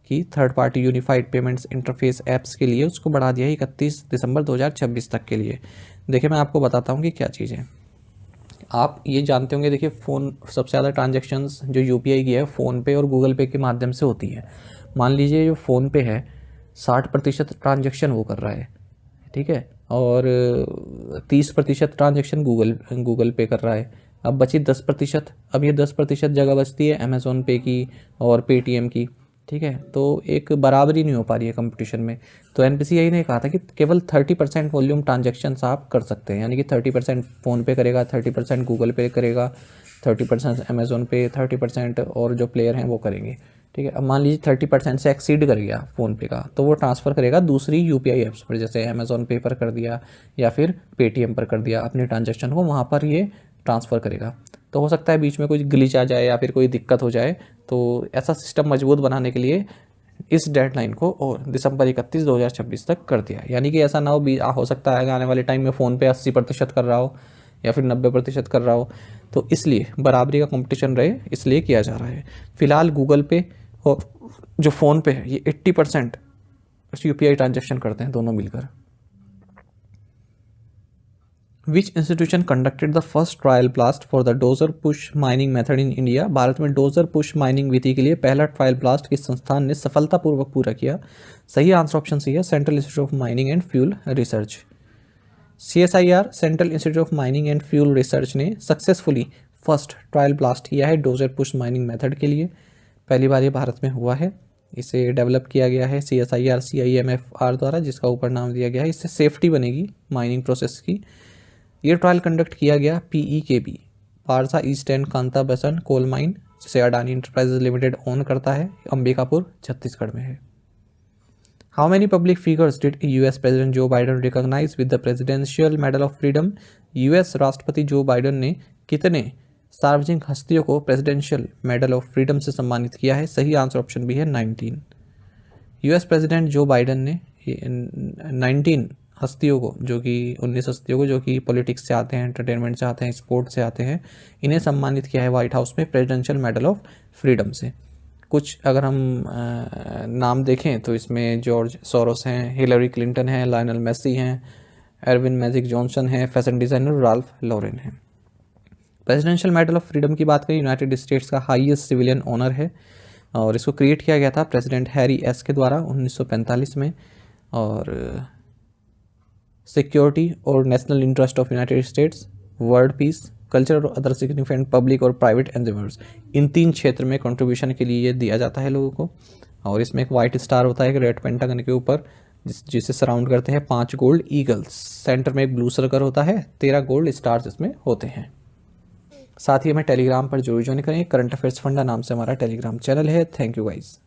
की third party unified payments interface apps के लिए, उसको बढ़ा दिया है 31 दिसंबर 2026 तक के लिए। देखिए मैं आपको बताता हूँ कि क्या चीज़ है। आप ये जानते होंगे, देखिए फ़ोन सबसे ज़्यादा ट्रांजैक्शंस जो यूपीआई की है फ़ोन पे और गूगल पे के माध्यम से होती है। मान लीजिए जो फ़ोन पे है 60% ट्रांजैक्शन वो कर रहा है, ठीक है, और 30% ट्रांजैक्शन गूगल पे कर रहा है। अब बची 10%, अब ये 10% जगह बचती है अमेज़ोन पे की और पेटीएम की, ठीक है, तो एक बराबरी नहीं हो पा रही है कंपटीशन में। तो एनपीसीआई ने कहा था कि केवल 30% वॉल्यूम ट्रांजैक्शंस आप कर सकते हैं, यानी कि 30% फ़ोन पे करेगा, 30% गूगल पे करेगा, 30% अमेज़ोन पे, 30% और जो प्लेयर हैं वो करेंगे, ठीक है। अब मान लीजिए 30% से एक्सीड कर गया फ़ोन पे का, तो वो ट्रांसफ़र करेगा दूसरी यूपीआई ऐप्स पर, जैसे अमेज़ोन पे पर कर दिया या फिर पेटीएम पर कर दिया, अपने ट्रांजैक्शन को वहाँ पर ये ट्रांसफ़र करेगा। तो हो सकता है बीच में कोई ग्लिच आ जाए या फिर कोई दिक्कत हो जाए, तो ऐसा सिस्टम मजबूत बनाने के लिए इस डेडलाइन को और दिसंबर 31, 2026 तक कर दिया। यानी कि ऐसा ना हो सकता है आने वाले टाइम में फ़ोन पे 80% कर रहा हो या फिर 90% कर रहा हो, तो इसलिए बराबरी का कंपटीशन रहे इसलिए किया जा रहा है। फिलहाल गूगल पे और जो फ़ोन पे है ये 80% यूपीआई ट्रांजेक्शन करते हैं दोनों मिलकर। Which institution conducted the first trial blast for the dozer push mining method in India? Bharat में डोजर पुश माइनिंग विधि के लिए पहला ट्रायल ब्लास्ट किस संस्थान ने सफलतापूर्वक पूरा किया? सही आंसर ऑप्शन सी है central institute of mining and fuel research. CSIR central institute of mining and fuel research ने सक्सेसफुली फर्स्ट ट्रायल ब्लास्ट किया है डोजर पुश माइनिंग मेथड के लिए। पहली बार ये भारत में हुआ है। इसे डेवलप किया गया है CSIR CIMFR द्वारा, जिसका ऊपर नाम दिया गया है। इससे सेफ्टी बनेगी माइनिंग प्रोसेस की। ये ट्रायल कंडक्ट किया गया PEKB Parsa east and Kanta बेसन कोल माइन, जिसे अडानी इंटरप्राइजेज लिमिटेड ओन करता है, अंबिकापुर छत्तीसगढ़ में है। How many public figures did US president Joe Biden recognize with the presidential medal of freedom? US राष्ट्रपति जो बाइडन ने कितने सार्वजनिक हस्तियों को प्रेसिडेंशियल मेडल ऑफ फ्रीडम से सम्मानित किया है? सही आंसर ऑप्शन भी है 19। US प्रेसिडेंट जो बाइडन ने 19 हस्तियों को, जो कि 19 हस्तियों को जो कि पॉलिटिक्स से आते हैं, एंटरटेनमेंट से आते हैं, स्पोर्ट से आते हैं, इन्हें सम्मानित किया है व्हाइट हाउस में प्रेसिडेंशियल मेडल ऑफ फ्रीडम से। कुछ अगर हम नाम देखें तो इसमें जॉर्ज सोरोस हैं, हिलरी क्लिंटन हैं, लायनल मेसी हैं, एरविन मैजिक जॉनसन है, फैशन डिज़ाइनर राल्फ लॉरेन है। प्रेसिडेंशियल मेडल ऑफ फ्रीडम की बात करें, यूनाइटेड स्टेट्स का हाईएस्ट सिविलियन ऑनर है और इसको क्रिएट किया गया था प्रेसिडेंट हैरी एस के द्वारा 1945 में। और सिक्योरिटी और national interest of United states, world peace, culture और अदर सिग्निफिकेंट पब्लिक और प्राइवेट एंडेवर्स, इन 3 क्षेत्र में कंट्रीब्यूशन के लिए ये दिया जाता है लोगों को। और इसमें एक वाइट स्टार होता है एक रेड पेंटागन के ऊपर, जिसे सराउंड करते हैं 5 गोल्ड ईगल्स। सेंटर में एक ब्लू सर्कल होता है, 13 गोल्ड स्टार्स इसमें होते हैं। साथ ही हमें टेलीग्राम पर जरूर ज्वाइन करें। करंट अफेयर्स फंडा नाम से हमारा टेलीग्राम चैनल है। Thank you guys.